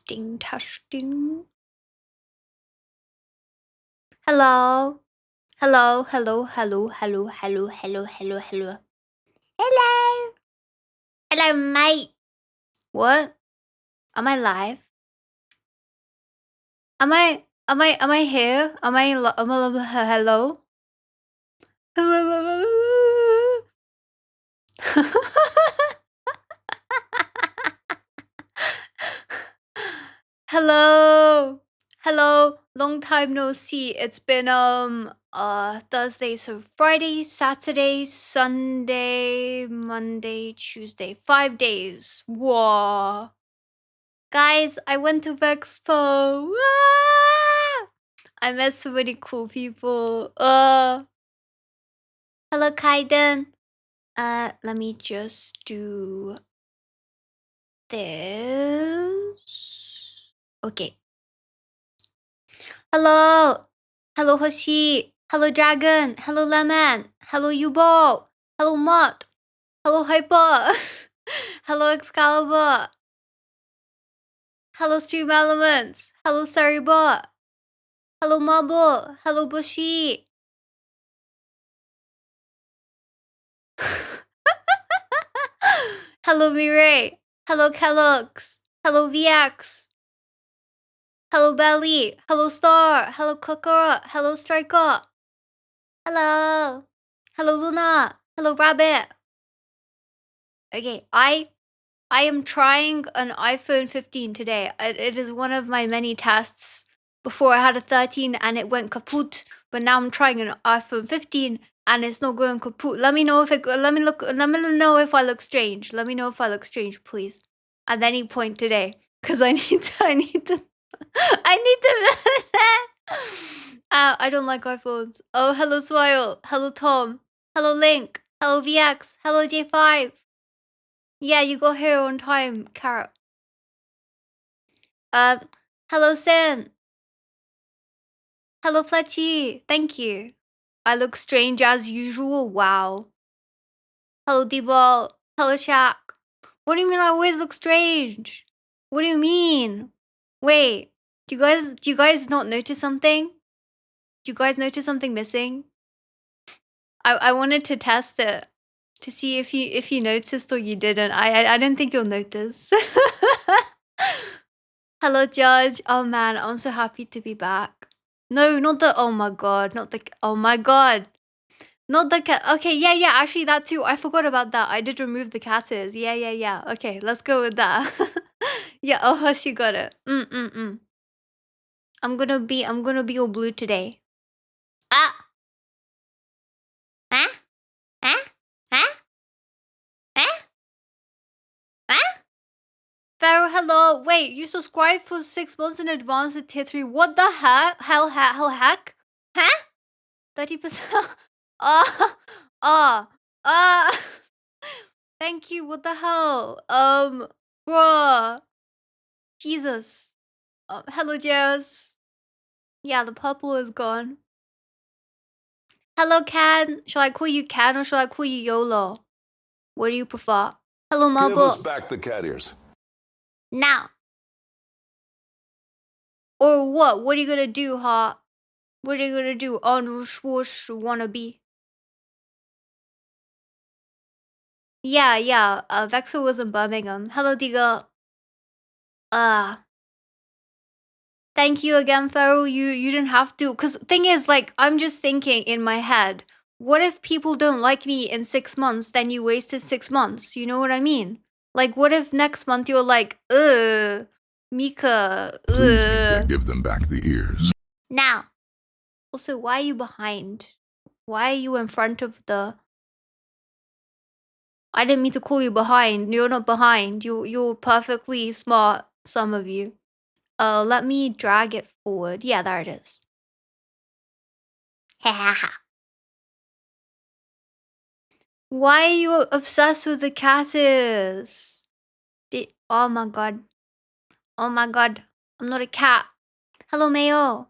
Testing, testing. Hello. Hello, hello, hello, hello, hello, hello, hello, hello. Hello. Hello, mate. What? Am I live? Am I here? Am I hello? Hello. Hello. Long time no see. It's been Thursday, so Friday, Saturday, Sunday, Monday, Tuesday. 5 days. Whoa. Guys, I went to VeXpo. Ah! I met so many cool people. Hello, Kaiden. Let me just do this. Okay. Hello. Hello, Hoshi. Hello, Dragon. Hello, Lemon. Hello, Yubo. Hello, Mott. Hello, Hyper. Hello, Excalibur. Hello, Stream Elements. Hello, Saribot. Hello, Marble. Hello, Bushi. Hello, Mirai. Hello, Kellogg's. Hello, VX. Hello, Belly. Hello, Star. Hello, Kokoro. Hello, Striker. Hello. Hello, Luna. Hello, Rabbit. Okay, I am trying an iPhone 15 today. It is one of my many tests. Before I had a 13 and it went kaput, but now I'm trying an iPhone 15 and it's not going kaput. Let me know if let me know if I look strange. Let me know if I look strange, please. At any point today, cuz I need to I need to I don't like iPhones. Oh, hello Swile. Hello Tom. Hello Link. Hello VX. Hello J5. Yeah, you got here on time, Carrot. Hello Sin. Hello Fletchy. Thank you. I look strange as usual. Wow. Hello D-Ball. Hello Shaq. What do you mean I always look strange? What do you mean? Wait, do you guys not notice something? Do you guys notice something missing? I wanted to test it to see if you noticed or you didn't. I didn't think you'll notice. Hello, Judge. Oh man, I'm so happy to be back. No, not the oh my god, not the oh my god. Not the cat. Okay, yeah, actually that too. I forgot about that. I did remove the catters. Yeah. Okay, let's go with that. Yeah, oh, she got it. I'm gonna be all blue today. Ah! Huh? Huh? Huh? Huh? Huh? Pharaoh, hello. Wait, you subscribed for 6 months in advance at tier 3. What the heck? Hell heck? Huh? 30%? Ah. Thank you. What the hell? Bruh. Jesus. Hello, Jess. Yeah, the purple is gone. Hello, Can. Shall I call you Can or shall I call you YOLO? What do you prefer? Hello, Marble. Give us back the cat ears. Now. Or what? What are you gonna do, huh? What are you gonna do? Arnold Schwarzenegger wannabe. Yeah. VeXpo was in Birmingham. Hello, Diga. Thank you again, Pharaoh. You didn't have to. Cause thing is, like, I'm just thinking in my head, what if people don't like me in 6 months? Then you wasted 6 months. You know what I mean? Like, what if next month you're like, Mika, Please, Mika, give them back the ears. Now. Also, why are you behind? Why are you in front of the... I didn't mean to call you behind. You're not behind. You're perfectly smart, some of you. Let me drag it forward. Yeah, there it is. Why are you obsessed with the cactus? Oh my god. Oh my god. I'm not a cat. Hello, Mayo.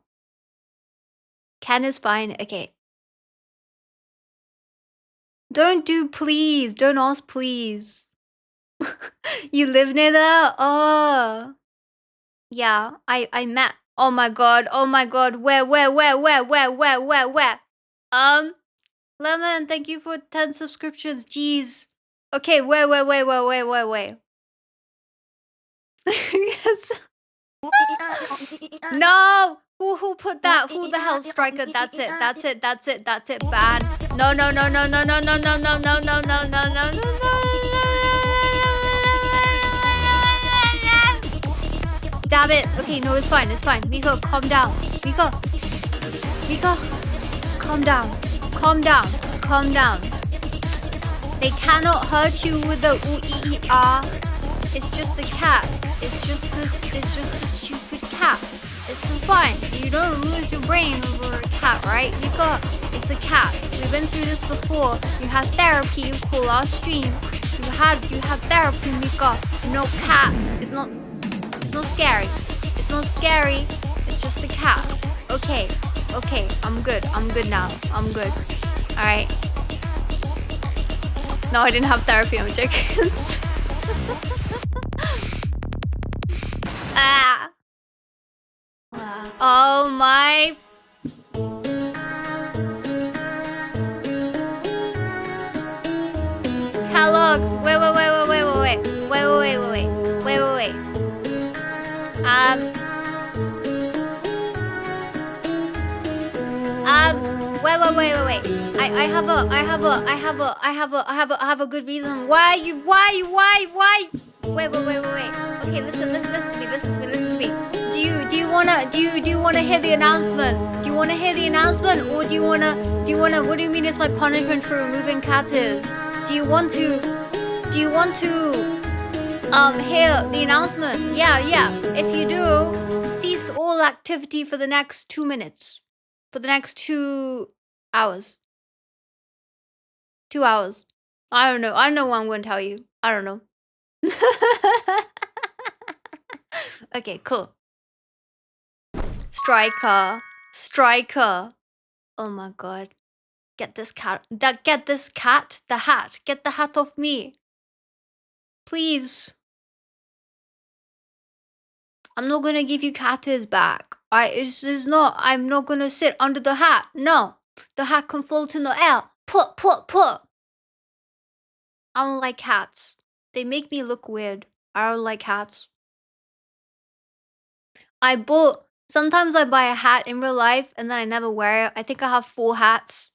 Cat is fine. Okay. Don't do please. Don't ask please. You live near there? Oh. Yeah, I met. Oh my god. Where? Lemon, thank you for 10 subscriptions. Jeez. Okay, where? Yes. No! Who put that? Who the hell, Striker? That's it. Ban. No. Damn it. Okay, no, it's fine. Miko, calm down. Miko, calm down. They cannot hurt you with the ooh-ee-ee-ah. It's just a cat. It's just a stupid cat. It's fine. You don't lose your brain over a cat, right? Miko, it's a cat. We've been through this before. You had therapy. Call last stream. You had therapy, Miko. No, cat. It's not scary. It's just a cat. Okay. I'm good now. Alright. No, I didn't have therapy. I'm joking. Ah. Oh my. Kellogg's. Wait. Wait. I have a good reason. Why? Wait. Okay, listen to me. Do you wanna hear the announcement? Do you wanna hear the announcement, or do you wanna? What do you mean? It's my punishment for removing cats? Do you want to hear the announcement? Yeah. If you do, cease all activity for the next 2 minutes. For the next 2 hours. 2 hours. I don't know what I'm going to tell you. I don't know. Okay, cool. Striker. Oh my god. Get this cat. Get the hat. Get the hat off me. Please. I'm not gonna give you cat ears back. I'm not gonna sit under the hat. No. The hat can float in the air. Put. I don't like hats. They make me look weird. I don't like hats. Sometimes I buy a hat in real life and then I never wear it. I think I have 4 hats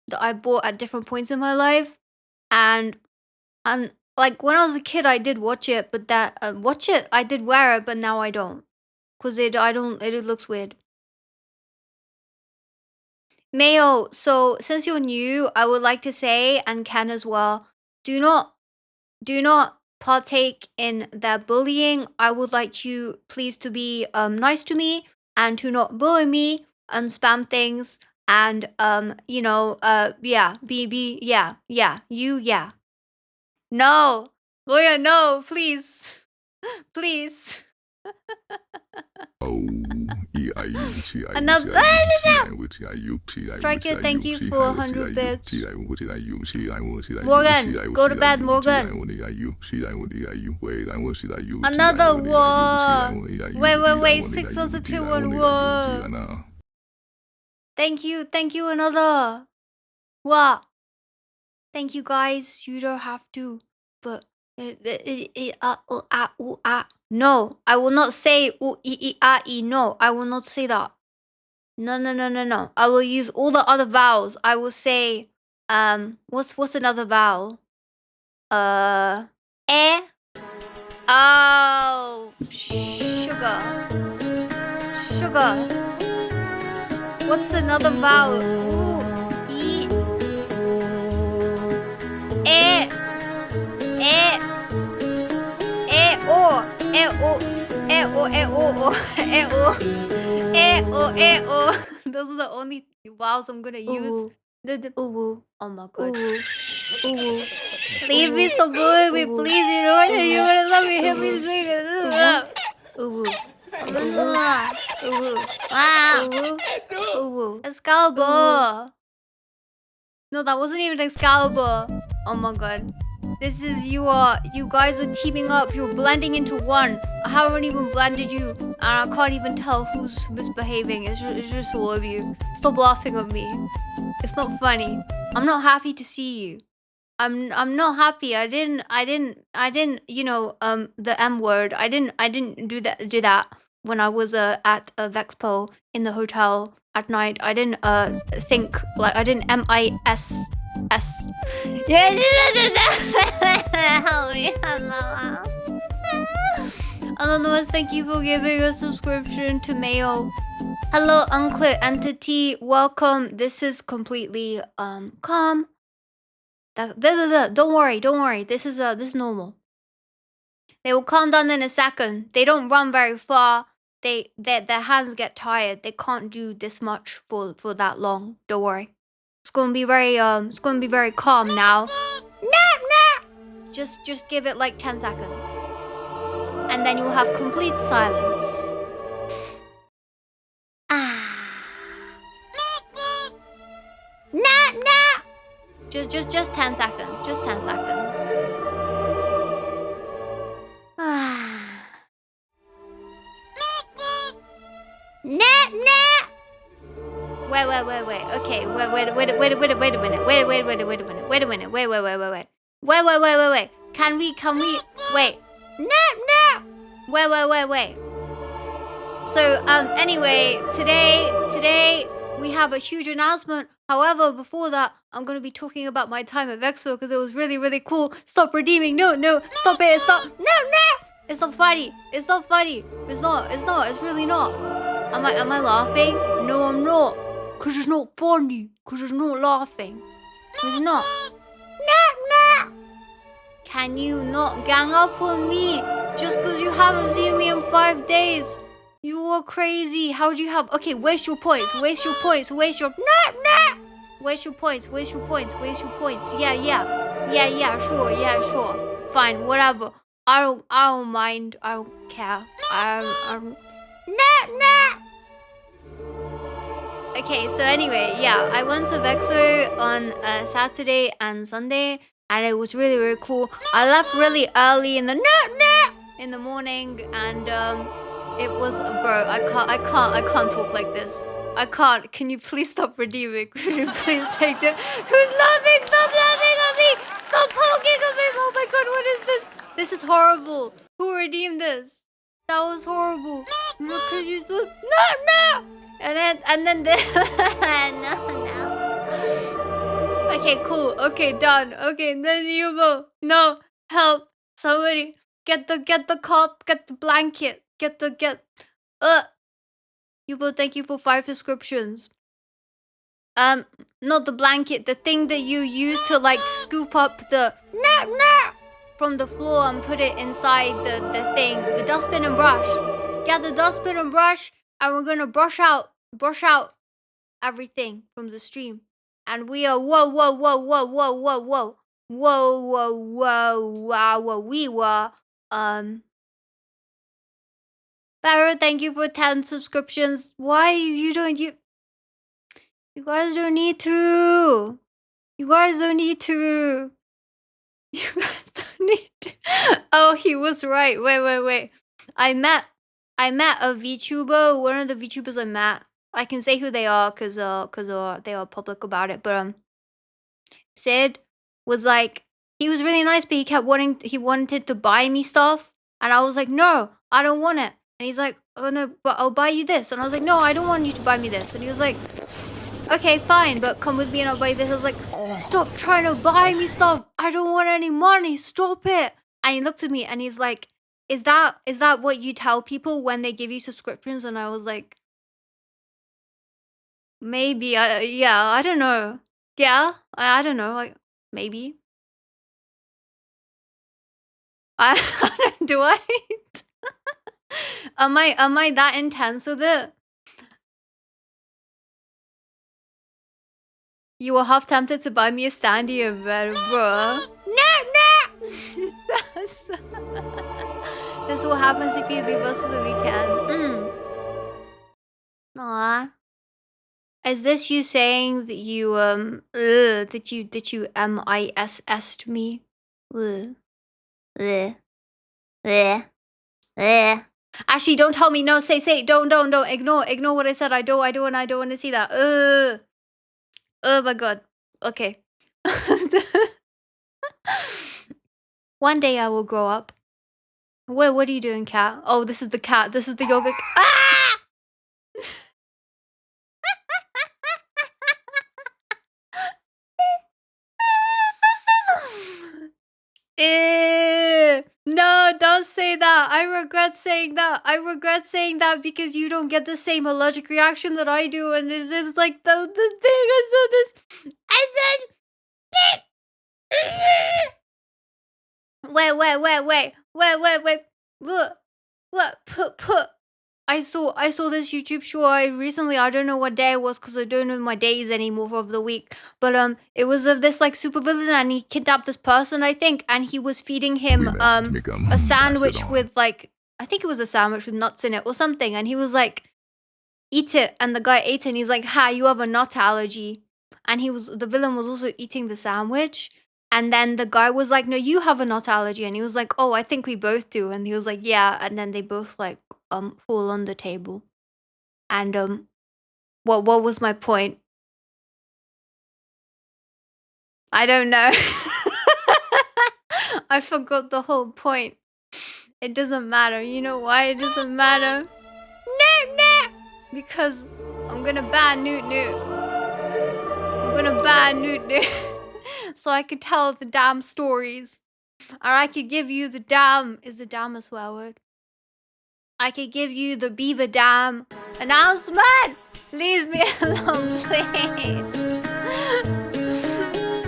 that I bought at different points in my life. And like when I was a kid, I did watch it, but I did wear it, but now I don't. Cause it looks weird. Mayo, so since you're new, I would like to say, and Ken as well, do not partake in their bullying. I would like you please to be nice to me and to not bully me and spam things and No, Loya, no, please. Another Striker, thank you for 100 bits. Morgan, go to bed, Morgan. Another one. Wait, 6 was a 2-1-1. Thank you, another. What? Thank you, guys. You don't have to, but no, I will not say no, I will not say that. No. I will use all the other vowels. I will say what's another vowel? Eh? Oh, sugar. What's another vowel? Ooh, e. Eh. Those are the only vowels I'm gonna use. Oh my god. Leave me, stop bullying me, please. You know what? You wanna love me? Help me speak. Excalibur. No, that wasn't even Excalibur. Oh my god. This is you guys are teaming up. You're blending into one. I haven't even blended you, and I can't even tell who's misbehaving. It's just all of you. Stop laughing at me. It's not funny. I'm not happy to see you. I'm not happy. I didn't the M word. I didn't do that when I was at VeXpo in the hotel at night. I didn't think like I didn't MISS. Yes. Help me. Anonymous, thank you for giving a subscription to Mayo. Hello, Unclear Entity. Welcome. This is completely calm. Don't worry. This is normal. They will calm down in a second. They don't run very far. Their hands get tired. They can't do this much for that long. Don't worry. It's gonna be very calm now. Just give it like 10 seconds. And then you'll have complete silence. Just 10 seconds. Just 10 seconds. Wait. Okay, wait a minute. Wait. Can we wait. Wait. So anyway, today we have a huge announcement. However, before that, I'm gonna be talking about my time at VeXpo because it was really cool. Stop redeeming. No, stop it. Stop. No. It's not funny. It's not. It's really not. Am I laughing? No, I'm not. Cause it's not funny. Cause it's not laughing. It's not. No. Can you not gang up on me just cause you haven't seen me in 5 days? You are crazy. How do you have? Okay, waste your points. No. Waste your points. Yeah. Sure. Fine. Whatever. I don't mind. I don't care. No. Okay, so anyway, yeah, I went to VeXpo on Saturday and Sunday, and it was really cool. I left really early in the morning, and it was I can't talk like this. I can't. Can you please stop redeeming? Could you please take it? Who's laughing? Stop laughing at me! Stop poking at me! Oh my god, what is this? This is horrible. Who redeemed this? That was horrible. Could you no! And then no. Okay, cool. Okay, done. Okay, then you go. No, help! Somebody get the cop. Get the blanket. Yubo, thank you for 5 subscriptions. Not the blanket. The thing that you use to like scoop up the from the floor and put it inside the thing. The dustbin and brush. Get the dustbin and brush, and we're gonna brush out everything from the stream. And we are whoa. We were Barrow, thank you for 10 subscriptions. Why you guys don't need to. Oh, he was right. Wait. I met a VTuber, one of the VTubers I met. I can say who they are cause they are public about it. But Sid was like, he was really nice, but he wanted to buy me stuff, and I was like, no, I don't want it. And he's like, oh no, but I'll buy you this. And I was like, no, I don't want you to buy me this. And he was like, okay, fine, but come with me and I'll buy you this. I was like, stop trying to buy me stuff. I don't want any money. Stop it. And he looked at me and he's like, is that what you tell people when they give you subscriptions? And I was like, maybe. Yeah, I don't know. Yeah, I don't know. Like, maybe. Do I? Am I that intense with it? You were half tempted to buy me a standee in bed, bruh. No! This is what happens if you leave us for the weekend. Aww. Is this you saying that you MISS'd me? Actually, don't tell me. No, say. Don't. Ignore what I said. I don't want to see that. Oh my god. Okay. One day I will grow up. What are you doing, cat? Oh, this is the cat. This is the yoga. Ah! No, don't say that. I regret saying that. I regret saying that because you don't get the same allergic reaction that I do, and it's just like the thing. I saw this. I said. Wait. What? Put. I saw this YouTube show recently. I don't know what day it was because I don't know my days anymore of the week. But it was of this like supervillain, and he kidnapped this person, I think, and he was feeding him a sandwich with like, I think it was a sandwich with nuts in it or something, and he was like, eat it, and the guy ate it, and he's like, ha, you have a nut allergy, and the villain was also eating the sandwich. And then the guy was like, no, you have a nut allergy. And he was like, oh, I think we both do. And he was like, yeah. And then they both like fall on the table. And what was my point? I don't know. I forgot the whole point. It doesn't matter. You know why it doesn't matter? No. Because I'm gonna ban Newt. I'm gonna ban Newt. So I could tell the damn stories. Or I could give you the damn. Is the damn a swear word? I could give you the beaver dam announcement. Leave me alone, please.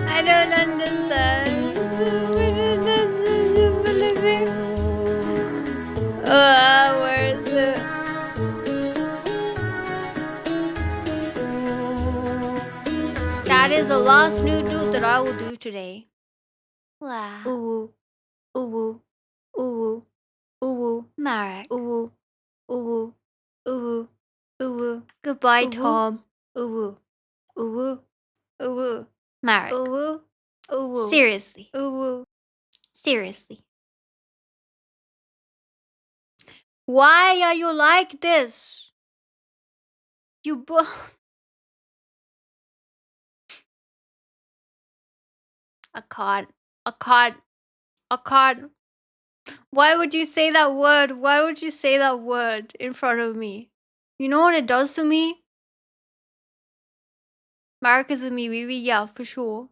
I don't understand. Where is it? That is the last new dude that I will do today. Wow. Ooh, Marek. Ooh. Goodbye, Tom. Ooh. Marek. Ooh. Seriously. Seriously. Why are you like this? You I can't. Why would you say that word? Why would you say that word in front of me? You know what it does to me? Marek is with me, yeah, for sure.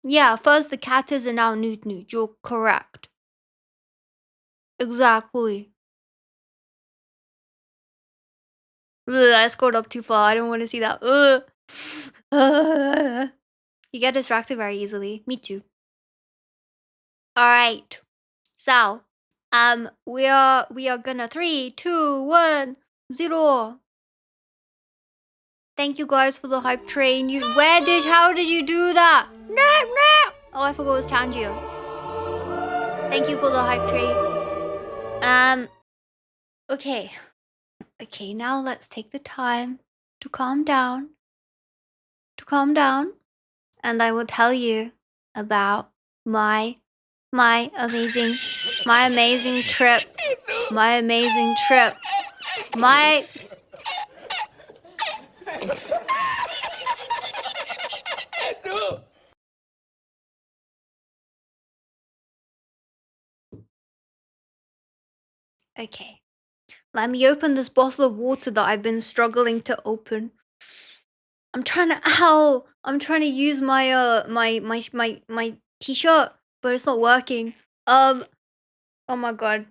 Yeah, first the cat is and now Newt. You're correct. Exactly. Ugh, I scrolled up too far. I don't want to see that. You get distracted very easily. Me too. Alright. So, we are gonna 3, 2, 1, 0. Thank you guys for the hype train. How did you do that? No. Oh, I forgot it was Tangier. Thank you for the hype train. Okay, now let's take the time to calm down. And I will tell you about my amazing trip. Okay. Let me open this bottle of water that I've been struggling to open. I'm trying to use my my t-shirt, but it's not working. Oh my god.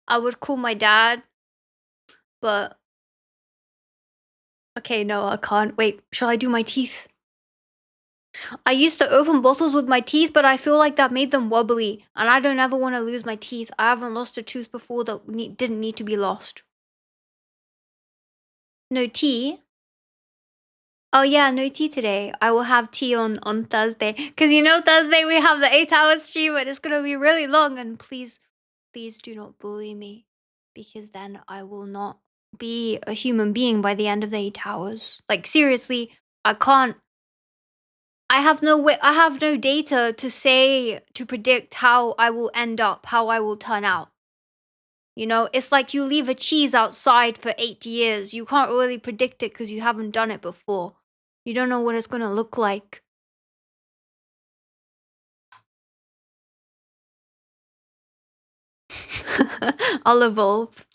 I would call my dad, but okay, no, I can't. Wait, shall I do my teeth? I used to open bottles with my teeth, but I feel like that made them wobbly, and I don't ever want to lose my teeth. I haven't lost a tooth before that didn't need to be lost. No tea? Oh yeah, no tea today. I will have tea on Thursday. Because Thursday we have the 8-hour stream and it's going to be really long. And please do not bully me. Because then I will not be a human being by the end of the 8 hours. Like seriously, I can't I have no way, I have no data to say, to predict how I will end up, how I will turn out. You know, it's like you leave a cheese outside for 8 years. You can't really predict it because you haven't done it before. You don't know what it's gonna look like. I'll evolve.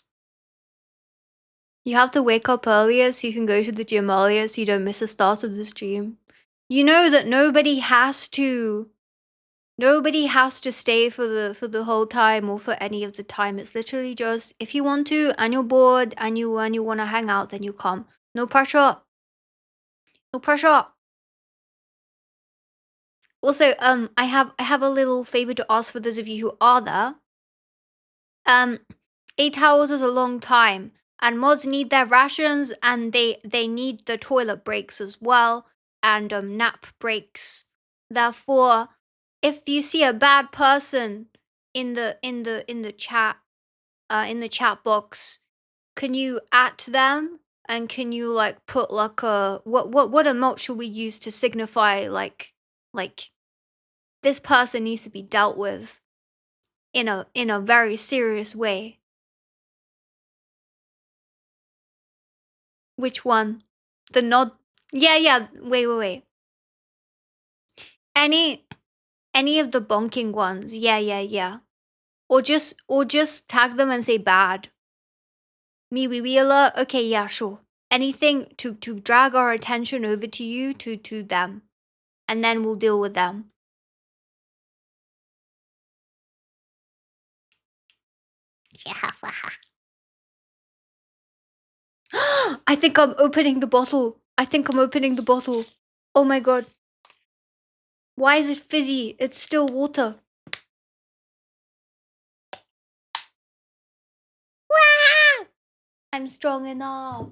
You have to wake up earlier so you can go to the gym earlier so you don't miss the start of the stream. You know that nobody has to stay for the whole time or for any of the time. It's literally just if you want to and you're bored and you want to hang out, then you come. No pressure. No pressure. Also, I have a little favor to ask for those of you who are there. 8 hours is a long time, and mods need their rations, and they need the toilet breaks as well, and nap breaks. Therefore, if you see a bad person in the chat, in the chat box, can you at them, and can you like put like a what emote should we use to signify like this person needs to be dealt with in a very serious way? Which one? The nod? Yeah, yeah. Wait. Any any of the bonking ones? Yeah, yeah. Or just tag them and say bad. Me wee alert. Okay, yeah, sure. Anything to drag our attention over to you to them, and then we'll deal with them. I think I'm opening the bottle. Oh my god. Why is it fizzy? It's still water. I'm strong enough.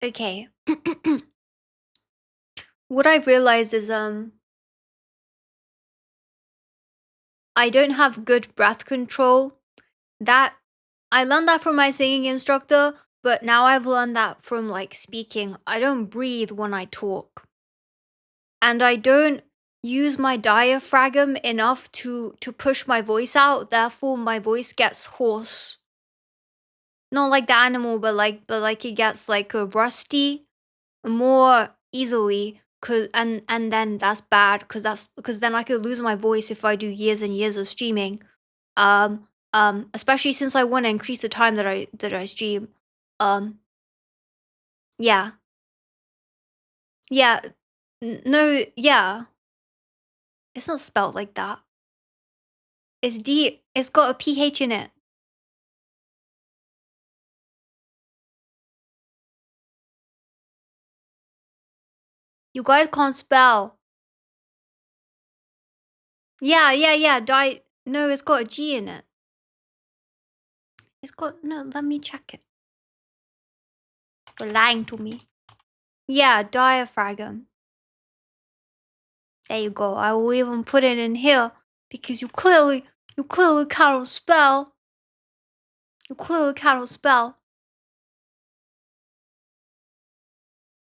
Okay. What I've realized is I don't have good breath control. That I learned that from my singing instructor, but now I've learned that from like speaking. I don't breathe when I talk. And I don't use my diaphragm enough to push my voice out, therefore my voice gets hoarse. Not like the animal, but like it gets like a rusty more easily. And then that's bad because then I could lose my voice if I do years and years of streaming. Especially since I want to increase the time that I stream. Yeah. Yeah. No, yeah. It's not spelled like that. It's it's got a PH in it. You guys can't spell. Yeah. No, it's got a G in it. No, let me check it. You're lying to me. Yeah, diaphragm. There you go. I will even put it in here because you clearly cannot spell. You clearly cannot spell.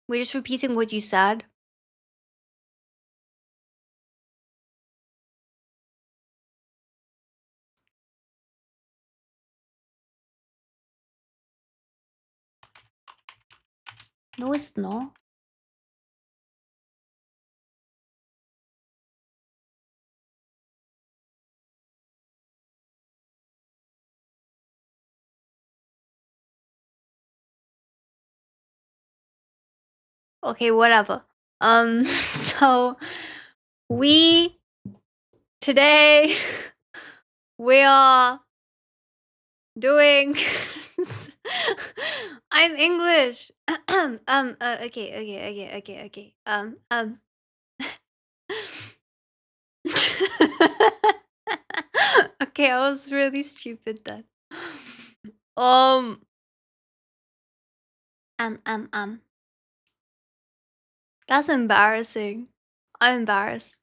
We're just repeating what you said. No, it's not. Okay, whatever. So today we are doing I'm English. Okay. Okay, I was really stupid then. Um That's embarrassing. I'm embarrassed.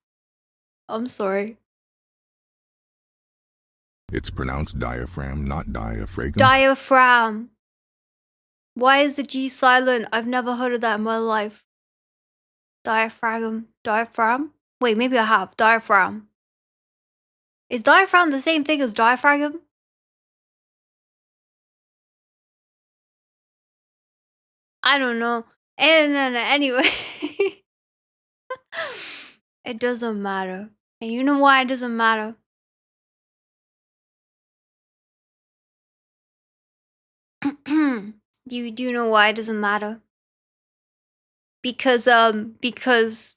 I'm sorry. It's pronounced diaphragm, not diaphragm. Diaphragm. Why is the G silent? I've never heard of that in my life. Diaphragm. Diaphragm? Wait, maybe I have. Diaphragm. Is diaphragm the same thing as diaphragm? I don't know. And anyway. It doesn't matter. And you know why it doesn't matter? Do you know why it doesn't matter? Because that's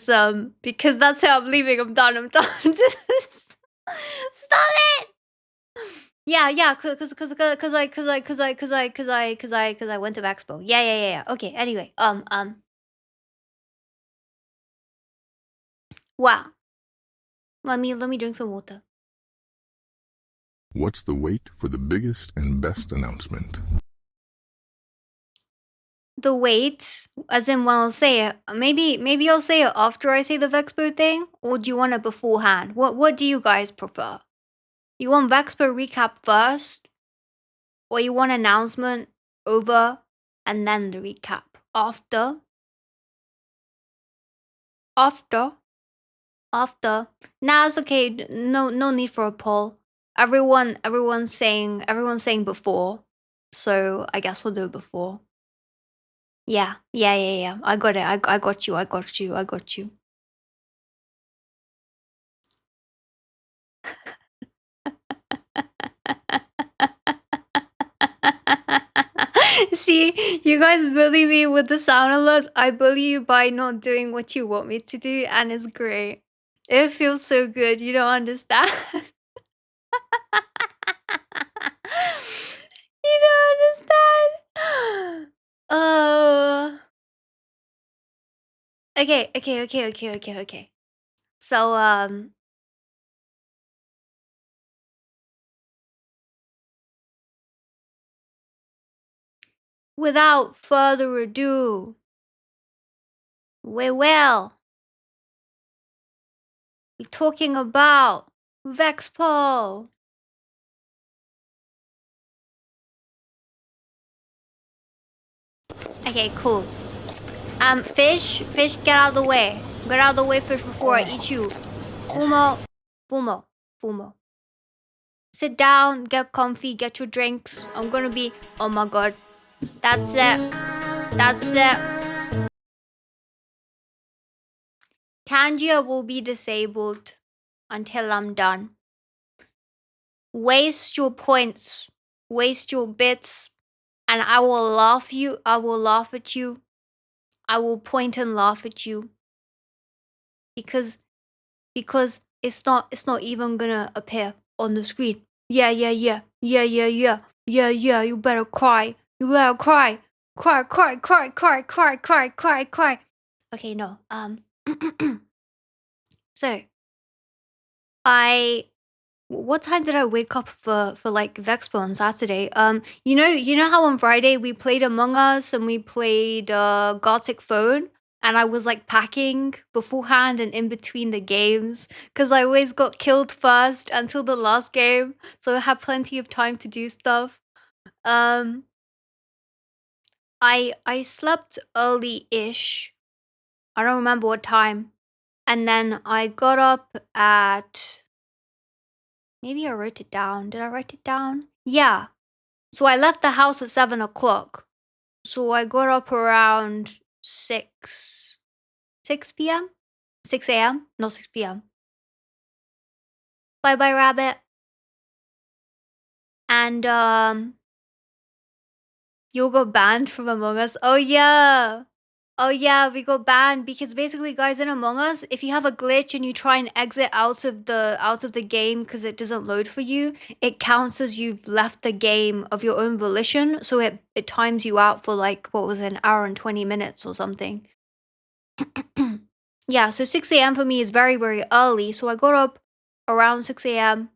how I'm leaving. I'm done. Stop it. Yeah, cause I went to VeXpo. Yeah. Okay, anyway, wow. Let me drink some water. What's the wait for the biggest and best announcement? The wait, as in when I'll say it. Maybe I'll say it after I say the VeXpo thing, or do you want it beforehand? What do you guys prefer? You want VeXpo recap first, or you want announcement over and then the recap after? After. Nah, it's okay. No need for a poll. Everyone's saying before. So I guess we'll do it before. Yeah. I got it. I got you. See, you guys bully me with the sound alerts. I bully you by not doing what you want me to do, and it's great. It feels so good. You don't understand. You don't understand. Okay. So, without further ado, we will be talking about VeXpo. Okay, cool. Fish, get out of the way. Get out of the way, fish, before I eat you. Fumo. Sit down, get comfy, get your drinks. I'm gonna be, oh my god. That's it. Tangia will be disabled until I'm done. Waste your points, waste your bits, and I will laugh at you. I will point and laugh at you. Because it's not even gonna appear on the screen. Yeah. You better cry. Cry. Okay, no. So what time did I wake up for like VeXpo on Saturday? You know how on Friday we played Among Us and we played Gothic Phone, and I was like packing beforehand and in between the games because I always got killed first until the last game, so I had plenty of time to do stuff. I slept early-ish. I don't remember what time, and then I got up at. Maybe I wrote it down. Did I write it down? Yeah. So I left the house at 7 o'clock. So I got up around 6 p.m.? 6 a.m.? No, 6 p.m. Bye bye, rabbit. And you got banned from Among Us. Oh yeah, we got banned because basically, guys, in Among Us, if you have a glitch and you try and exit out of the game because it doesn't load for you, it counts as you've left the game of your own volition. So it times you out for like what was it, an hour and 20 minutes or something. Yeah, so 6 a.m. for me is very, very early. So I got up around 6 a.m.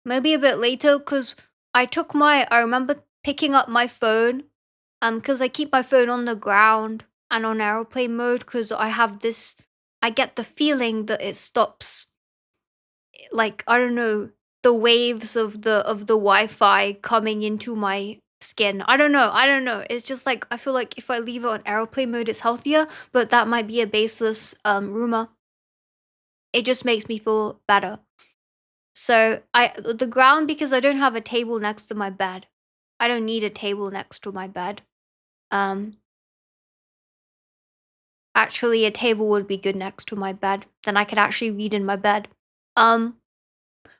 Maybe a bit later because I remember picking up my phone, because I keep my phone on the ground and on airplane mode because I get the feeling that it stops like, I don't know, the waves of the Wi-Fi coming into my skin. I don't know. It's just like I feel like if I leave it on airplane mode, it's healthier, but that might be a baseless rumor. It just makes me feel better. So the ground, because I don't have a table next to my bed. I don't need a table next to my bed. Um, Actually, a table would be good next to my bed. Then I could actually read in my bed. Um,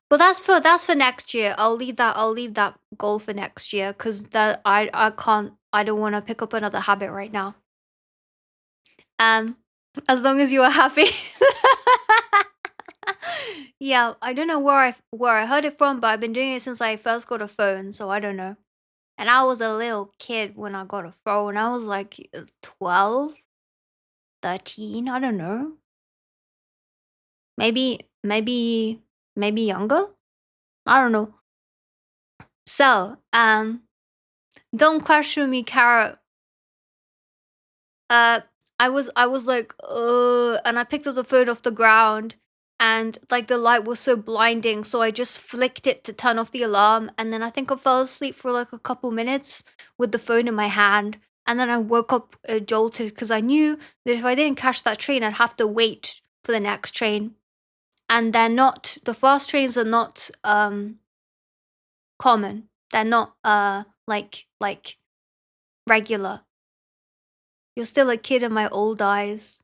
but that's for next year. I'll leave that goal for next year because that I can't. I don't want to pick up another habit right now. Um, as long as you are happy. Yeah, I don't know where I heard it from, but I've been doing it since I first got a phone, so I don't know. And I was a little kid when I got a phone. I was like 12, 13, I don't know. Maybe younger? I don't know. So, don't question me, Carrot. Uh, I was like, and I picked up the phone off the ground, and like the light was so blinding, so I just flicked it to turn off the alarm, and then I think I fell asleep for like a couple minutes with the phone in my hand, and then I woke up jolted because I knew that if I didn't catch that train, I'd have to wait for the next train, and they're not the fast trains are not common. They're not like regular. You're still a kid in my old eyes.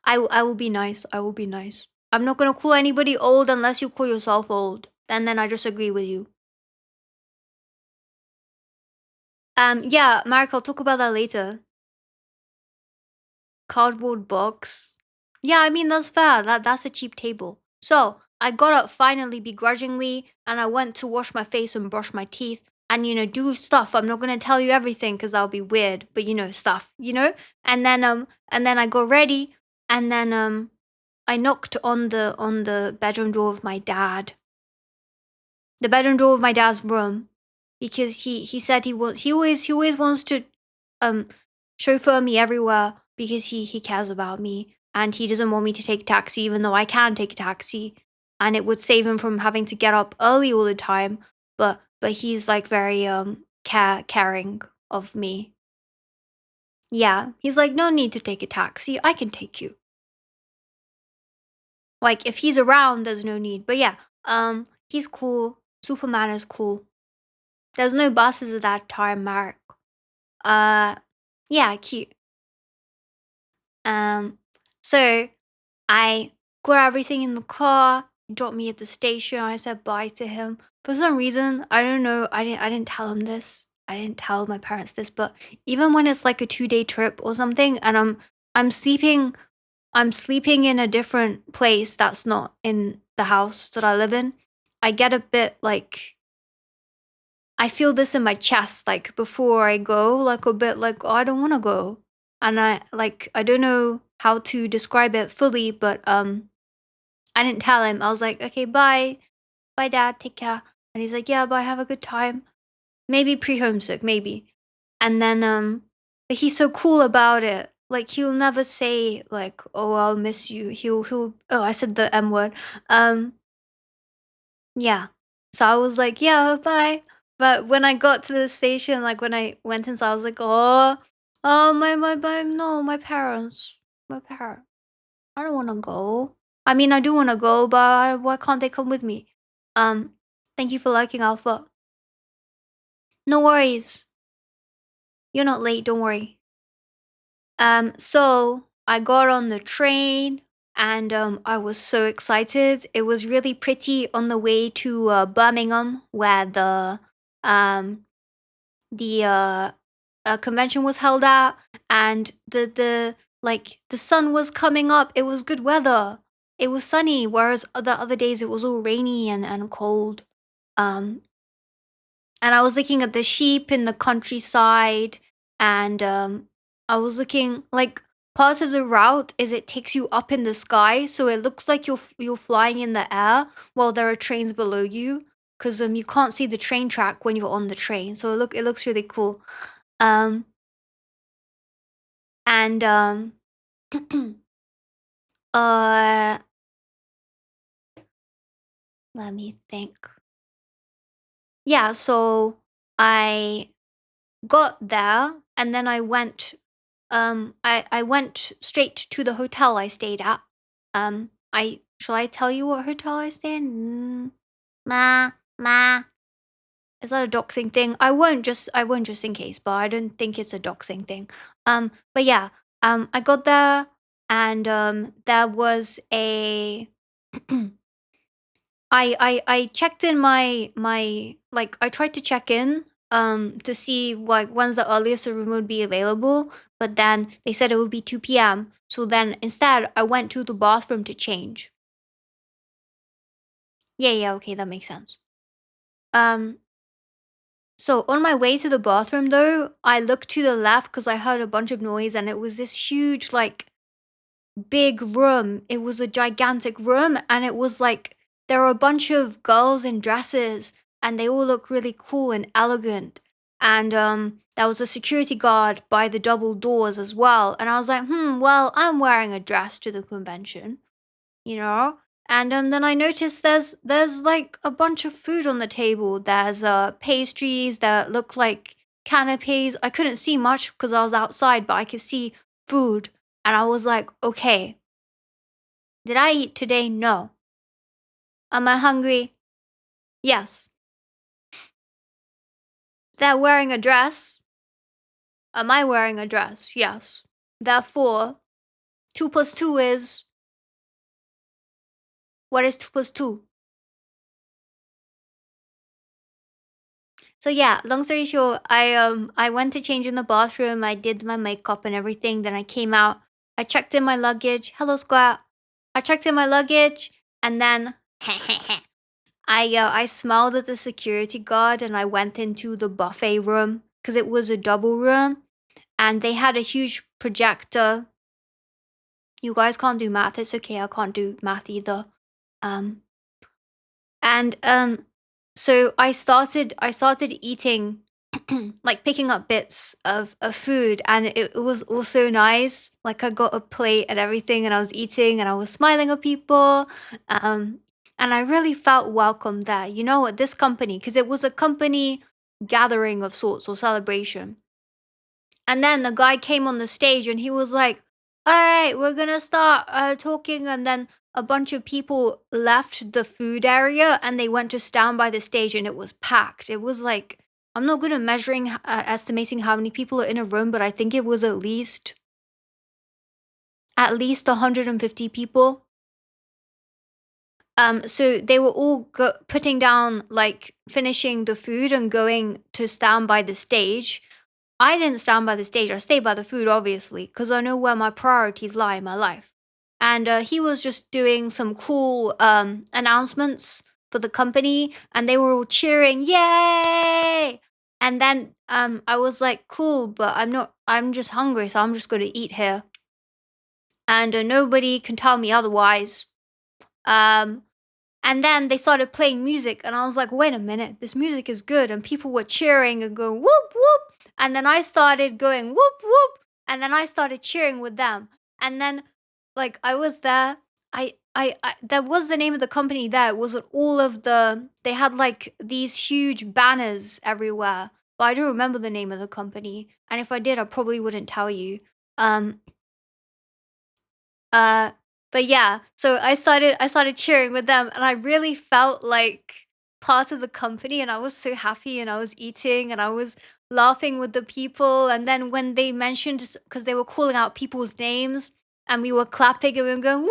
I will be nice. I will be nice. I'm not gonna call anybody old unless you call yourself old. And then I just agree with you. Yeah, Mark, I'll talk about that later. Cardboard box. Yeah, I mean that's fair. That's a cheap table. So I got up finally begrudgingly and I went to wash my face and brush my teeth and do stuff. I'm not gonna tell you everything because that'll be weird, but stuff, and then I got ready and then I knocked on the bedroom door of my dad. The bedroom door of my dad's room because he said he always wants to um chauffeur me everywhere because he cares about me and he doesn't want me to take a taxi even though I can take a taxi and it would save him from having to get up early all the time, but he's like very caring of me. Yeah, he's like, no need to take a taxi, I can take you. Like if he's around there's no need, but yeah, he's cool. Superman is cool. There's no buses at that time, Mark. Uh, yeah, cute. Um, so I got everything in the car, dropped me at the station. I said bye to him. For some reason, I don't know. I didn't tell him this. I didn't tell my parents this. But even when it's like a 2-day trip or something, and I'm sleeping, I'm sleeping in a different place that's not in the house that I live in. I get a bit like I feel this in my chest, like before I go, like a bit like, oh, I don't want to go. And I don't know how to describe it fully, but I didn't tell him. I was like, okay, bye. Bye, dad. Take care. And he's like, yeah, bye. Have a good time. Maybe pre homesick, maybe. And then, but he's so cool about it. Like he'll never say like, oh, I'll miss you. Oh, I said the M word. Um, yeah. So I was like, yeah, bye. But when I got to the station, like when I went inside, I was like, oh, no, my parents, my parents. I don't want to go. I mean, I do want to go, but why can't they come with me? Um, Thank you for liking Alpha. No worries. You're not late. Don't worry. So I got on the train and I was so excited. It was really pretty on the way to Birmingham, where um the convention was held at, and the sun was coming up. It was good weather. It was sunny, whereas the other days it was all rainy and cold. Um, and I was looking at the sheep in the countryside, and I was looking like part of the route is it takes you up in the sky, so it looks like you're flying in the air while there are trains below you, because you can't see the train track when you're on the train, so it looks really cool. Um, and uh, let me think. Yeah, so I got there and then I went straight to the hotel I stayed at. I shall I tell you what hotel I stayed in? Ma, ma. Is that a doxing thing? I won't just in case, but I don't think it's a doxing thing. But yeah, I got there and there was a I checked in my like I tried to check in to see like when's the earliest the room would be available, but then they said it would be 2 p.m. So then instead I went to the bathroom to change. Yeah, yeah, okay, that makes sense. Um so on my way to the bathroom though, I looked to the left because I heard a bunch of noise and it was this huge like big room. It was a gigantic room and it was like there were a bunch of girls in dresses and they all look really cool and elegant. And there was a security guard by the double doors as well. And I was like, well, I'm wearing a dress to the convention, you know? And then I noticed there's like a bunch of food on the table. There's pastries that look like canapes. I couldn't see much because I was outside, but I could see food. And I was like, okay, did I eat today? No. Am I hungry? Yes. They're wearing a dress. Am I wearing a dress? Yes. Therefore, 2 plus 2 is. What is 2 plus 2? So yeah, long story short, I went to change in the bathroom. I did my makeup and everything. Then I came out. I checked in my luggage. Hello, Squat. I checked in my luggage, and then I smiled at the security guard, and I went into the buffet room because it was a double room, and they had a huge projector. You guys can't do math. It's okay. I can't do math either. Um, and so I started eating like picking up bits of food and it was also nice. Like I got a plate and everything and I was eating and I was smiling at people. Um and I really felt welcome there. You know what, this company, because it was a company gathering of sorts or celebration. And then the guy came on the stage and he was like, "All right, we're gonna start talking." And then a bunch of people left the food area and they went to stand by the stage and it was packed. It was like, I'm not good at estimating how many people are in a room, but I think it was at least 150 people. So they were all putting down, like finishing the food and going to stand by the stage. I didn't stand by the stage. I stayed by the food, obviously, because I know where my priorities lie in my life. And he was just doing some cool announcements for the company, and they were all cheering, "Yay!" And then I was like, "Cool, but I'm not. I'm just hungry, so I'm just going to eat here." And nobody can tell me otherwise. Um, and then they started playing music, and I was like, wait a minute, this music is good. And people were cheering and going, whoop, whoop. And then I started going, whoop, whoop. And then I started cheering with them. And then, like, I was there. That was the name of the company there. It was all of they had like these huge banners everywhere. But I don't remember the name of the company. And if I did, I probably wouldn't tell you. Um, uh, but yeah, so I started cheering with them and I really felt like part of the company and I was so happy and I was eating and I was laughing with the people and then when they mentioned because they were calling out people's names and we were clapping and we were going, "Woo!"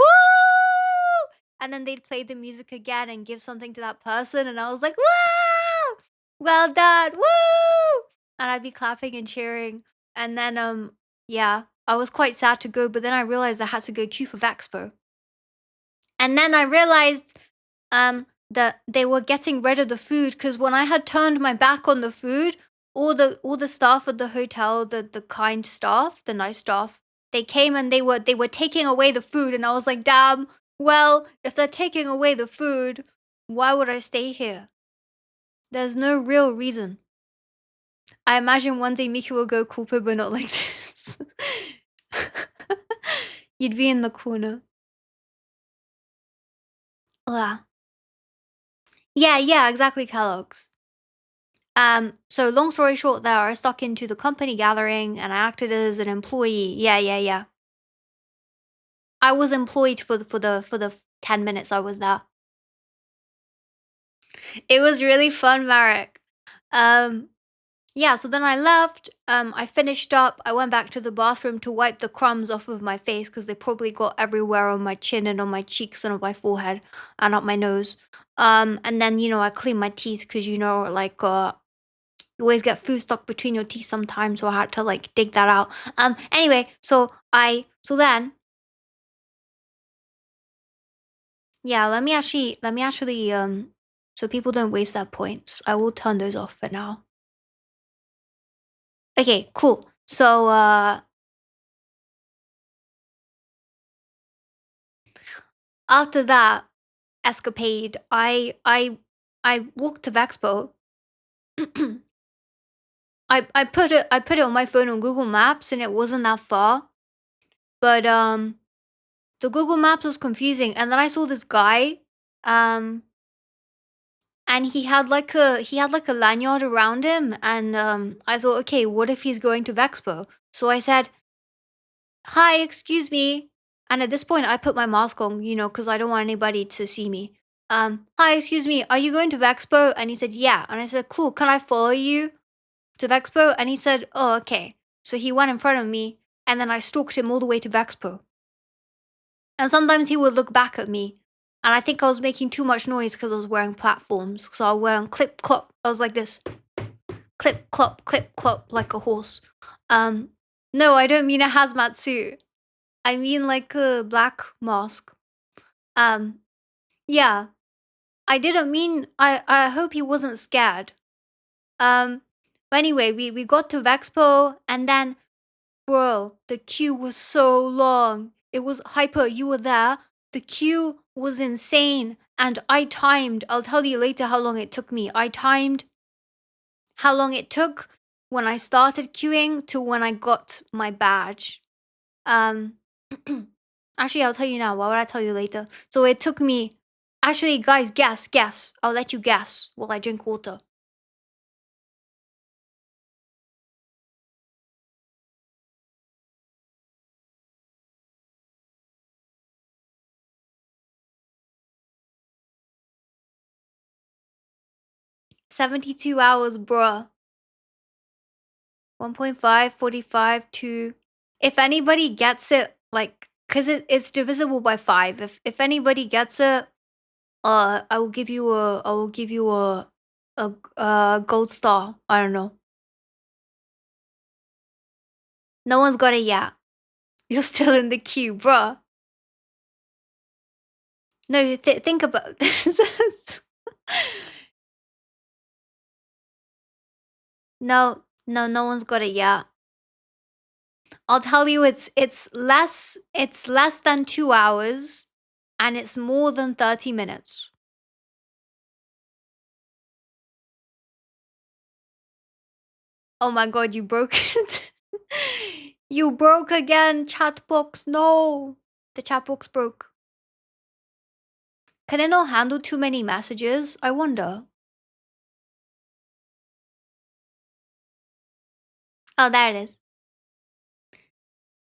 And then they'd play the music again and give something to that person and I was like, "Woo! Well done. Woo!" And I'd be clapping and cheering. And then yeah, I was quite sad to go, but then I realized I had to go queue for VeXpo. And then I realized that they were getting rid of the food because when I had turned my back on the food, all the staff at the hotel, the kind staff, the nice staff, they came and they were taking away the food and I was like, damn, well, if they're taking away the food, why would I stay here? There's no real reason. I imagine one day Miki will go, Cooper, but not like this. You'd be in the corner. Yeah. Yeah, yeah, exactly, Kellogg's. So long story short there, I stuck into the company gathering and I acted as an employee. Yeah, yeah, yeah. I was employed for the 10 minutes I was there. It was really fun, Marek. Um, yeah, so then I left. I finished up. I went back to the bathroom to wipe the crumbs off of my face because they probably got everywhere on my chin and on my cheeks and on my forehead and up my nose. And then I cleaned my teeth because you always get food stuck between your teeth sometimes, so I had to like dig that out. Anyway, so then yeah, let me actually so people don't waste their points. I will turn those off for now. Okay, cool. So after that escapade, I walked to VeXpo. I put it on my phone on Google Maps and it wasn't that far. But the Google Maps was confusing and then I saw this guy um and he had like a lanyard around him and I thought, okay, what if he's going to VeXpo? So I said, "Hi, excuse me." And at this point I put my mask on, cuz I don't want anybody to see me. "Hi, excuse me, are you going to VeXpo?" And he said, "Yeah." And I said, "Cool, can I follow you to VeXpo?" And he said, "Oh, okay." So he went in front of me and then I stalked him all the way to VeXpo. And sometimes he would look back at me. And I think I was making too much noise because I was wearing platforms. So I was wearing clip clop. I was like this. Clip clop like a horse. Um no, I don't mean a hazmat suit. I mean like a black mask. Um yeah. I didn't mean I hope he wasn't scared. Um but anyway, we got to Vexpo and then bro, the queue was so long. It was hyper. You were there. The queue was insane. And I timed, I'll tell you later how long it took me. I timed how long it took when I started queuing to when I got my badge. Um, actually, I'll tell you now. Why would I tell you later? So it took me, actually, guys, guess. I'll let you guess while I drink water. 72 hours, bruh. 1.5, 45 to if anybody gets it, like, because it's divisible by 5. If anybody gets it, I will give you a gold star. I don't know. No one's got it yet. You're still in the queue, bruh. No, think about this. No one's got it yet. I'll tell you, it's less than 2 hours, and it's more than 30 minutes. Oh my god, you broke it. You broke again, chat box. No, the chat box broke. Can it not handle too many messages? I wonder. Oh, there it is.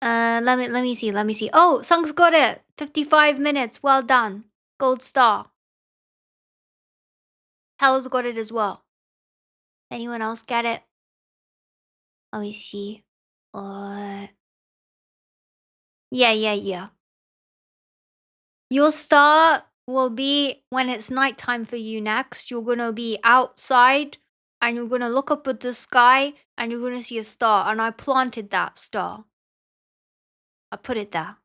Let me see. Oh, Sung's got it. 55 minutes. Well done. Gold star. Hello's got it as well. Anyone else get it? Let me see. Yeah. Your star will be when it's nighttime for you next. You're gonna be outside and you're gonna look up at the sky and you're gonna see a star. And I planted that star. I put it there.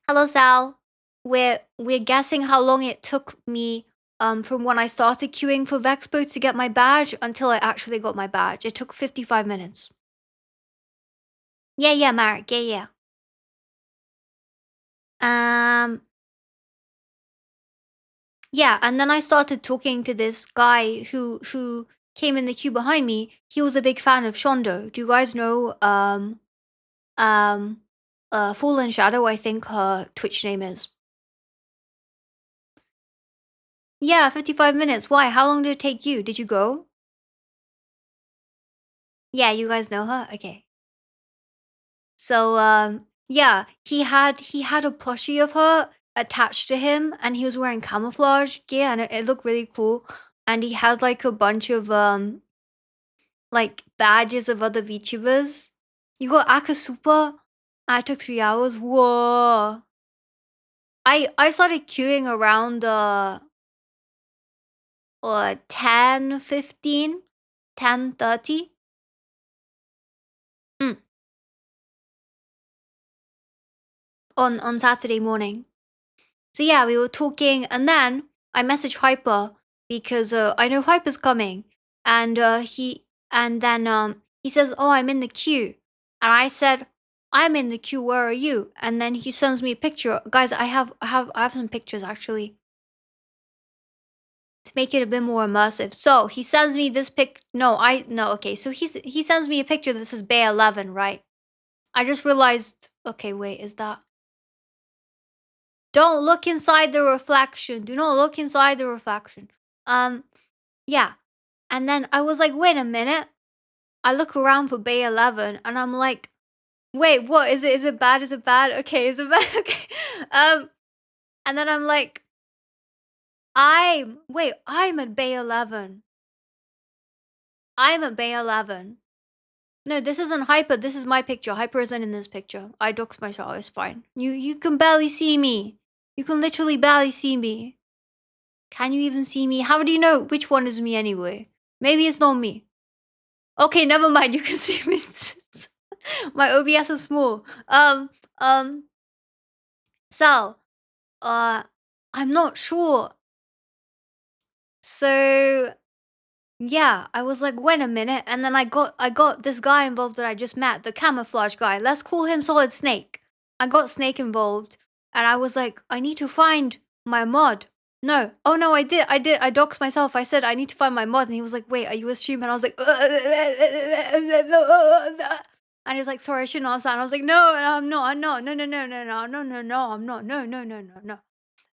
Hello, Sal. We're guessing how long it took me from when I started queuing for Vexpo to get my badge until I actually got my badge. It took 55 minutes. Yeah, Marek. Yeah. Um yeah, and then I started talking to this guy who came in the queue behind me. He was a big fan of Shondo. Do you guys know Fallen Shadow, I think her Twitch name is. Yeah, 55 minutes. Why? How long did it take you? Did you go? Yeah, you guys know her? Okay. So, yeah, he had a plushie of her attached to him, and he was wearing camouflage gear, and it looked really cool. And he had like a bunch of like badges of other VTubers. You got Akasupa. I took 3 hours. Whoa. I started queuing around 10, 15, 10:30. Mm, on Saturday morning. So yeah, we were talking, and then I messaged Hyper because I know Hyper's coming, and he says, "Oh, I'm in the queue," and I said, "I'm in the queue. Where are you?" And then he sends me a picture. Guys, I have some pictures actually to make it a bit more immersive. So he sends me this pic. No, okay. So he sends me a picture. This is Bay 11, right? I just realized. Okay, wait, is that? Don't look inside the reflection. Do not look inside the reflection. Um, yeah. And then I was like, wait a minute. I look around for Bay 11 and I'm like, wait, what? Is it bad? Is it bad? Okay, is it bad? Okay. And then I'm like, I'm at Bay 11. I'm at Bay 11. No, this isn't Hyper. This is my picture. Hyper isn't in this picture. I doxed myself. It's fine. You can barely see me. You can literally barely see me. Can you even see me? How do you know which one is me anyway? Maybe it's not me. Okay, never mind. You can see me. My OBS is small. Um. So, uh, I'm not sure. So, yeah, I was like, wait a minute, and then I got this guy involved that I just met, the camouflage guy. Let's call him Solid Snake. I got Snake involved, and I was like, I need to find my mod. No. Oh no, I did. I doxed myself. I said I need to find my mod, and he was like, wait, are you a streamer? And I was like, and he was like, sorry, I shouldn't ask that. And I was like, no, I'm not. I'm not. No, no, no, no, no, no, no, no, I'm not. No, no, no, no, no.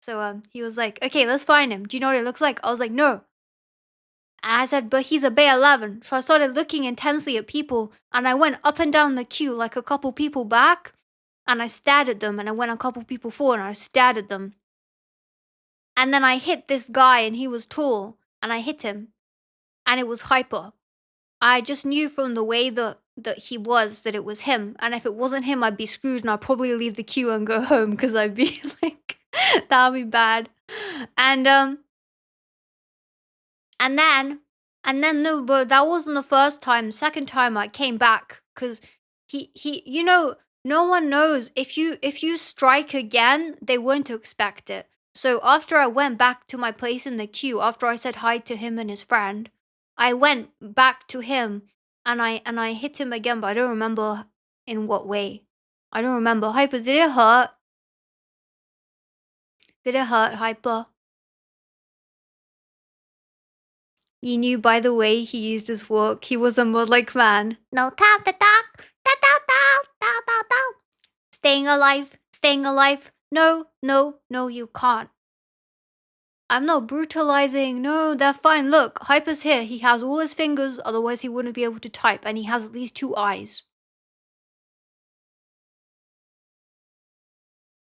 So he was like, okay, let's find him. Do you know what it looks like? I was like, no. And I said, but he's a Bay 11. So I started looking intensely at people, and I went up and down the queue like a couple people back, and I stared at them, and I went a couple people forward, and I stared at them. And then I hit this guy, and he was tall, and I hit him, and it was Hyper. I just knew from the way that he was that it was him, and if it wasn't him, I'd be screwed, and I'd probably leave the queue and go home because I'd be like, that would be bad. And And then no, but that wasn't the first time. The second time I came back because no one knows if you strike again, they won't expect it. So after I went back to my place in the queue, after I said hi to him and his friend, I went back to him and I hit him again, but I don't remember in what way. I don't remember. Hyper, did it hurt? Did it hurt, Hyper? You knew by the way he used his walk, he was a mod-like man. No tap the tap, tap tap tap tap tap tap. Staying alive, staying alive. No, no, no, you can't. I'm not brutalizing. No, they're fine. Look, Hyper's here. He has all his fingers, otherwise he wouldn't be able to type, and he has at least 2 eyes.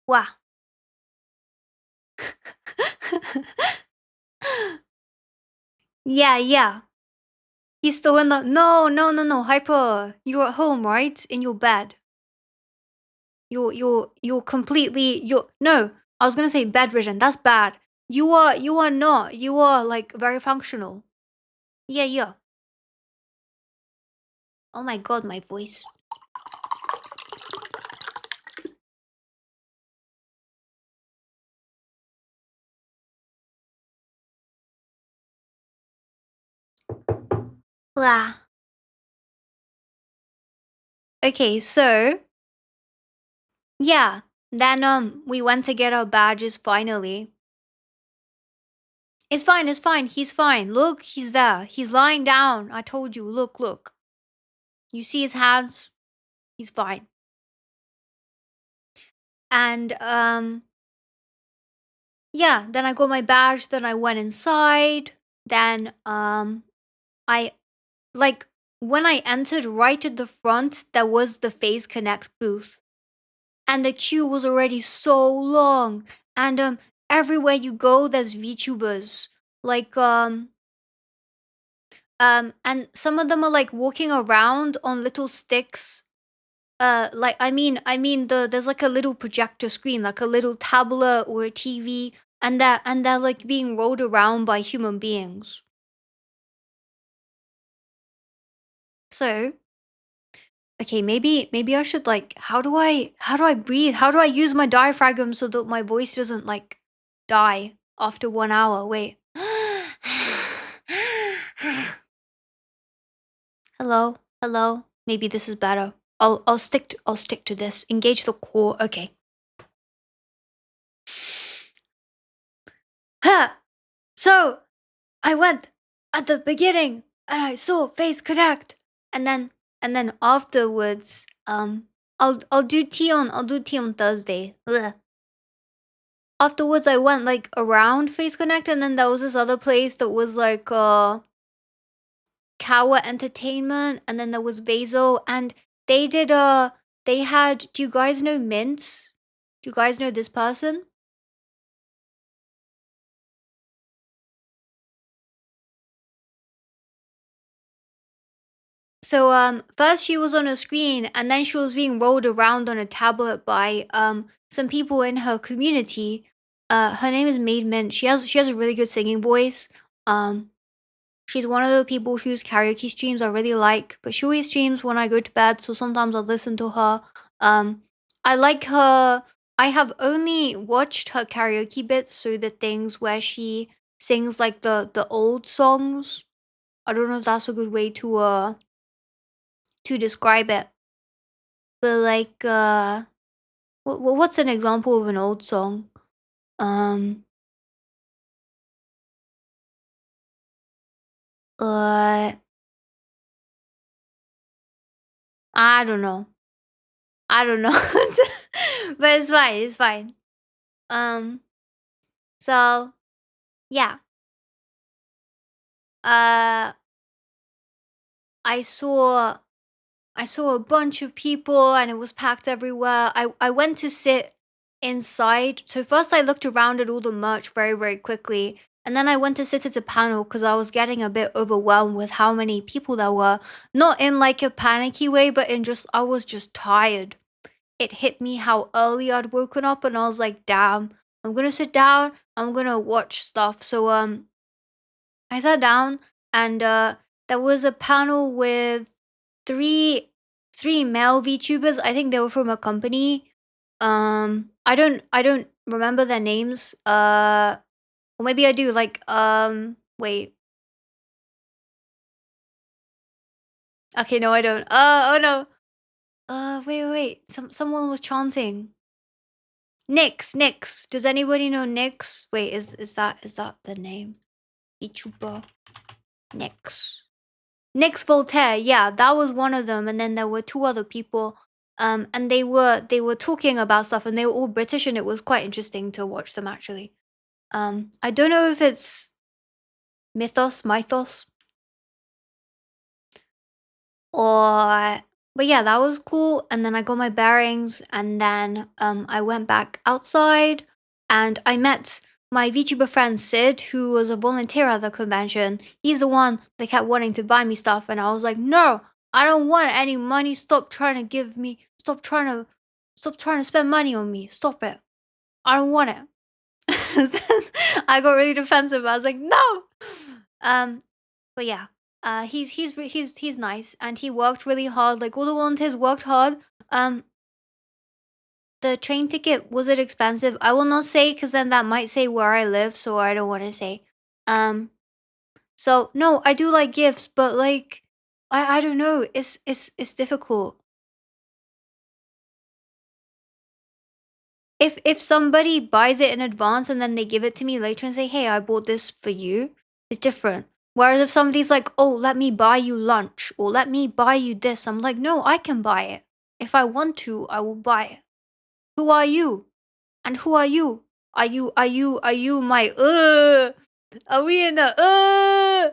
Wow. Yeah, yeah. He's still in the. No, no, no, no. Hyper, you're at home, right? In your bed. You're completely. You're. No, I was gonna say bedridden. That's bad. You are not. You are like very functional. Yeah, yeah. Oh my god, my voice. Wow. Okay, so yeah. Then we went to get our badges finally. It's fine, it's fine. He's fine. Look, he's there. He's lying down. I told you. Look, look. You see his hands? He's fine. And yeah, then I got my badge, then I went inside, then I like when I entered right at the front, there was the Phase Connect booth. And the queue was already so long. And everywhere you go there's VTubers. Like and some of them are like walking around on little sticks. Like I mean there's like a little projector screen, like a little tablet or a TV, and they're like being rolled around by human beings. So, okay, maybe I should like how do I breathe? How do I use my diaphragm so that my voice doesn't like die after 1 hour? Wait. Hello? Hello? Maybe this is better. I'll stick to this. Engage the core. Okay. Ha! So, I went at the beginning and I saw Face Connect. And then afterwards, I'll do tea on Thursday. Ugh. Afterwards I went like around Face Connect, and then there was this other place that was like Kawa Entertainment, and then there was Basil, and they did they had, do you guys know Mints? Do you guys know this person? So first she was on a screen, and then she was being rolled around on a tablet by some people in her community. Her name is Maid Mint. She has a really good singing voice. Um She's one of the people whose karaoke streams I really like, but she always streams when I go to bed, so sometimes I'll listen to her. Um, I like her. I have only watched her karaoke bits, so the things where she sings like the old songs. I don't know if that's a good way to describe it, but like what's an example of an old song? Um, uh, I don't know. I don't know, but it's fine. It's fine. Um, so yeah. Uh, I saw I saw a bunch of people and it was packed everywhere. I went to sit inside. So first I looked around at all the merch very quickly. And then I went to sit at a panel because I was getting a bit overwhelmed with how many people there were. Not in like a panicky way, but in just I was just tired. It hit me how early I'd woken up, and I was like, damn, I'm gonna sit down, I'm gonna watch stuff. So I sat down, and there was a panel with three three male VTubers. I think they were from a company. I don't remember their names. Or maybe I do. Like wait. Okay, no, I don't. Oh no. Wait. Someone was chanting. Nyx. Does anybody know Nyx? Wait, is that the name? VTuber Nyx. Nyx Voltaire, yeah, that was one of them, and then there were two other people, and they were talking about stuff, and they were all British, and it was quite interesting to watch them actually. I don't know if it's mythos, or but yeah, that was cool. And then I got my bearings, and then I went back outside, and I met my VTuber friend Sid, who was a volunteer at the convention. He's the one that kept wanting to buy me stuff, and I was like, no, I don't want any money. Stop trying to give me. Stop trying to spend money on me. Stop it. I don't want it. I got really defensive. I was like, no. Um, but yeah, he's nice, and he worked really hard. Like all the volunteers worked hard. Um, the train ticket, was it expensive? I will not say, because then that might say where I live, so I don't want to say. Um, so no, I do like gifts, but like I don't know. It's difficult. If somebody buys it in advance and then they give it to me later and say, "Hey, I bought this for you," it's different. Whereas if somebody's like, "Oh, let me buy you lunch," or "Let me buy you this," I'm like, "No, I can buy it. If I want to, I will buy it." Who are you? And who are you? Are you my Are we in a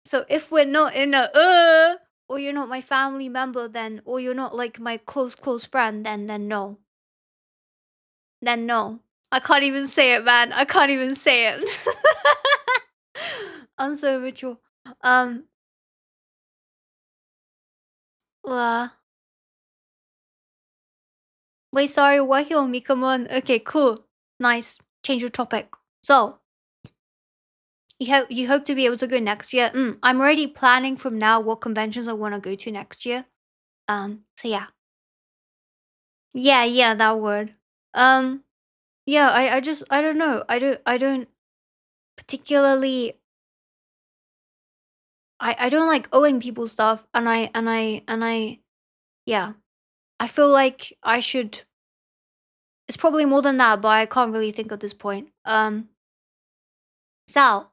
So if we're not in a or you're not my family member, then or you're not like my close friend, then no. Then no. I can't even say it, man. I can't even say it. I'm so mature. Um uh, wait, sorry, working on me. Come on. Okay, cool. Nice. Change your topic. So you hope to be able to go next year. I'm already planning from now what conventions I want to go to next year. So yeah. Yeah, that word. Um, yeah, I just I don't know. I don't particularly I don't like owing people stuff and I yeah. I feel like I should it's probably more than that, but I can't really think at this point. So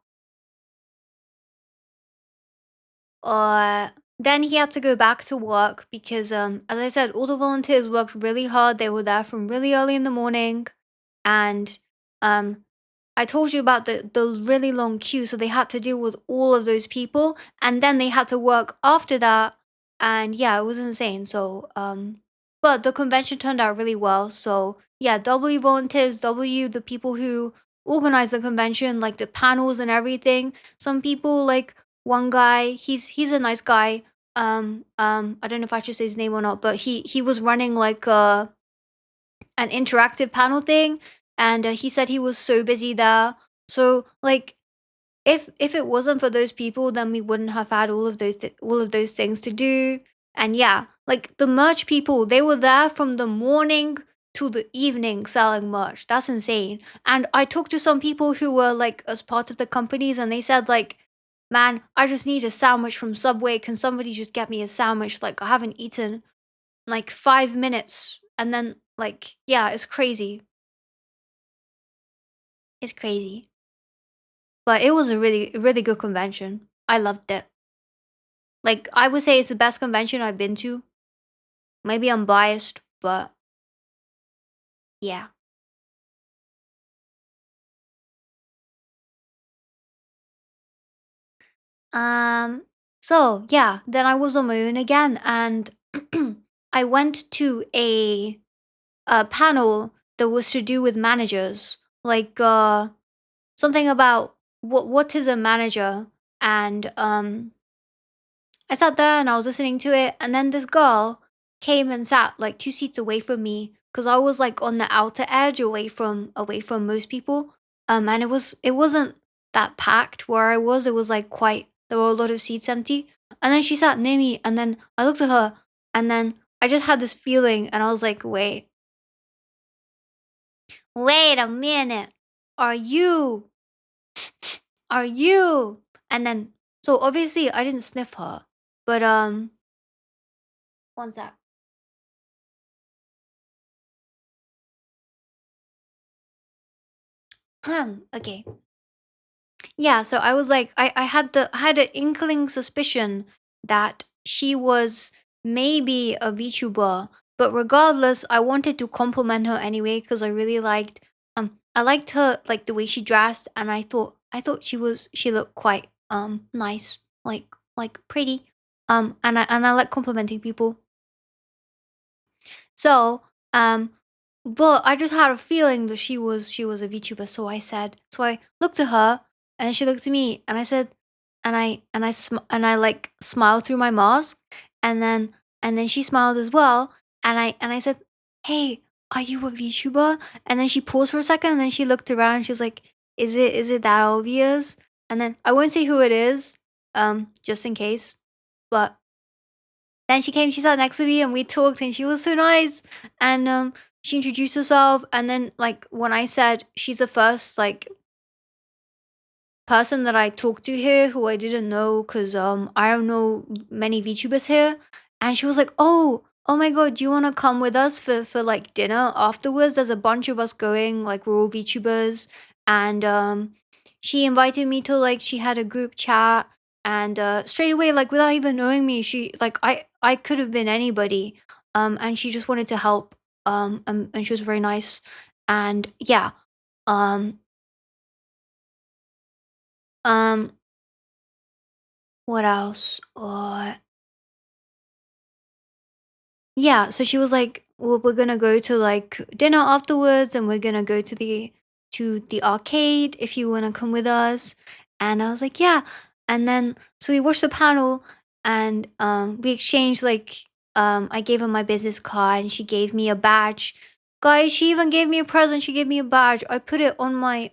uh then he had to go back to work because as I said, all the volunteers worked really hard. They were there from really early in the morning and um I told you about the really long queue, so they had to deal with all of those people, and then they had to work after that, and yeah, it was insane. So, but the convention turned out really well. So yeah, W volunteers, W the people who organize the convention, like the panels and everything. Some people like one guy, he's a nice guy. I don't know if I should say his name or not, but he was running like an interactive panel thing, and he said he was so busy there. So like if it wasn't for those people, then we wouldn't have had all of those things to do. And yeah, like the merch people, they were there from the morning to the evening selling merch. That's insane. And I talked to some people who were like as part of the companies, and they said like, man, I just need a sandwich from Subway. Can somebody just get me a sandwich? Like I haven't eaten like 5 minutes. And then like yeah, it's crazy. It's crazy. But it was a really good convention. I loved it. Like I would say it's the best convention I've been to. Maybe I'm biased, but yeah. Um so yeah, then I was on my own again and I went to a panel that was to do with managers. Like something about what is a manager and I sat there and I was listening to it, and then this girl came and sat like 2 seats away from me because I was like on the outer edge, away from most people. And it wasn't that packed where I was. It was like quite there were a lot of seats empty. And then she sat near me, and then I looked at her, and then I just had this feeling, and I was like, wait a minute, are you, are you? And then so obviously I didn't sniff her, but one sec. Okay. Yeah, so I was like I had an inkling suspicion that she was maybe a VTuber, but regardless, I wanted to compliment her anyway because I liked her like the way she dressed, and I thought she looked quite nice, like pretty. And I like complimenting people. So, but I just had a feeling that she was a VTuber, so I looked at her, and then she looked at me, and I said, and I like smiled through my mask, and then she smiled as well, and I said, "Hey, are you a VTuber?" And then she paused for a second, and then she looked around, and she's like, "Is it that obvious?" And then I won't say who it is, just in case, but then she came, she sat next to me, and we talked, and she was so nice. And she introduced herself, and then like when I said she's the first like person that I talked to here who I didn't know because I don't know many VTubers here, and she was like, "Oh my god, do you want to come with us for like dinner afterwards? There's a bunch of us going, like we're all VTubers." And she invited me to like she had a group chat, and straight away like without even knowing me, she like I could have been anybody, and she just wanted to help. and she was very nice. And yeah, um, um, what else? Yeah, so she was like, "Well, we're gonna go to like dinner afterwards, and we're gonna go to the arcade if you wanna come with us." And I was like, "Yeah." And then so we watched the panel, and we exchanged like I gave her my business card, and she gave me a badge. Guys, she even gave me a present. She gave me a badge. I put it on my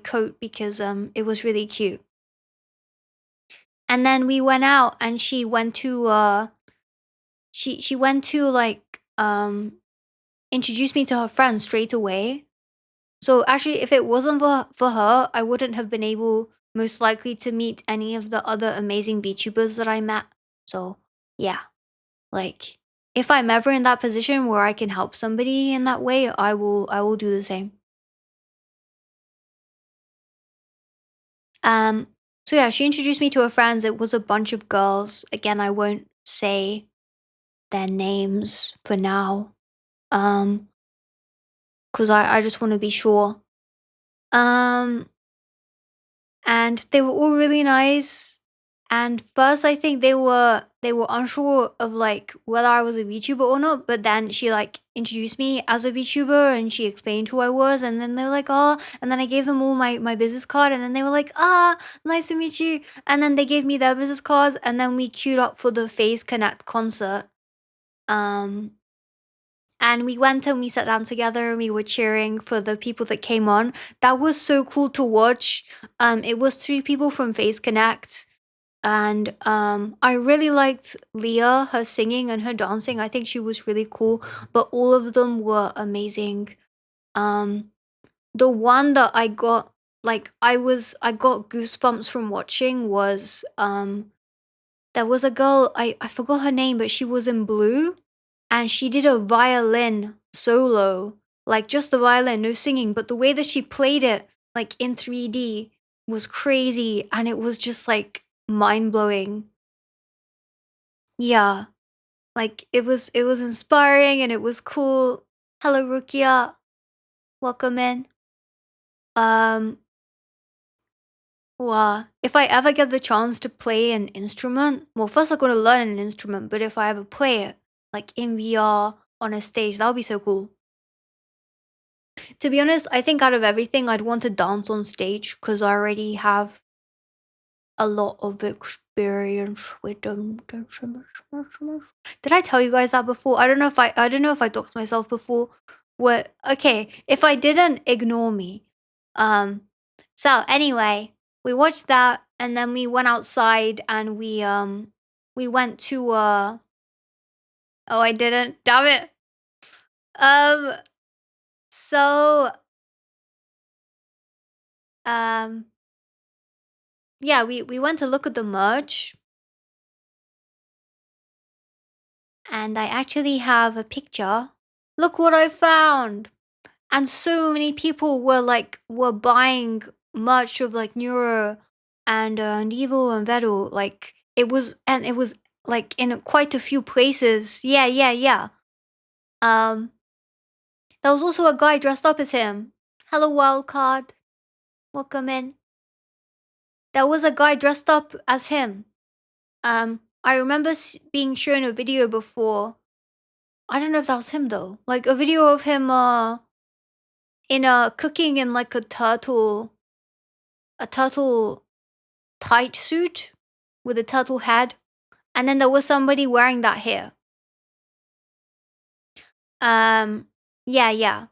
coat because it was really cute. And then we went out, and she went to like introduced me to her friends straight away. So actually, if it wasn't for her, I wouldn't have been able most likely to meet any of the other amazing VTubers that I met. So yeah, like if I'm ever in that position where I can help somebody in that way, I will do the same. Um so yeah, she introduced me to her friends. It was a bunch of girls. Again, I won't say their names for now. Um cuz I just want to be sure. Um and they were all really nice. And first, I think they were unsure of like whether I was a VTuber or not. But then she like introduced me as a VTuber, and she explained who I was. And then they were like, "Oh," and then I gave them all my business card, and then they were like, "Ah, nice to meet you." And then they gave me their business cards, and then we queued up for the Phase Connect concert. Um, and we went and we sat down together, and we were cheering for the people that came on. That was so cool to watch. It was three people from Phase Connect, and I really liked Leah, her singing and her dancing. I think she was really cool, but all of them were amazing. Um, the one that I got like I got goosebumps from watching was there was a girl, I forgot her name, but she was in blue, and she did a violin solo, like just the violin, no singing, but the way that she played it, like in 3D, was crazy, and it was just like mind blowing. Yeah, like it was inspiring and it was cool. Hello, Rukia, welcome in. Um, wow, if I ever get the chance to play an instrument, well, first I'm gonna learn an instrument, but if I ever play it, like in VR on a stage, that would be so cool. To be honest, I think out of everything, I'd want to dance on stage because I already have a lot of experience with them. Did I tell you guys that before? I don't know if I talked to myself before. What? Okay, if I didn't, ignore me. Um. So anyway, we watched that, and then we went outside, and we went to Oh, I didn't. Damn it. Um. So um. Yeah, we went to look at the merch, and I actually have a picture. Look what I found! And so many people were buying merch of like Neuro and Evil and Vettel. Like it was like in quite a few places. Yeah, yeah, yeah. Um, there was also a guy dressed up as him. Hello, Wildcard. Welcome in. There was a guy dressed up as him. I remember being shown a video before. I don't know if that was him though. Like a video of him in a cooking in like a turtle tight suit with a turtle head, and then there was somebody wearing that here. Um yeah, yeah.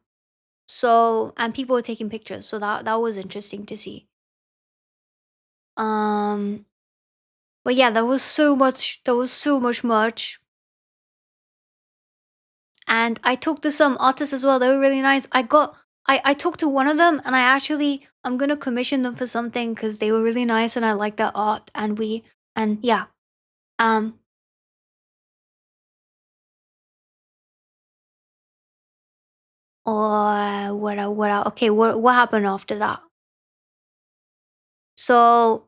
So and people were taking pictures, so that was interesting to see. Um but yeah, there was so much merch. And I talked to some artists as well. They were really nice. I talked to one of them, and I'm gonna commission them for something because they were really nice and I like their art, and yeah. Um or okay, what happened after that? So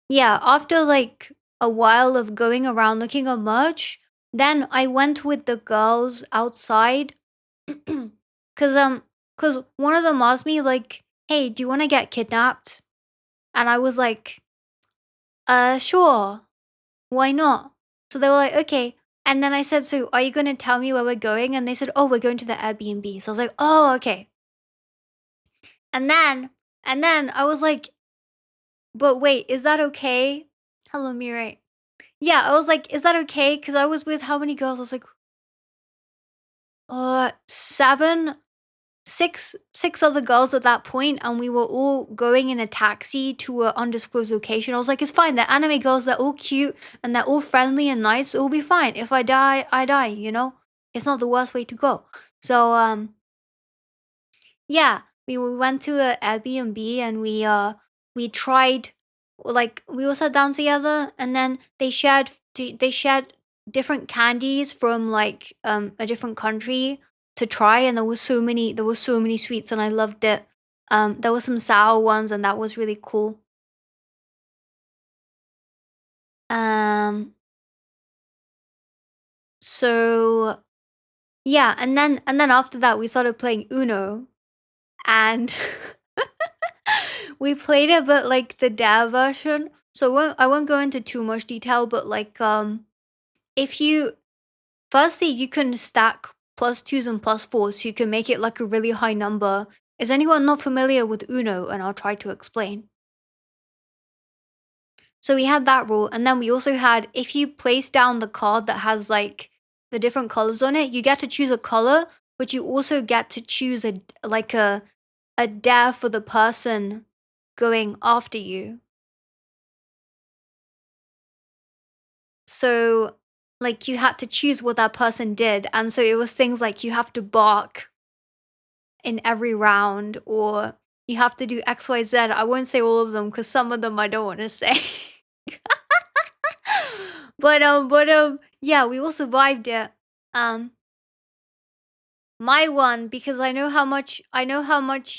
yeah, after like a while of going around looking at merch, Then I went with the girls outside, cause cause one of them asked me like, "Hey, do you want to get kidnapped?" And I was like, sure, why not?" So they were like, "Okay." And then I said, "So are you gonna tell me where we're going?" And they said, "Oh, we're going to the Airbnb." So I was like, "Oh, okay." And then I was like, "But wait, is that okay?" Hello, Mirai. Yeah, I was like, "Is that okay?" Because I was with how many girls? I was like, 7, six other girls at that point, and we were all going in a taxi to a undisclosed location. I was like, "It's fine. They're anime girls. They're all cute and they're all friendly and nice. It'll be fine. If I die, I die. You know, it's not the worst way to go." So yeah, we went to a Airbnb and we tried, like, we all sat down together, and then they shared different candies from like a different country to try, and there was so many sweets, and I loved it. There was some sour ones, and that was really cool. Um so yeah, and then after that we started playing Uno, and we played it, but like the dare version. So I won't go into too much detail, but like if you firstly you can stack plus twos and plus fours, so you can make it like a really high number. Is anyone not familiar with Uno? And I'll try to explain. So we had that rule, and then we also had, if you place down the card that has like the different colors on it, you get to choose a color, but you also get to choose a dare for the person going after you. So, like, you had to choose what that person did, and so it was things like you have to bark in every round, or you have to do XYZ. I won't say all of them because some of them I don't want to say. Yeah, we all survived it. Um, my one, because I know how much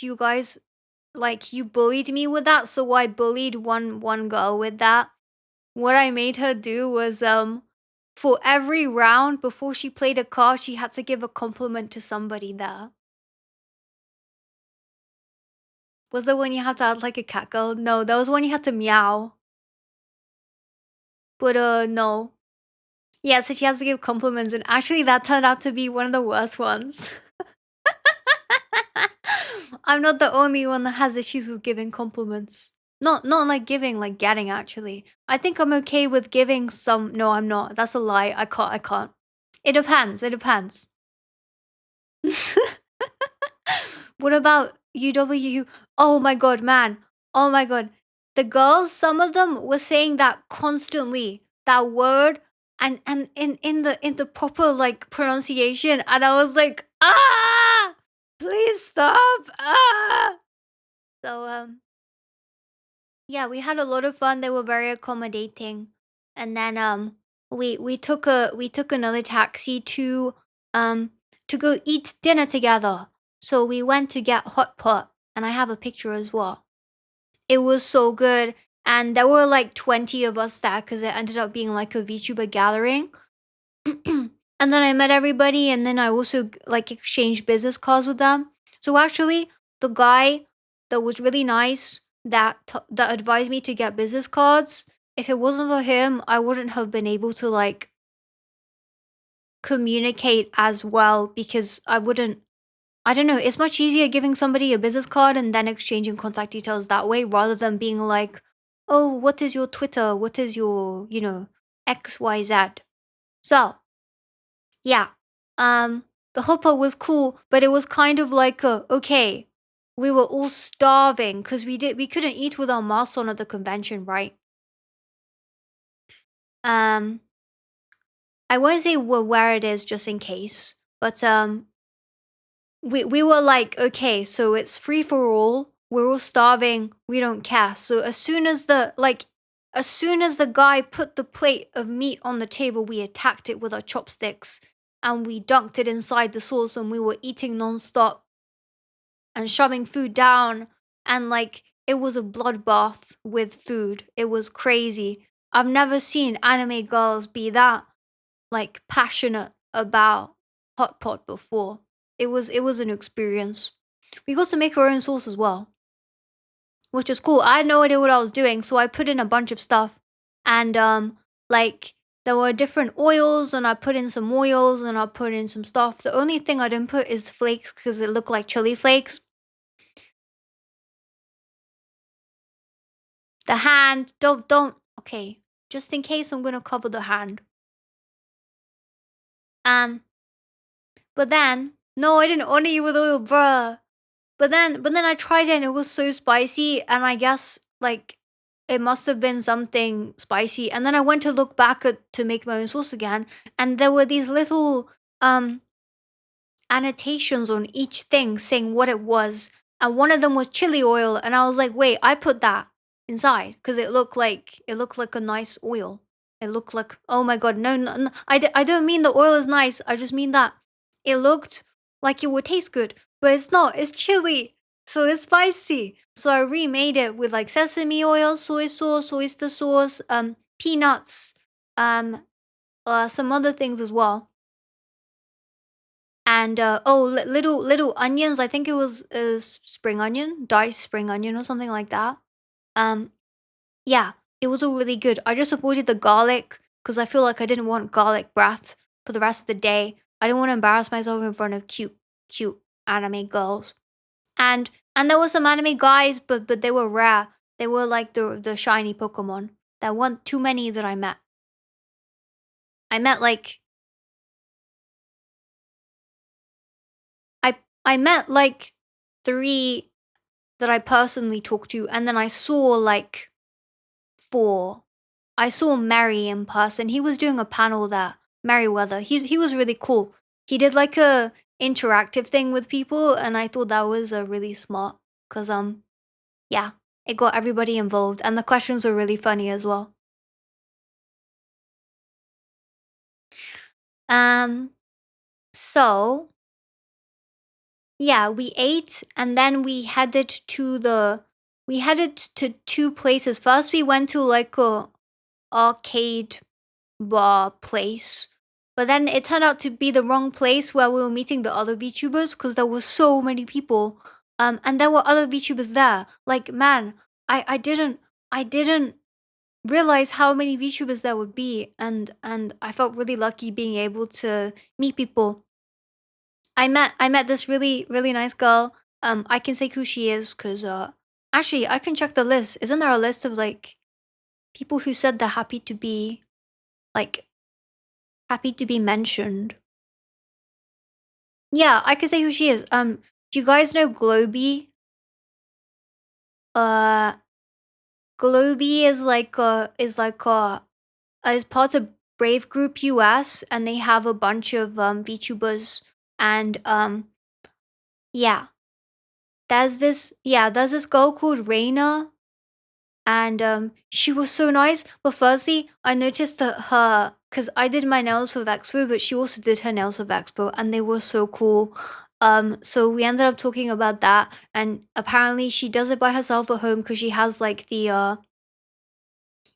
you guys, like, you bullied me with that, so I bullied one girl with that. What I made her do was, for every round before she played a card, she had to give a compliment to somebody there. Was there one you had to add like a cackle? No, that was one you had to meow. But no. Yeah, so she has to give compliments, and actually that turned out to be one of the worst ones. I'm not the only one that has issues with giving compliments. Not like giving, like getting actually. I think I'm okay with giving some. No, I'm not. That's a lie. I can't. It depends. It depends. What about UW? Oh my god, man. Oh my god. The girls, some of them were saying that constantly. That word, and in the proper like pronunciation, and I was like, "Ah! Please stop." Ah! So yeah, we had a lot of fun. They were very accommodating. And then we took another taxi to go eat dinner together. So we went to get hot pot, and I have a picture as well. It was so good, and there were like 20 of us there because it ended up being like a VTuber gathering. And then I met everybody, and then I also like exchanged business cards with them. So actually, the guy that was really nice, that advised me to get business cards, if it wasn't for him, I wouldn't have been able to like communicate as well, because I don't know, it's much easier giving somebody a business card and then exchanging contact details that way, rather than being like, "Oh, what is your Twitter? What is your, XYZ?" So, yeah. The hopper was cool, but it was kind of like okay, we were all starving because we couldn't eat with our masks on at the convention, right? Um, I won't say where it is just in case, but we were like, okay, so it's free for all. We're all starving. We don't care. So as soon as the guy put the plate of meat on the table, we attacked it with our chopsticks, and we dunked it inside the sauce, and we were eating nonstop and shoving food down, and like it was a bloodbath with food. It was crazy. I've never seen anime girls be that like passionate about hot pot before. It was an experience. We got to make our own sauce as well, which was cool. I had no idea what I was doing, so I put in a bunch of stuff, and like there were different oils, and I put in some oils, and I put in some stuff. The only thing I didn't put is flakes because it looked like chili flakes. The hand, don't. Okay, just in case, I'm gonna cover the hand. Um, but then no, I didn't honor you with oil, bruh. But then I tried it and it was so spicy, and I guess like it must have been something spicy. And then I went to look back at to make my own sauce again, and there were these little um annotations on each thing saying what it was. And one of them was chili oil, and I was like, "Wait, I put that inside because it looked like a nice oil. It looked like, oh my god, no, no, no. I don't mean the oil is nice. I just mean that it looked like it would taste good, but it's not. It's chili, so it's spicy. So I remade it with like sesame oil, soy sauce, oyster sauce, peanuts, um, some other things as well, and little onions. I think it was spring onion, diced spring onion or something like that. Um, yeah, it was all really good. I just avoided the garlic because I feel like I didn't want garlic breath for the rest of the day. I didn't want to embarrass myself in front of cute anime girls. And and there were some anime guys, but they were rare. They were like the shiny Pokemon. There weren't too many that I met. I met like I I met like 3 that I personally talked to, and then I saw like 4. I saw Mary in person. He was doing a panel there. Merryweather. He was really cool. He did like a interactive thing with people, and I thought that was really smart cuz yeah, it got everybody involved, and the questions were really funny as well. Um so yeah, we ate, and then we headed to 2 places. First we went to like a arcade bar place. But then it turned out to be the wrong place where we were meeting the other VTubers because there were so many people. And there were other VTubers there. Like, man, I didn't realize how many VTubers there would be, and I felt really lucky being able to meet people. I met this really really nice girl. I can say who she is because actually I can check the list. Isn't there a list of like people who said they're like happy to be mentioned? Yeah, I can say who she is. Do you guys know Globy? Uh, Globy is part of Brave Group US, and they have a bunch of VTubers, and yeah, there's this girl called Reina, and she was so nice. But firstly, I noticed that her because I did my nails for VeXpo, but she also did her nails for VeXpo, and they were so cool. So we ended up talking about that, and apparently she does it by herself at home because she has like the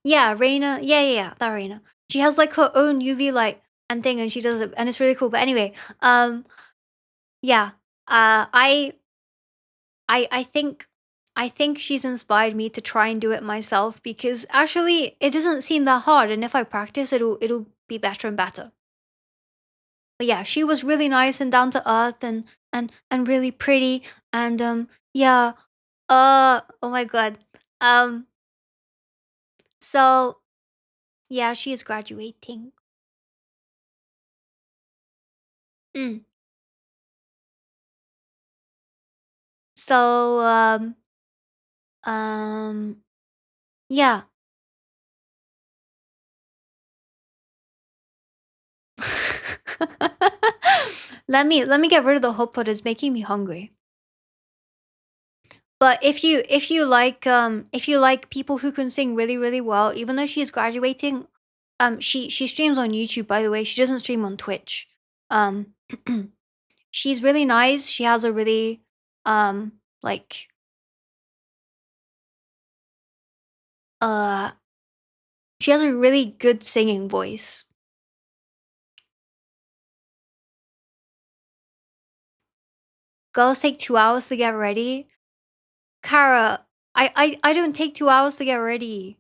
yeah, Reina, yeah, that Reina. She has like her own UV light and thing, and she does it, and it's really cool. But anyway, yeah, I think she's inspired me to try and do it myself because actually it doesn't seem that hard, and if I practice it'll be better and better. But yeah, she was really nice and down to earth and really pretty, and yeah, oh my god. Um so yeah, she is graduating. Mm. So um yeah. Let me get rid of the hot pot. It's making me hungry. But if you like people who can sing really really well, even though she's graduating, she streams on YouTube, by the way. She doesn't stream on Twitch. Um she's really nice. She has a really like uh she has a really good singing voice. girls take 2 hours to get ready. Kara, I don't take 2 hours to get ready.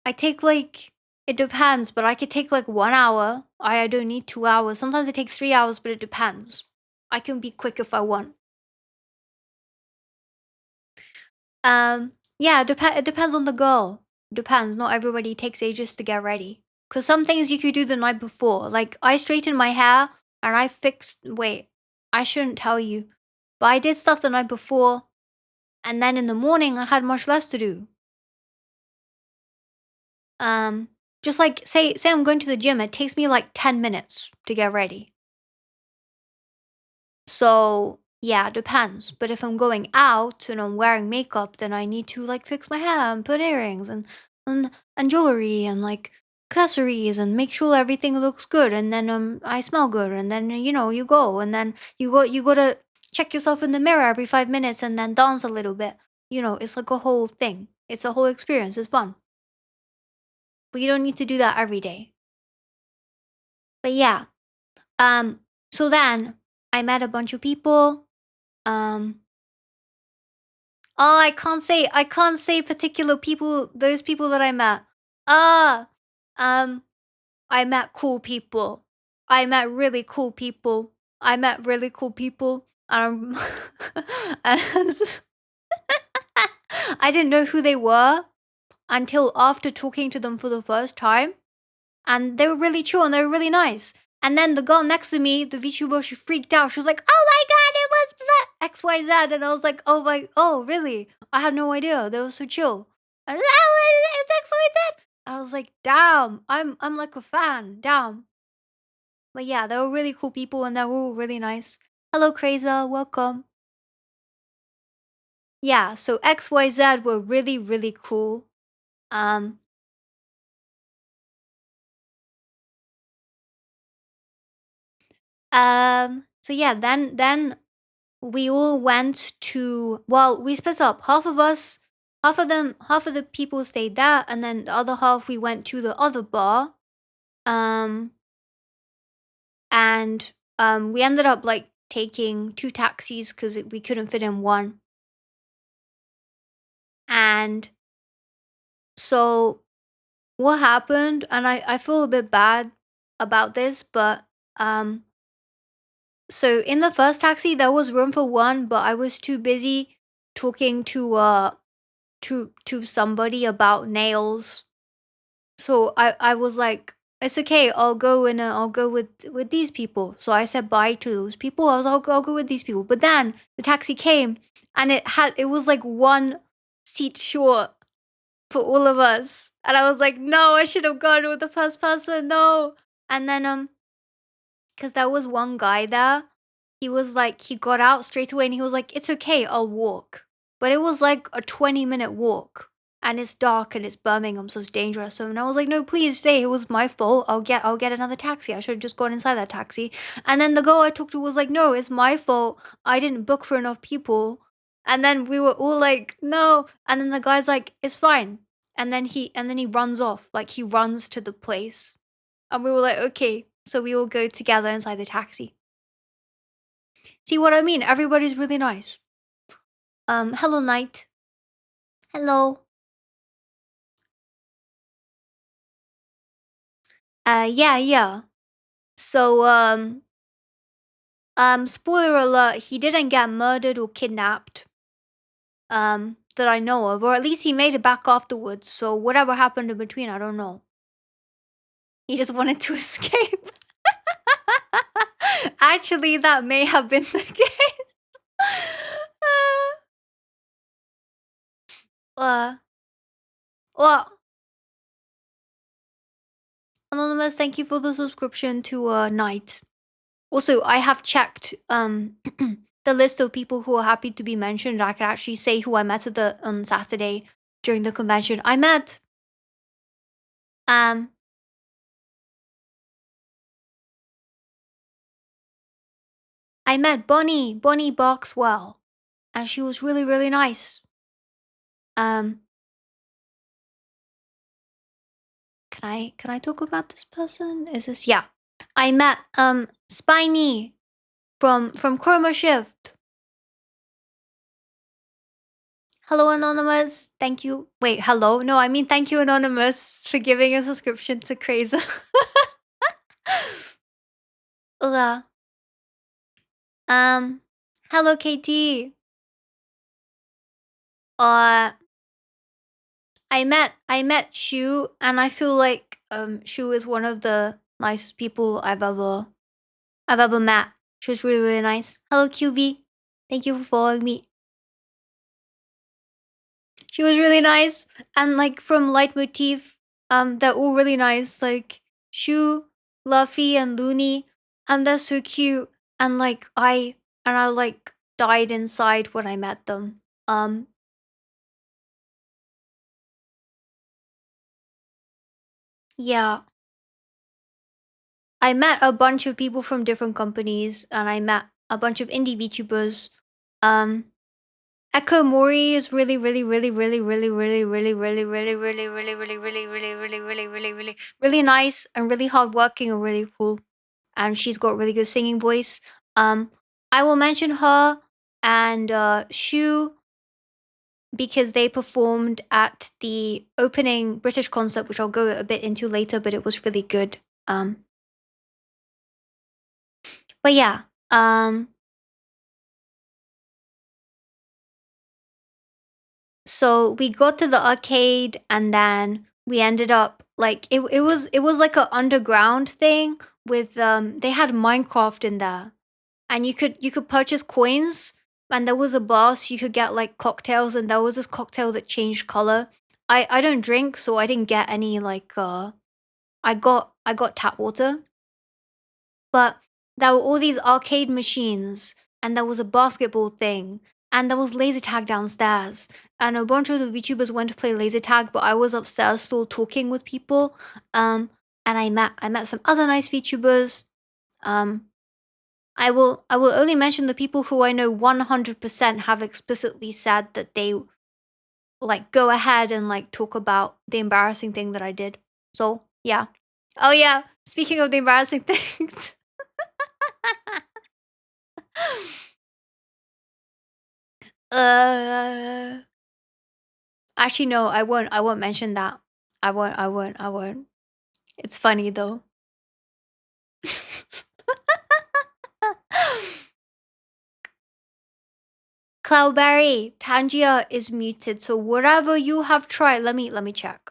I take, like it depends, but I could take, like, 1 hour. I don't need 2 hours. Sometimes it takes 3 hours, but it depends. I can be quick if I want. Yeah, it depends on the girl. Depends, not everybody takes ages to get ready. 'Cause some things you could do the night before. Like, I straightened my hair and I fixed wait, I shouldn't tell you, but I did stuff the night before, and then in the morning, I had much less to do. Um, just like say I'm going to the gym, it takes me, like, 10 minutes to get ready. So, yeah, depends. But if I'm going out and I'm wearing makeup, then I need to, like, fix my hair and put earrings and jewelry and, like, accessories and make sure everything looks good, and then, I smell good, and then, you go, and then you gotta check yourself in the mirror every 5 minutes and then dance a little bit. It's like a whole thing. It's a whole experience, it's fun. But you don't need to do that every day. But yeah, um, so then I met a bunch of people, um oh, I can't say particular people, those people that I met. Ah, um, I met cool people. I met really cool people. I met really cool people. And I didn't know who they were until after talking to them for the first time. And they were really chill and they were really nice. And then the girl next to me, the VTuber, she freaked out. She was like, "Oh my god, it was XYZ." And I was like, "Oh, really? I had no idea. They were so chill." And oh, it's XYZ. I was like, "Damn, I'm like a fan. Damn." But yeah, they were really cool people and they were all really nice. Hello, Kraza, welcome. Yeah, so XYZ were really, really cool. Um, so yeah, then we all went to, well, we split up. Half of the people stayed there, and then the other half we went to the other bar. Um, and we ended up like taking two taxis because we couldn't fit in one. And so what happened? And I feel a bit bad about this, but so in the first taxi there was room for one, but I was too busy talking to somebody about nails. So I was like, "It's okay. I'll go with these people." So I said bye to those people. I was like, I'll go with these people." But then the taxi came and it was like one seat short for all of us. And I was like, "No, I should have gone with the first person. No." And then cuz there was one guy there. He was like he got out straight away and he was like, "It's okay. I'll walk." But it was like a 20-minute walk. And it's dark and it's Birmingham, so it's dangerous. So and I was like, "No, please stay. It was my fault. I'll get another taxi. I should have just gone inside that taxi." And then the girl I talked to was like, "No, it's my fault. I didn't book for enough people." And then we were all like, "No." And then the guy's like, "It's fine." And then he runs off. Like he runs to the place. And we were like, "Okay." So we all go together inside the taxi. See what I mean? Everybody's really nice. Hello Night. Hello. Yeah, yeah. So, spoiler alert, he didn't get murdered or kidnapped, that I know of, or at least he made it back afterwards. So whatever happened in between, I don't know. He just wanted to escape. Actually, that may have been the case. uh, well, Anonymous, thank you for the subscription to Night. Also, I have checked the list of people who are happy to be mentioned. I can actually say who I met at the on Saturday during the convention. Um I met Bonnie Boxwell, and she was really really nice. Um, can I talk about this person? Is this yeah? I met Spiny from Chroma Shift. Hello, Anonymous. Thank you. Wait, hello? No, I mean thank you, Anonymous, for giving a subscription to Crazy. Hola. Hello, KT. Uh, I met Shu, and I feel like Shu is one of the nicest people I've ever met. She was really really nice. Hello, QV. Thank you for following me. She was really nice, and like from Leitmotif, they're all really nice. Like Shu, Luffy, and Looney, and they're so cute. And like I like died inside when I met them. Um, yeah, I met a bunch of people from different companies, and I met a bunch of indie VTubers. Um, Echo Mori is really, really, really, really, really, really, really, really, really, really, really, really, really, really, really, really, really, really, really nice and really hardworking and really cool. And she's got really good singing voice. Um, I will mention her and Shu because they performed at the opening British concert, which I'll go a bit into later, but it was really good. Um, but yeah, so we got to the arcade and then we ended up like it was like a underground thing with they had Minecraft in there and you could purchase coins and there was a bar so you could get like cocktails and there was this cocktail that changed color. I don't drink so I didn't get any like I got tap water. But there were all these arcade machines, and there was a basketball thing, and there was laser tag downstairs. And a bunch of the VTubers went to play laser tag, but I was upstairs still talking with people. And I met some other nice VTubers. Um, I will only mention the people who I know 100% have explicitly said that they like go ahead and like talk about the embarrassing thing that I did. So yeah. Oh yeah. Speaking of the embarrassing things. Uh, actually, no, I won't. I won't mention that. I won't. I won't. I won't. It's funny though. Cloudberry, Tangia is muted. So whatever you have tried, let me check.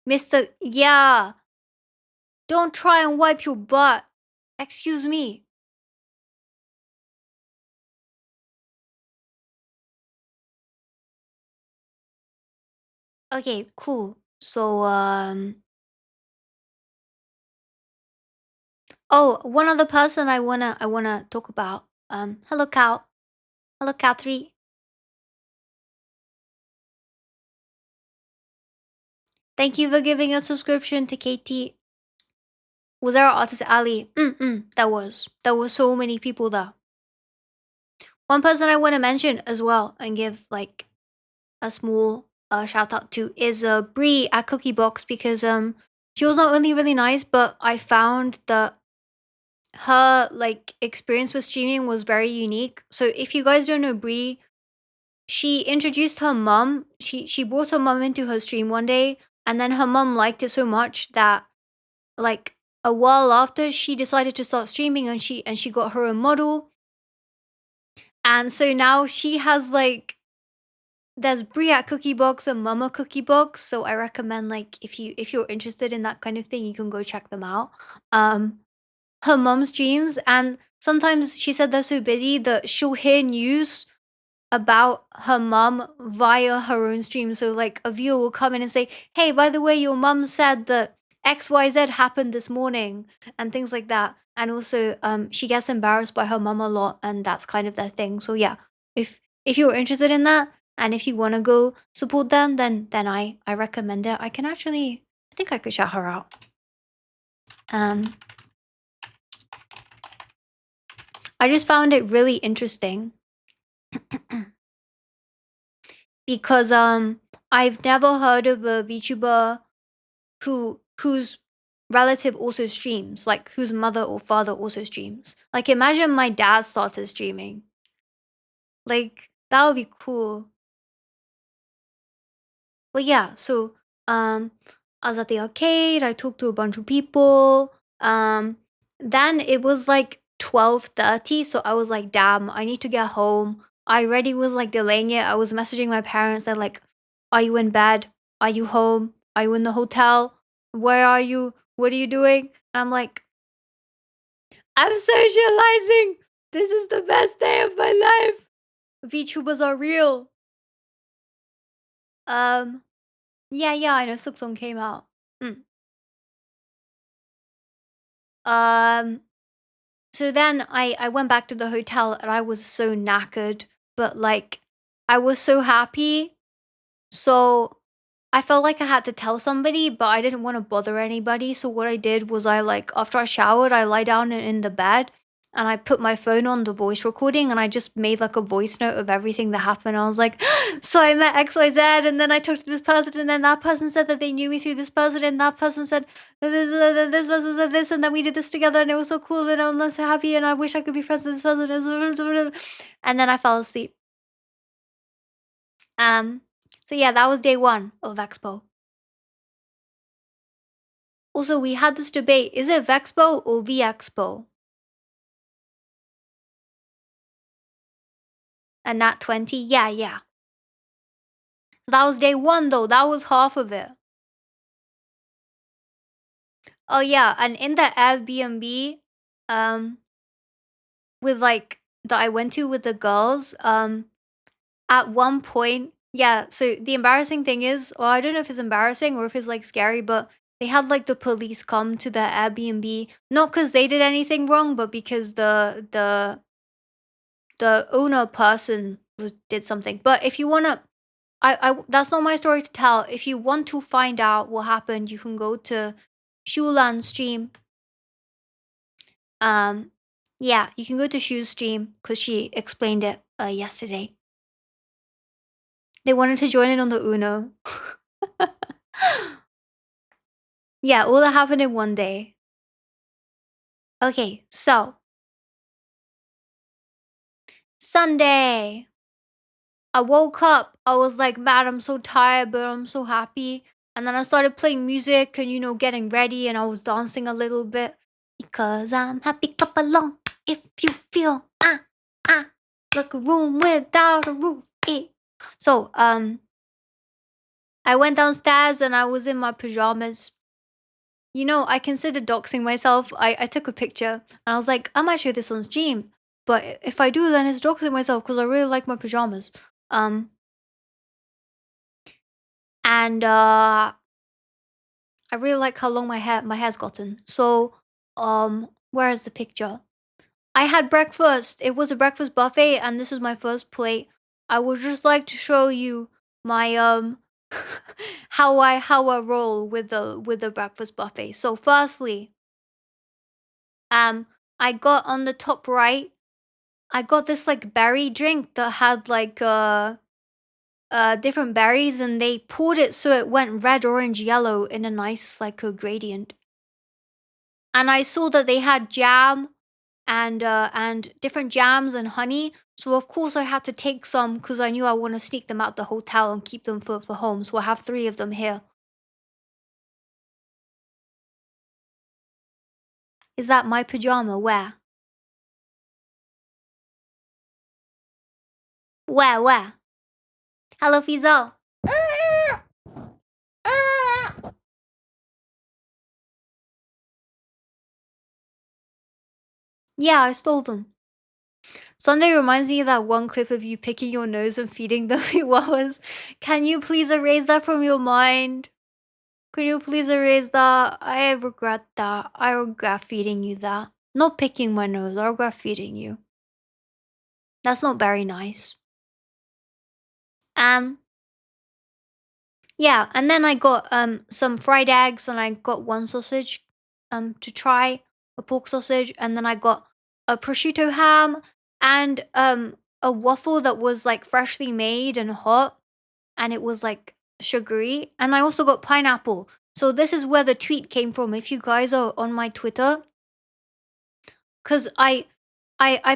Mister, yeah, don't try and wipe your butt. Excuse me. Okay, cool. So oh, one other person I wanna talk about. Hello Cal. Hello Cal 3. Thank you for giving a subscription to KT. Was there an artist alley? There was. There were so many people there. One person I want to mention as well and give like a small shout out to is Brie at Cookie Box because she was not only really nice but I found that her like experience with streaming was very unique. So if you guys don't know Brie, she introduced her mom. She brought her mom into her stream one day and then her mom liked it so much that like a while after she decided to start streaming and she got her own model. And so now she has like there's Brie at Cookie Box and Mama Cookie Box. So I recommend like if you're interested in that kind of thing, you can go check them out. Um her mom streams and sometimes she said they're so busy that she'll hear news about her mom via her own stream. So like a viewer will come in and say, "Hey, by the way, your mom said that XYZ happened this morning," and things like that. And also, she gets embarrassed by her mom a lot, and that's kind of their thing. So yeah, if you're interested in that, and if you want to go support them, then I recommend it. I can actually, I think I could shout her out. Um, I just found it really interesting because I've never heard of a VTuber whose relative also streams, like whose mother or father also streams. Like imagine my dad started streaming. Like that would be cool. But yeah, so um I was at the arcade, I talked to a bunch of people. Then it was like 12:30, so I was like, damn, I need to get home. I already was like delaying it. I was messaging my parents. They're like, are you in bed? Are you home? Are you in the hotel? Where are you? What are you doing? I'm like, I'm socializing. This is the best day of my life. VTubers are real. Um, yeah, I know Suksong came out. Mm. Um, so then I went back to the hotel and I was so knackered, but like I was so happy. So I felt like I had to tell somebody, but I didn't want to bother anybody. So what I did was I like after I showered, I lie down in the bed and I put my phone on the voice recording and I just made like a voice note of everything that happened. I was like, so I met XYZ and then I talked to this person and then that person said that they knew me through this person and that person said this person said this and then we did this together and it was so cool and I'm so happy and I wish I could be friends with this person. And then I fell asleep. Um, so yeah, that was day one of VeXpo. Also, we had this debate, is it VeXpo or VeXpo? And not 20? Yeah. So that was day one though, that was half of it. Oh yeah, and in the Airbnb, um, with like that I went to with the girls, at one point, yeah, so the embarrassing thing is, well, I don't know if it's embarrassing or if it's like scary, but they had like the police come to the Airbnb, not because they did anything wrong, but because the owner person did something. But if you wanna, I that's not my story to tell. If you want to find out what happened, you can go to Shulan's stream. Um, yeah, you can go to Shu's stream because she explained it yesterday. They wanted to join in on the Uno. Yeah, all that happened in one day. Okay, so Sunday. I woke up. I was like, man, I'm so tired, but I'm so happy. And then I started playing music and, getting ready. And I was dancing a little bit because I'm happy. Clap along if you feel, like a room without a roof. So, I went downstairs and I was in my pajamas. I considered doxing myself. I took a picture and I was like, I might show this on stream. But if I do, then it's doxing myself because I really like my pajamas. Um, and I really like how long my hair's gotten. So, where is the picture? I had breakfast. It was a breakfast buffet, and this is my first plate. I would just like to show you my how I roll with the breakfast buffet. So, firstly, um, I got on the top right. I got this like berry drink that had like different berries, and they poured it so it went red, orange, yellow in a nice like a gradient. And I saw that they had jam and different jams and honey. So of course I had to take some because I knew I want to sneak them out the hotel and keep them for home. So I have 3 of them here. Is that my pajama? Where? Where? Hello, Fizel. Yeah, I stole them. Sunday reminds me of that one clip of you picking your nose and feeding the chihuahuas. Can you please erase that from your mind? Can you please erase that? I regret that. I regret feeding you that. Not picking my nose, I regret feeding you. That's not very nice. Um, yeah, and then I got some fried eggs and I got one sausage to try, a pork sausage, and then I got a prosciutto ham and a waffle that was like freshly made and hot and it was like sugary, and I also got pineapple. So this is where the tweet came from. If you guys are on my Twitter, because I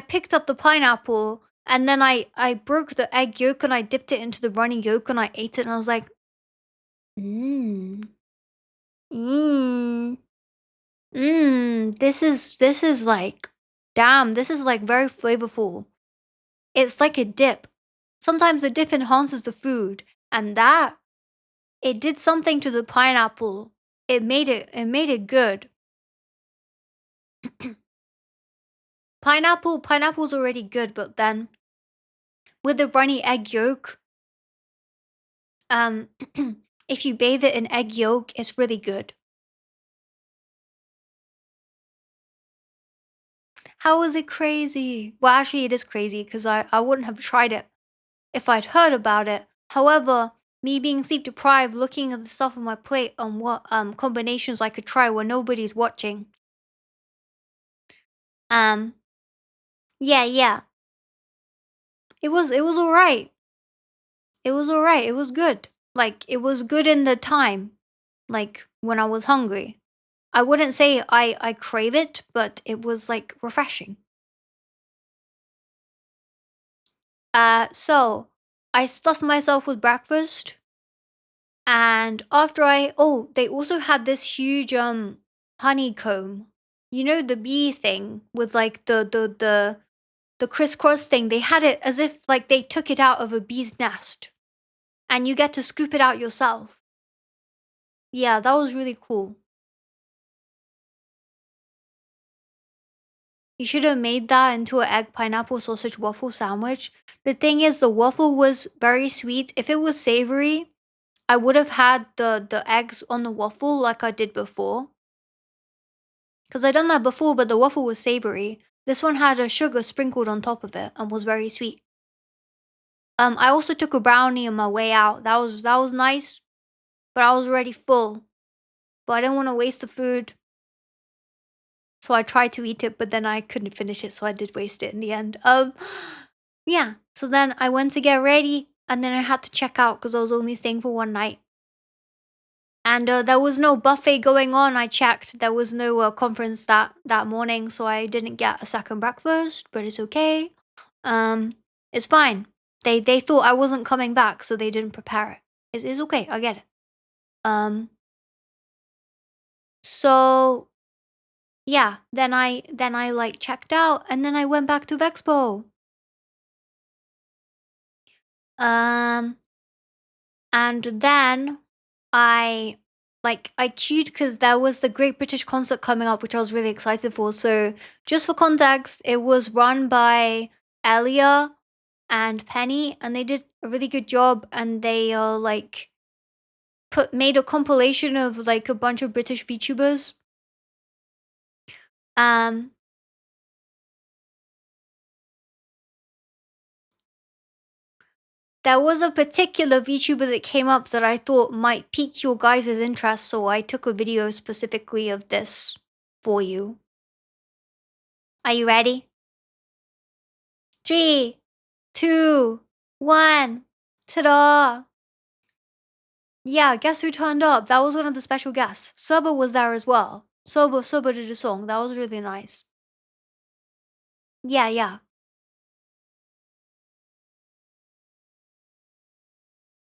picked up the pineapple and then I broke the egg yolk and I dipped it into the runny yolk and I ate it and I was like, mmm, mmm, mmm. This is like, damn, this is like very flavorful. It's like a dip. Sometimes the dip enhances the food, and that it did something to the pineapple. It made it good. Pineapple's already good, but then with the runny egg yolk, um, if you bathe it in egg yolk, it's really good. How is it crazy? Well, actually, it is crazy because I wouldn't have tried it if I'd heard about it. However, me being sleep deprived, looking at the stuff on my plate on what combinations I could try when nobody's watching. Um, yeah, yeah. It was alright. It was alright. It was good. Like it was good in the time, like when I was hungry. I wouldn't say I crave it, but it was like refreshing. So I stuffed myself with breakfast, and after they also had this huge honeycomb. You know the bee thing with like the crisscross thing. They had it as if like they took it out of a bee's nest, and you get to scoop it out yourself. Yeah, that was really cool. You should have made that into an egg pineapple sausage waffle sandwich. The thing is, the waffle was very sweet. If it was savory, I would have had the eggs on the waffle like I did before. Because I done that before, but the waffle was savory. This one had a sugar sprinkled on top of it and was very sweet. I also took a brownie on my way out. That was nice, but I was already full. But I didn't want to waste the food, so I tried to eat it, but then I couldn't finish it, so I did waste it in the end. Yeah. So then I went to get ready, and then I had to check out because I was only staying for one night. And there was no buffet going on. I checked. There was no conference that morning, so I didn't get a second breakfast. But it's okay. Um, it's fine. They thought I wasn't coming back, so they didn't prepare it. It's okay. I get it. Um, so yeah. Then I like checked out, and then I went back to VeXpo. Um, and then I queued because there was the Great British Concert coming up, which I was really excited for. So just for context, it was run by Elia and Penny, and they did a really good job. And they like made a compilation of like a bunch of British VTubers. Um, there was a particular VTuber that came up that I thought might pique your guys' interest, so I took a video specifically of this for you. Are you ready? 3, 2, 1. Ta-da! Yeah, guess who turned up? That was one of the special guests. Suba was there as well. Suba did a song. That was really nice. Yeah, yeah.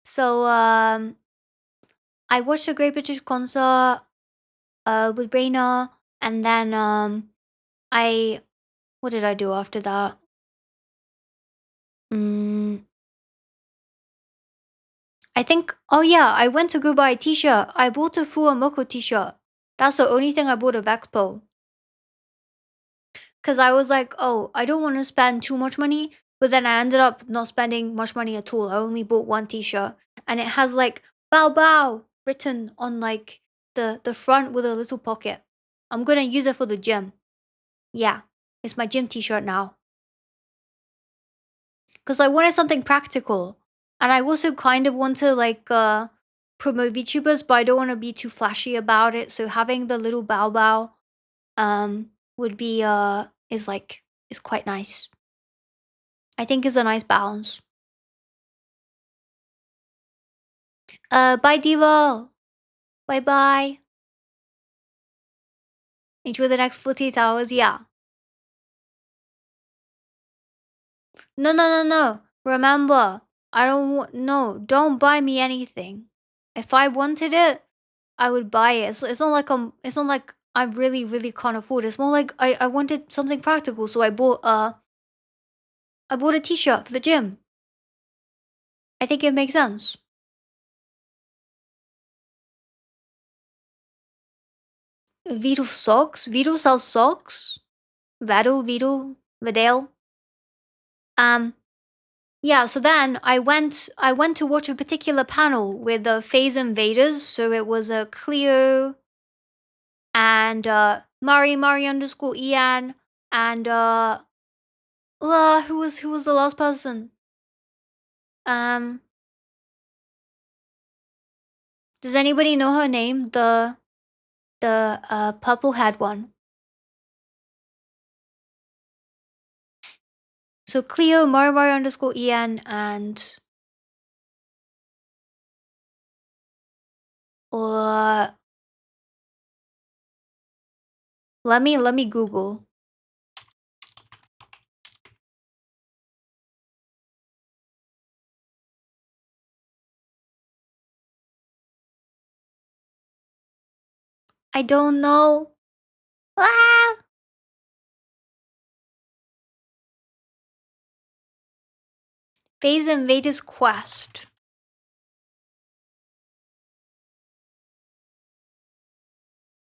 So I watched a Great British concert with Reina, and then I what did I do after that? Mm, I think, oh yeah, I went to go buy a t-shirt. I bought a Fuamoko t-shirt. That's the only thing I bought at VeXpo. Because I was like, oh, I don't want to spend too much money. But then I ended up not spending much money at all. I only bought one t-shirt. And it has like bow bow written on like the front with a little pocket. I'm going to use it for the gym. Yeah, it's my gym t-shirt now. Because I wanted something practical. And I also kind of want to like promote VTubers, but I don't want to be too flashy about it. So having the little bow bow would be is quite nice. I think is a nice balance. Bye Devo. Bye bye. Enjoy the next 48 hours. Yeah. No, no, no, no. Remember, I don't want, no, don't buy me anything. If I wanted it, I would buy it. It's not like it's not like I really, really can't afford it. It's more like I wanted something practical, so I bought a t-shirt for the gym. I think it makes sense. Vito socks? Vito sells socks? Vado, Vidale. Um, yeah, so then I went to watch a particular panel with the Phase Invaders, so it was a Cleo and Mari underscore Ian and who was the last person? Um does anybody know her name? The purple haired one. So Cleo, Mari underscore Ian and uh let me Google. I don't know. Ah! Phase Invaders Quest.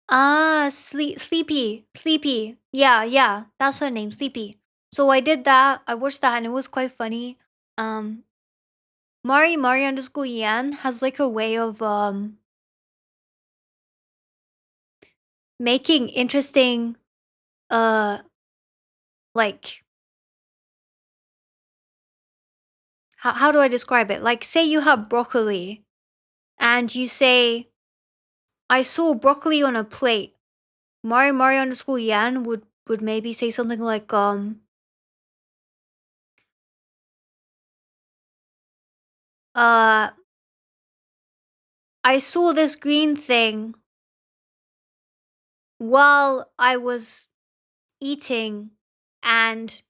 Ah, Sleepy. Yeah, yeah, that's her name, Sleepy. So I did that. I watched that, and it was quite funny. Um, Mari underscore Yan has like a way of making interesting uh like how do I describe it? Like say you have broccoli and you say I saw broccoli on a plate. Mari underscore Yan would maybe say something like uh I saw this green thing while I was eating, and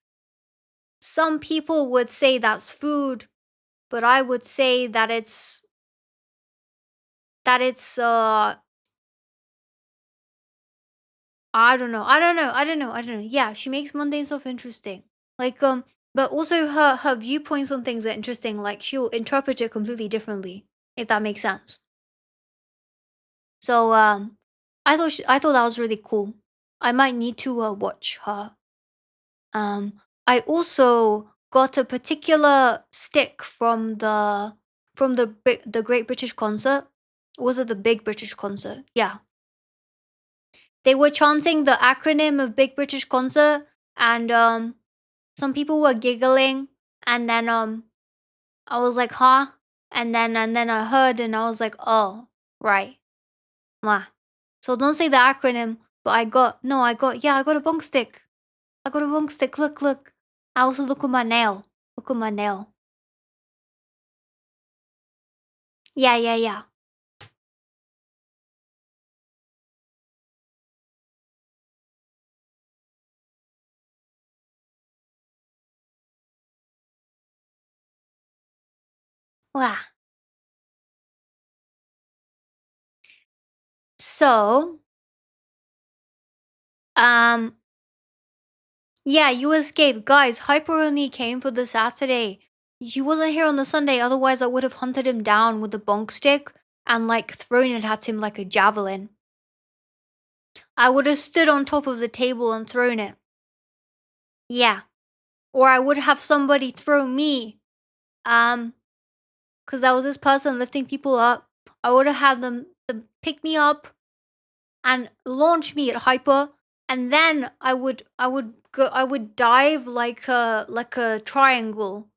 some people would say that's food, but I would say that it's I don't know. Yeah, she makes mundane stuff interesting. Like but also her viewpoints on things are interesting. Like she'll interpret it completely differently, if that makes sense. So I thought that was really cool. I might need to watch her. I also got a particular stick from the Great British Concert. Was it the Big British Concert? Yeah. They were chanting the acronym of Big British Concert, and some people were giggling, and then I was like, "Huh?" And then I heard, and I was like, "Oh, right." Mwah. So don't say the acronym, but I got a bong stick. I got a bong stick. Look. I also look at my nail. Look at my nail. Yeah. Wow. So, um, yeah, you escaped. Guys, Hyper only came for the Saturday. He wasn't here on the Sunday, otherwise I would have hunted him down with the bonk stick and like thrown it at him like a javelin. I would have stood on top of the table and thrown it. Yeah. Or I would have somebody throw me. Because I was this person lifting people up. I would have had them pick me up and launch me at Hyper, and then I would dive like a triangle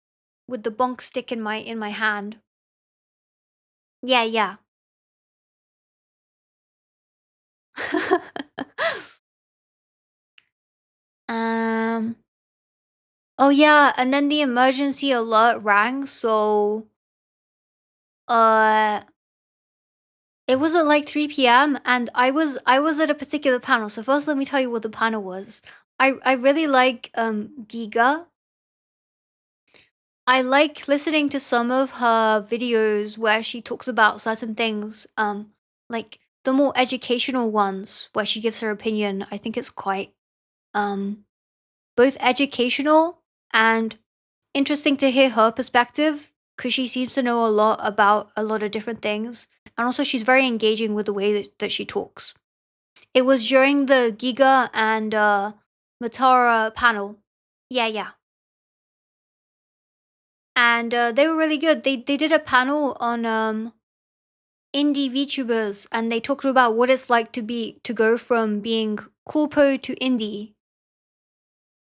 with the bonk stick in my hand. Yeah. um oh yeah, and then the emergency alert rang, so uh It was at like 3 p.m. and I was at a particular panel. So first let me tell you what the panel was. I really like Giga. I like listening to some of her videos where she talks about certain things, like the more educational ones where she gives her opinion. I think it's quite um both educational and interesting to hear her perspective because she seems to know a lot about a lot of different things. And also she's very engaging with the way that she talks. It was during the Giga and Matara panel. Yeah, yeah. And they were really good. They did a panel on indie VTubers, and they talked about what it's like to go from being corpo to indie.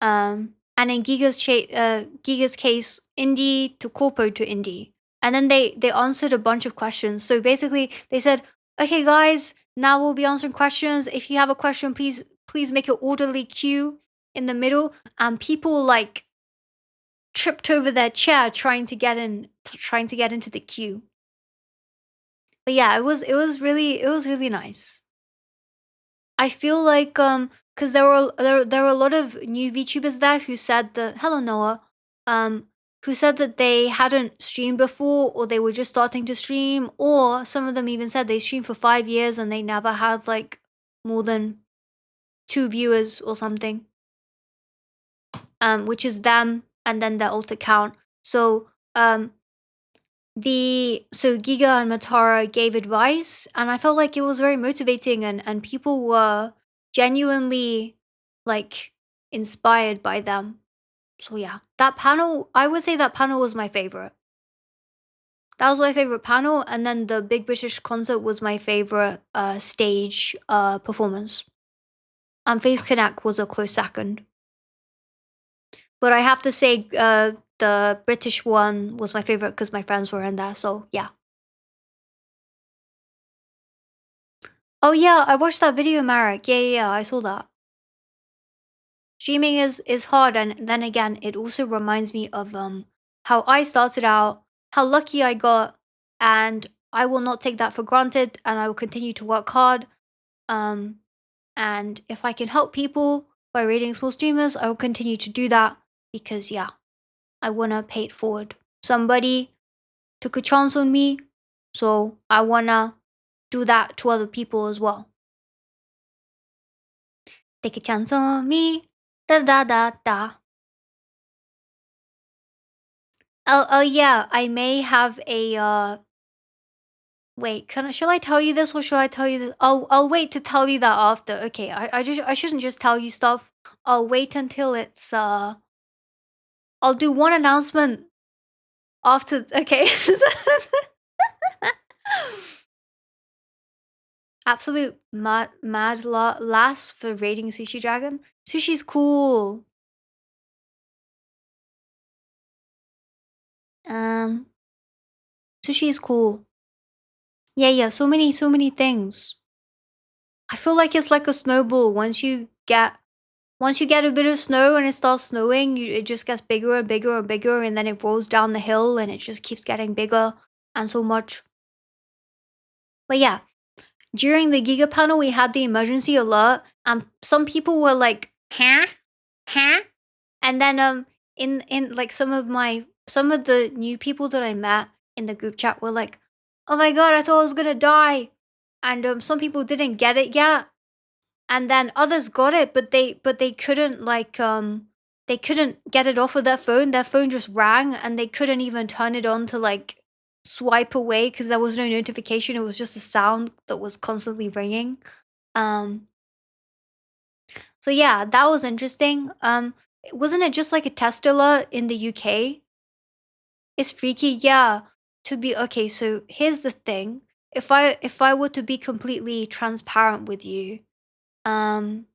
And in Giga's case, indie to corpo to indie. And then they answered a bunch of questions. So basically, they said, "Okay, guys, now we'll be answering questions. If you have a question, please make an orderly queue in the middle." And people like tripped over their chair trying to get into the queue. But yeah, it was really nice. I feel like because there were a lot of new VTubers there who said that hello Noah, um who said that they hadn't streamed before or they were just starting to stream, or some of them even said they streamed for 5 years and they never had like more than 2 viewers or something. Which is them and then their alt account. So Giga and Matara gave advice, and I felt like it was very motivating, and people were genuinely like inspired by them. So yeah, that panel, I would say that panel was my favorite. That was my favorite panel, and then the Big British concert was my favorite stage performance. And Face Connect was a close second. But I have to say the British one was my favorite because my friends were in there. So yeah. Oh yeah, I watched that video, Marek. Yeah, I saw that. Streaming is hard, and then again, it also reminds me of how I started out, how lucky I got, and I will not take that for granted, and I will continue to work hard. Um, and if I can help people by rating small streamers, I will continue to do that because yeah, I wanna pay it forward. Somebody took a chance on me, so I wanna do that to other people as well. Take a chance on me. Da da da da. Oh yeah, I may have a wait, shall I tell you this or shall I tell you this? I'll wait to tell you that after. Okay, I shouldn't just tell you stuff. I'll wait until it's I'll do one announcement after okay. Absolute lass for rating Sushi Dragon. Sushi's cool. Um Sushi is cool. Yeah, so many things. I feel like it's like a snowball. Once you get a bit of snow and it starts snowing, it just gets bigger and bigger and bigger, and then it rolls down the hill and it just keeps getting bigger and so much. But yeah, during the Giga panel, we had the emergency alert, and some people were like, "Huh, huh," and then in like some of the new people that I met in the group chat were like, "Oh my god, I thought I was gonna die," and some people didn't get it yet, and then others got it, but they couldn't like they couldn't get it off of their phone. Their phone just rang and they couldn't even turn it on to like swipe away because there was no notification. It was just a sound that was constantly ringing. um so yeah, that was interesting. Wasn't it just like a test alert in the UK? It's freaky. Yeah. To be okay, so here's the thing. If I were to be completely transparent with you, um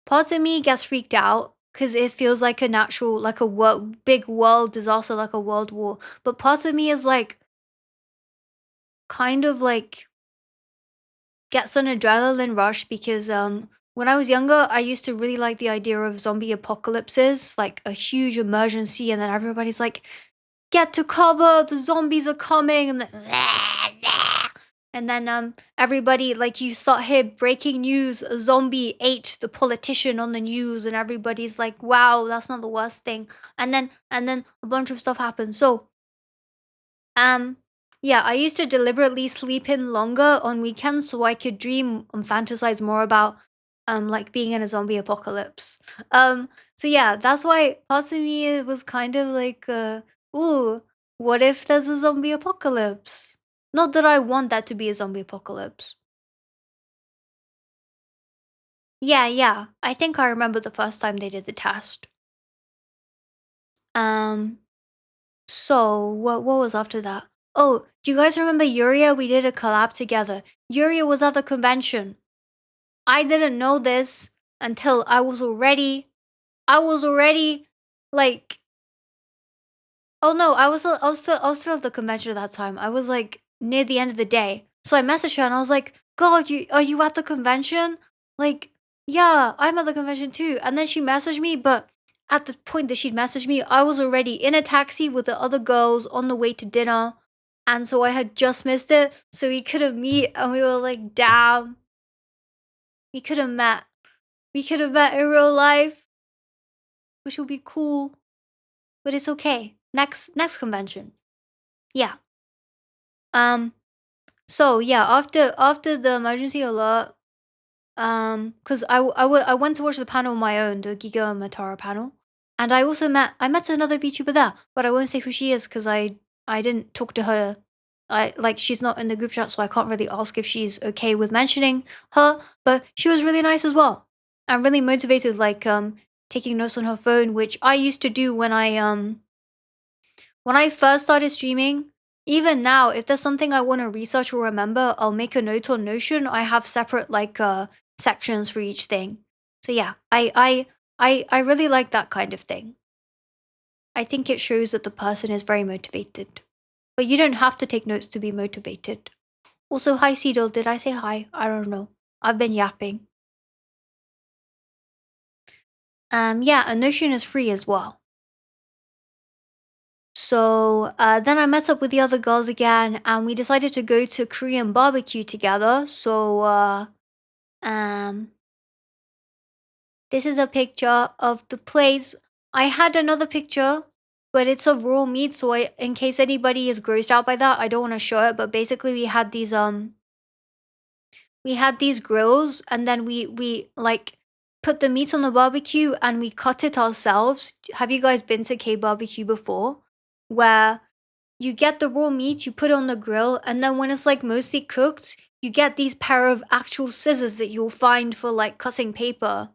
part of me gets freaked out because it feels like a natural, like a big world disaster, like a world war. But part of me is like, kind of like, gets an adrenaline rush because when I was younger, I used to really like the idea of zombie apocalypses, like a huge emergency, and then everybody's like, "Get to cover! The zombies are coming!" And then, And then everybody, like, you start here breaking news, a zombie ate the politician on the news, and everybody's like, wow, that's not the worst thing. And then a bunch of stuff happens. So um yeah, I used to deliberately sleep in longer on weekends so I could dream and fantasize more about like being in a zombie apocalypse. So yeah, that's why parts of me it was kind of like ooh, what if there's a zombie apocalypse? Not that I want that to be a zombie apocalypse. Yeah, yeah. I think I remember the first time they did the test. Um So, what was after that? Oh, do you guys remember Yuria? We did a collab together. Yuria was at the convention. I didn't know this until I was already like oh no, I was still at the convention at that time. I was like near the end of the day. So I messaged her and I was like, "God, are you at the convention?" Like, "Yeah, I'm at the convention too." And then she messaged me, but at the point that she'd messaged me, I was already in a taxi with the other girls on the way to dinner. And so I had just missed it. So we couldn't meet and we were like, "Damn, we could have met. We could have met in real life, which would be cool." But it's okay. Next convention. Yeah. Um So yeah, after the emergency alert, because I went to watch the panel on my own, the Giga Matara panel, and I met another VTuber there, but I won't say who she is because I didn't talk to her. I like she's not in the group chat, so I can't really ask if she's okay with mentioning her. But she was really nice as well, and really motivated, like taking notes on her phone, which I used to do when I first started streaming. Even now, if there's something I want to research or remember, I'll make a note on Notion. I have separate like sections for each thing. So yeah, I really like that kind of thing. I think it shows that the person is very motivated. But you don't have to take notes to be motivated. Also, hi Cedal, did I say hi? I don't know. I've been yapping. Yeah, and Notion is free as well. So then I met up with the other girls again, and we decided to go to Korean barbecue together. So um, this is a picture of the place. I had another picture, but it's of raw meat. So in case anybody is grossed out by that, I don't want to show it. But basically, we had these grills, and then we like put the meat on the barbecue and we cut it ourselves. Have you guys been to K barbecue before? Where you get the raw meat, you put it on the grill, and then when it's like mostly cooked, you get these pair of actual scissors that you'll find for like cutting paper,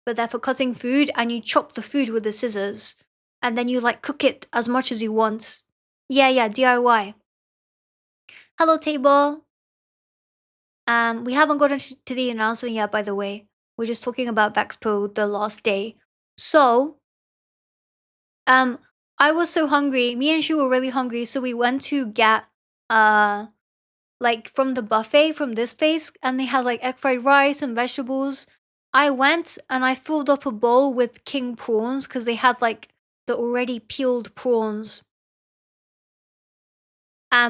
but they're for cutting food, and you chop the food with the scissors, and then you like cook it as much as you want. Yeah, yeah, DIY. Hello, table. We haven't gotten to the announcement yet, by the way. We're just talking about VeXpo the last day. So, um, I was so hungry. Me and Shu were really hungry, so we went to get uh like from the buffet from this place, and they had like egg fried rice and vegetables. I went and I filled up a bowl with king prawns because they had like the already peeled prawns.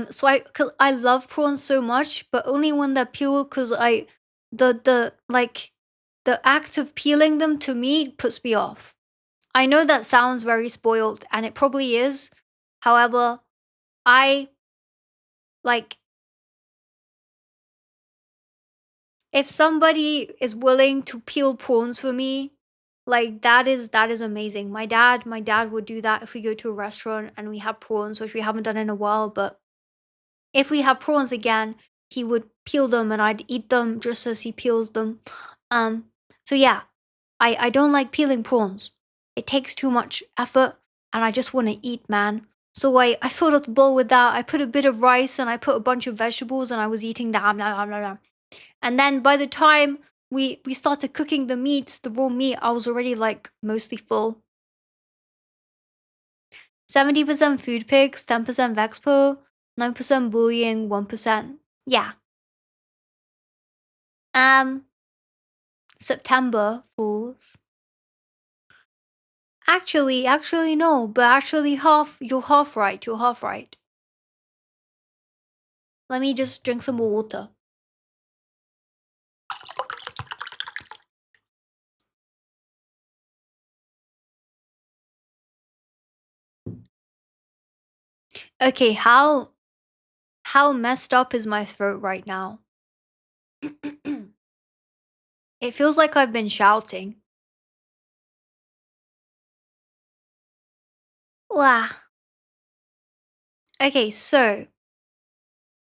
So cause I love prawns so much, but only when they're peeled because the like the act of peeling them to me puts me off. I know that sounds very spoiled, and it probably is. However, I like if somebody is willing to peel prawns for me, like that is amazing. My dad would do that if we go to a restaurant and we have prawns, which we haven't done in a while, but if we have prawns again, he would peel them and I'd eat them just as he peels them. Um so yeah, I don't like peeling prawns. It takes too much effort and I just want to eat, man. So I filled up the bowl with that. I put a bit of rice and I put a bunch of vegetables and I was eating that. Blah, blah, blah, blah. And then by the time we started cooking the meat, the raw meat, I was already like mostly full. 70% food pics, 10% Vexpo, 9% bullying, 1%. Yeah. Um, September fools. Actually no, but actually you're half right. You're half right. Let me just drink some more water. Okay, how messed up is my throat right now? It feels like I've been shouting. Wah. Okay, so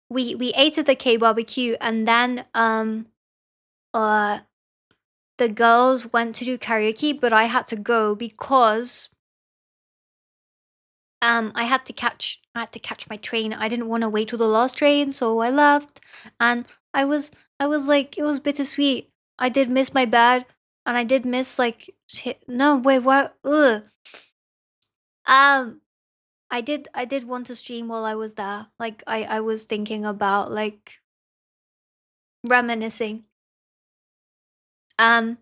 we ate at the K barbecue, and then uh the girls went to do karaoke, but I had to go because I had to catch my train. I didn't want to wait till the last train, so I left. And I was like, it was bittersweet. I did miss my bed, and I did miss like no, wait, what? Ugh. Um I did want to stream while I was there. Like I was thinking about like reminiscing. Um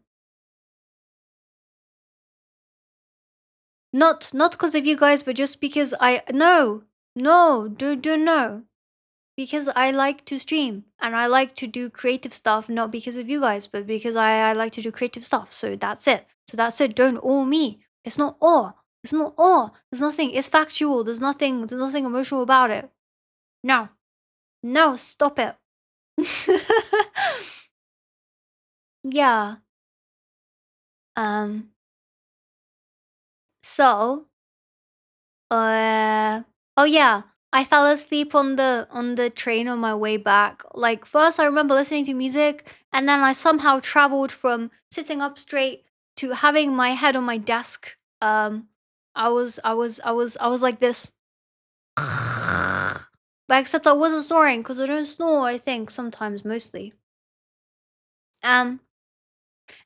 not because of you guys, but just because no, do no. Because I like to stream and I like to do creative stuff, not because of you guys, but because I like to do creative stuff. So that's it. So that's it. Don't awe me. It's not awe. It's not awe. There's nothing. It's factual. There's nothing emotional about it. No. No, stop it. Yeah. Um so oh yeah, I fell asleep on the train on my way back. Like first I remember listening to music, and then I somehow traveled from sitting up straight to having my head on my desk. I was like this. But except I wasn't snoring because I don't snore, I think, sometimes, mostly. Um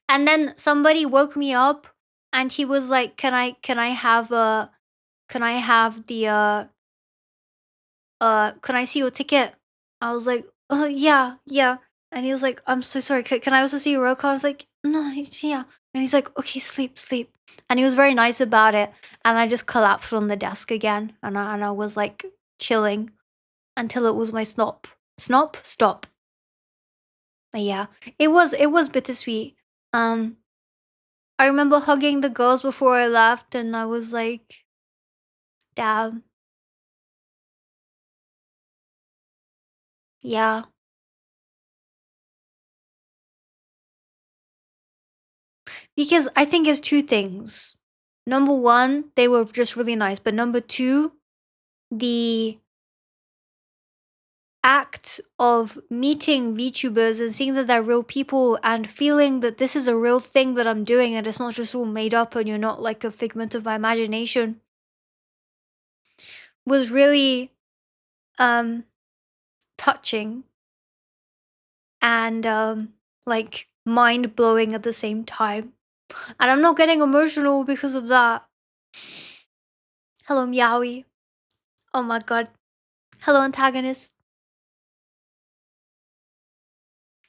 and then somebody woke me up, and he was like, can I have can I have the can I see your ticket? I was like, yeah, yeah. And he was like, I'm so sorry. Can I also see your roll call? I was like, no, yeah. And he's like, okay, sleep, sleep. And he was very nice about it. And I just collapsed on the desk again. And I was like chilling until it was my snop. Snop? Stop. But yeah, it was bittersweet. Um, I remember hugging the girls before I left, and I was like, damn, yeah. Because I think it's two things. Number one, they were just really nice. But number two, the act of meeting VTubers and seeing that they're real people and feeling that this is a real thing that I'm doing and it's not just all made up and you're not like a figment of my imagination was really um touching and like mind blowing at the same time. And I'm not getting emotional because of that. Hello, Meowie. Oh my god. Hello, antagonist.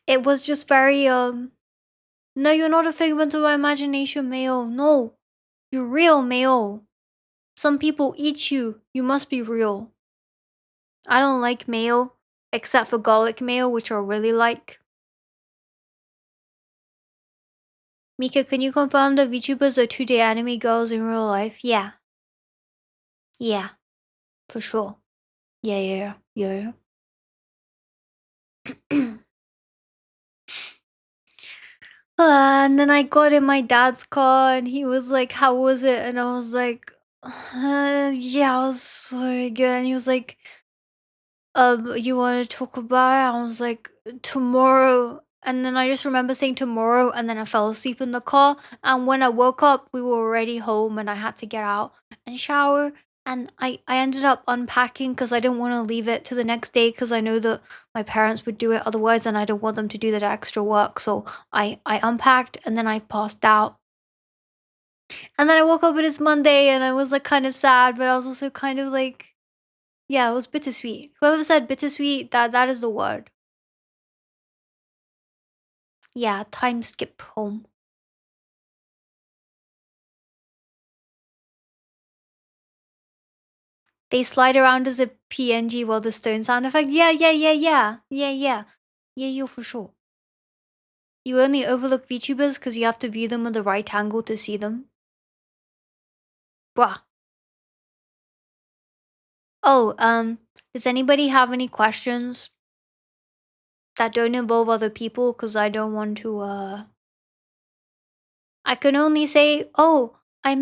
It was just very no, you're not a figment of my imagination, Mayo. No. You're real, Mayo. Some people eat you. You must be real. I don't like mayo, except for garlic mayo, which I really like. Mika, can you confirm that VTubers are 2D anime girls in real life? Yeah. Yeah. For sure. Yeah, yeah, yeah. Yeah. And then I got in my dad's car and he was like, how was it? And I was like, yeah, it was very good. And he was like, you want to talk about it? I was like, tomorrow. And then I just remember saying tomorrow, and then I fell asleep in the car. And when I woke up, we were already home, and I had to get out and shower. And I ended up unpacking because I didn't want to leave it to the next day because I know that my parents would do it otherwise, and I don't want them to do that extra work. So I unpacked, and then I passed out. And then I woke up and it's Monday, and I was like kind of sad, but I was also kind of like, yeah, it was bittersweet. Whoever said bittersweet, that is the word. Yeah, time skip home. They slide around as a PNG while the stone sound effect. Yeah, for sure. You only overlook VTubers because you have to view them at the right angle to see them. Bruh. Oh, does anybody have any questions that don't involve other people? Because I don't want to, I can only say, oh, I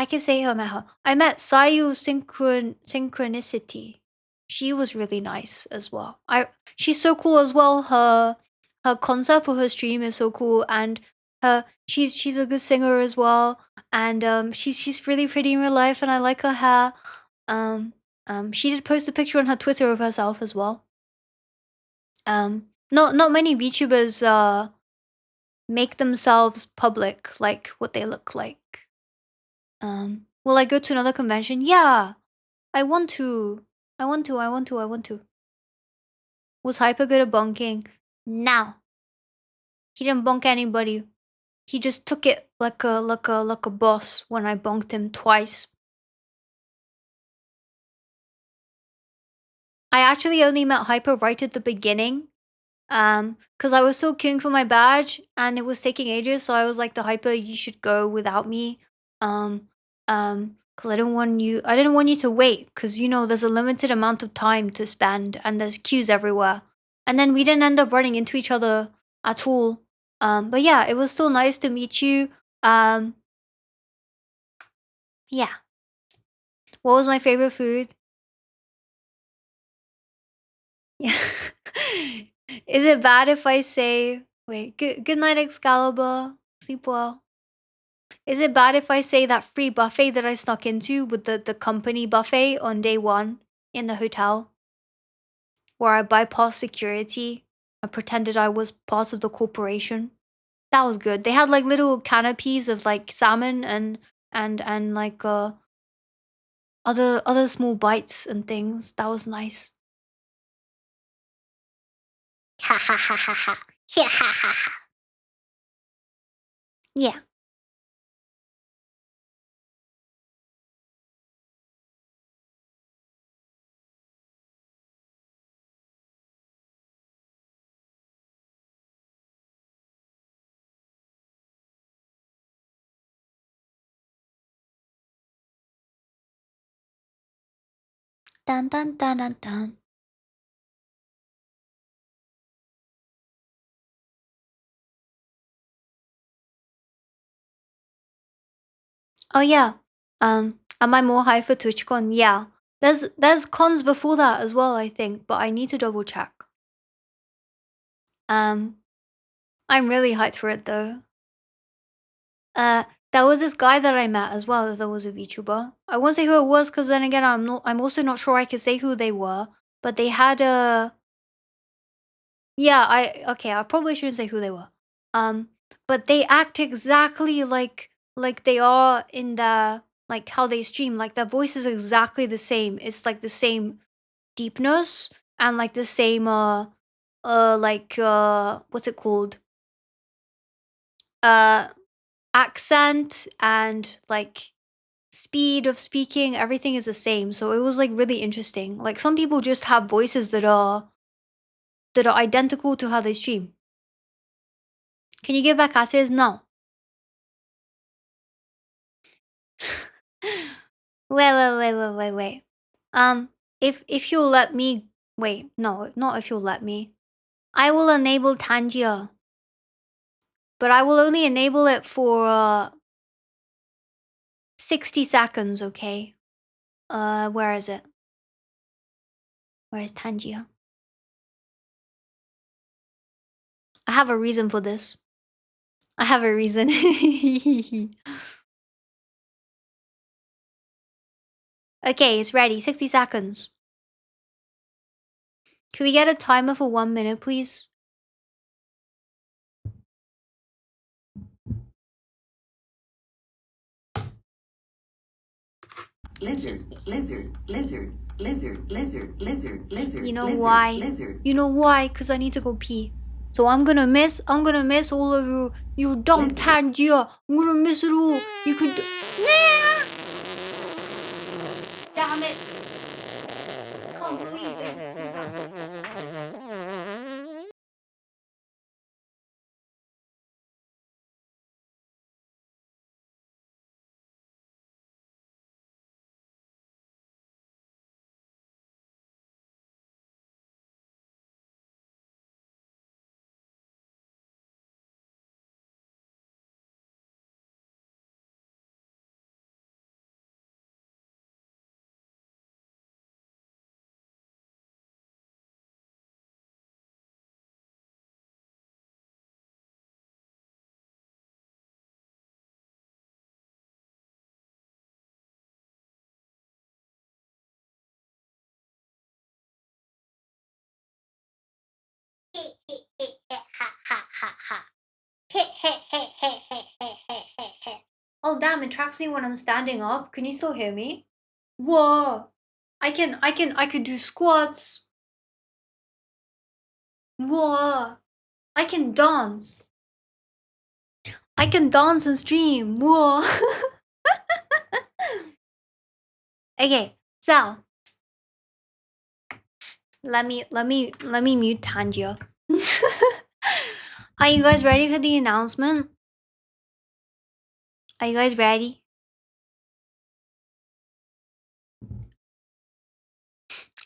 can say I met her. I met Sayu Synchronicity. She was really nice as well. She's so cool as well. Her concept for her stream is so cool, and she's a good singer as well. And she's really pretty in real life, and I like her hair. She did post a picture on her Twitter of herself as well. Not many VTubers make themselves public, like what they look like. Will I go to another convention? Yeah, I want to. Was Hyper good at bonking? No, he didn't bonk anybody. He just took it like a boss when I bonked him twice. I actually only met Hyper right at the beginning. Cause I was still queuing for my badge and it was taking ages, so I was like, the Hyper, you should go without me. Cause I didn't want you to wait, cause you know there's a limited amount of time to spend and there's queues everywhere. And then we didn't end up running into each other at all. But yeah, it was still nice to meet you. Yeah. What was my favorite food? Yeah. Is it bad if I say, wait, good night, Excalibur. Sleep well. Is it bad if I say that free buffet that I snuck into with the company buffet on day one in the hotel? Where I bypassed security and pretended I was part of the corporation? That was good. They had like little canopies of like salmon and like other small bites and things. That was nice. Ha ha ha ha ha. Yeah, ha ha ha. Yeah. Dun dun dun dun dun. Oh yeah. Am I more high for TwitchCon? Yeah. There's cons before that as well, I think, but I need to double check. I'm really hyped for it though. There was this guy that I met as well that was a VTuber. I won't say who it was because then again I'm also not sure I can say who they were, but they had a yeah, I probably shouldn't say who they were. But they act exactly like they are in the like how they stream. Like their voice is exactly the same. It's like the same deepness and like the same what's it called? Accent and like speed of speaking, everything is the same. So it was like really interesting. Like some people just have voices that are identical to how they stream. Can you give back asses? No. Wait. If you'll let me wait, no, not if you'll let me. I will enable Tangia. But I will only enable it for 60 seconds, okay? Where is it? Where is Tangia? I have a reason for this. I have a reason. Okay, it's ready. 60 seconds. Can we get a timer for 1 minute, please? Lizard. You know why? You know why? Because I need to go pee. So I'm gonna miss all of you. You dumb Tangia. I'm gonna miss it all. You could. Damn it! Can't believe this. Oh damn, it tracks me when I'm standing up. Can you still hear me? Whoa. I could do squats. Whoa. I can dance. I can dance and stream. Whoa. Okay, so let me mute Tangia. Are you guys ready for the announcement? Are you guys ready?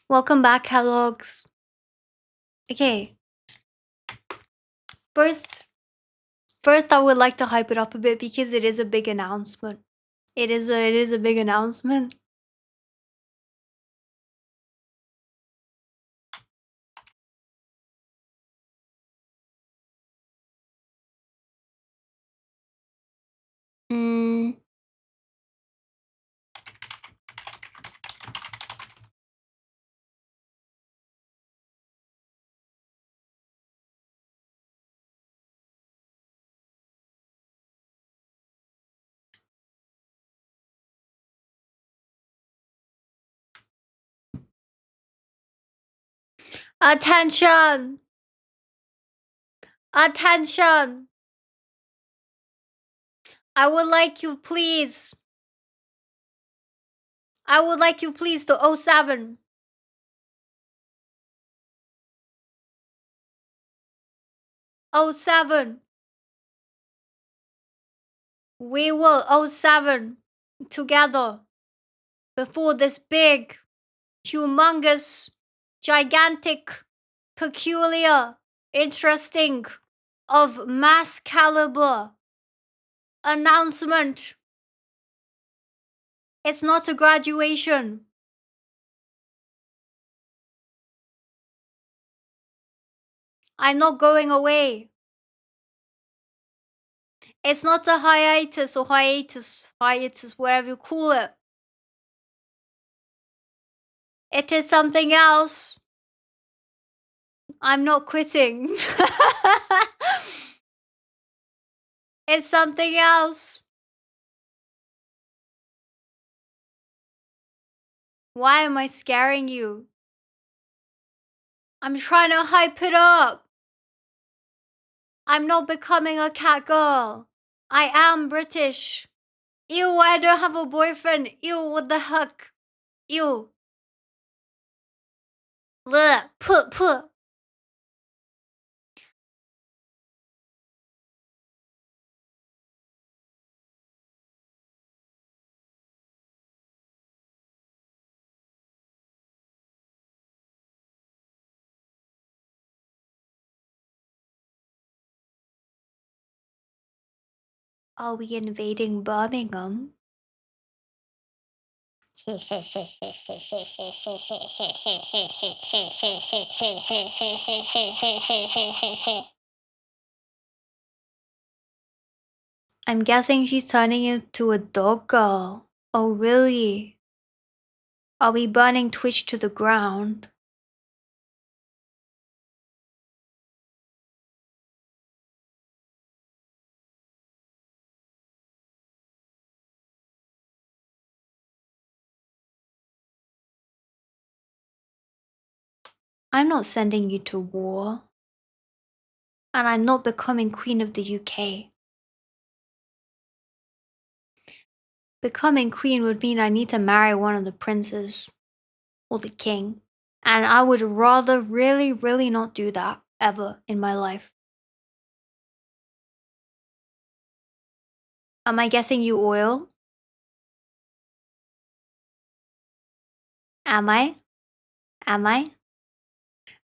Welcome back, Kellogg's. Okay. First, I would like to hype it up a bit because it is a big announcement. It is a big announcement. Attention! Attention! I would like you please to 07. Oh 07. We will 07 together before this big, humongous, gigantic, peculiar, interesting, of mass caliber announcement. It's not a graduation. I'm not going away. It's not a hiatus or hiatus, whatever you call it. It is something else. I'm not quitting. It's something else. Why am I scaring you? I'm trying to hype it up. I'm not becoming a cat girl. I am British. Ew, I don't have a boyfriend. Ew, what the heck? Ew. Blech, puh. Are we invading Birmingham? I'm guessing she's turning into a dog girl. Oh, really? Are we burning Twitch to the ground? I'm not sending you to war. And I'm not becoming Queen of the UK. Becoming queen would mean I need to marry one of the princes or the king. And I would rather really, really not do that ever in my life. Am I guessing you oil? Am I? Am I?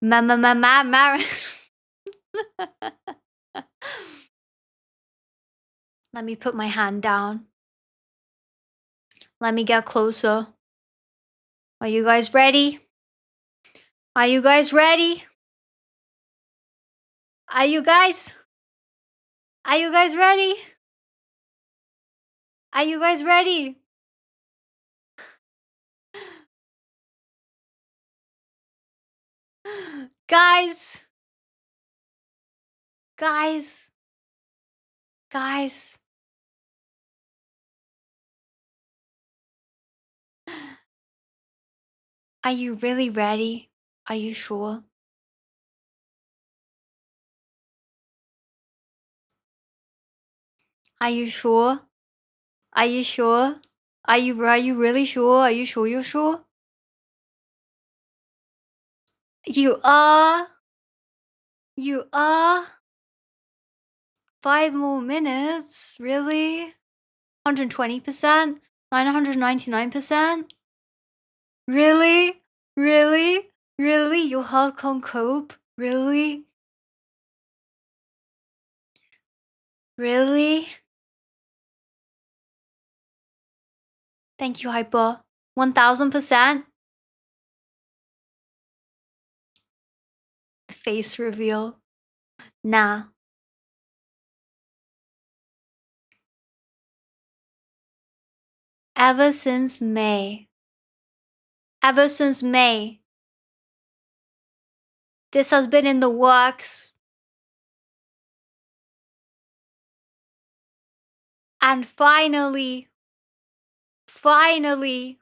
Marry. Let me put my hand down. Let me get closer. Are you guys ready? Are you guys ready? Are you guys? Are you guys ready? Are you guys ready? Guys. Guys. Guys. Are you really ready? Are you sure? Are you sure? Are you sure? Are you really sure? Are you sure you're sure? You are? You are? 5 more minutes? Really? 120%? 999%? Really? Really? Really? You heart can't cope? Really? Really? Thank you, Hyper. 1000%? Face reveal. Nah. Ever since May. Ever since May. This has been in the works. And finally, we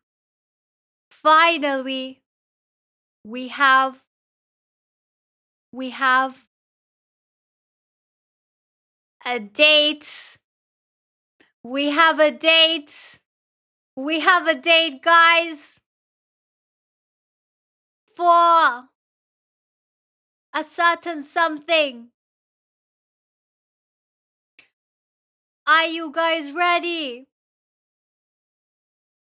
have a date. We have a date. We have a date, guys. For a certain something. Are you guys ready?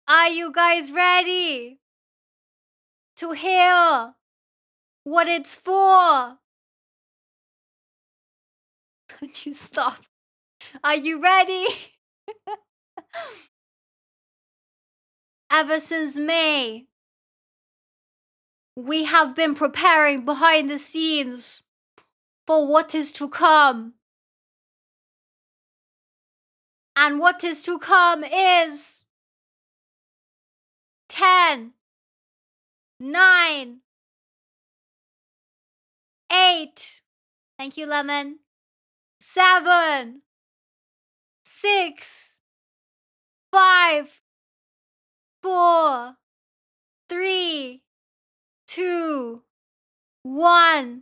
Are you guys ready to hear what it's for? Don't you stop. Are you ready? Ever since May, we have been preparing behind the scenes for what is to come. And what is to come is 10, 9, 8. Thank you, Lemon. 7, 6, 5, 4, 3, 2, 1.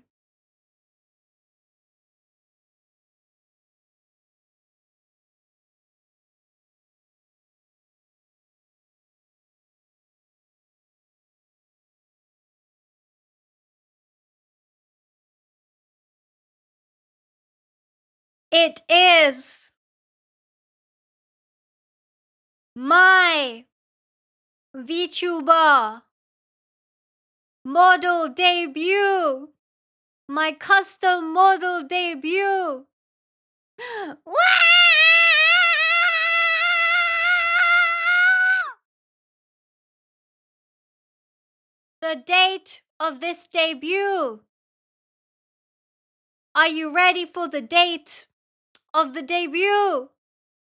It is my VTuber model debut. My custom model debut. The date of this debut. Are you ready for the date of the debut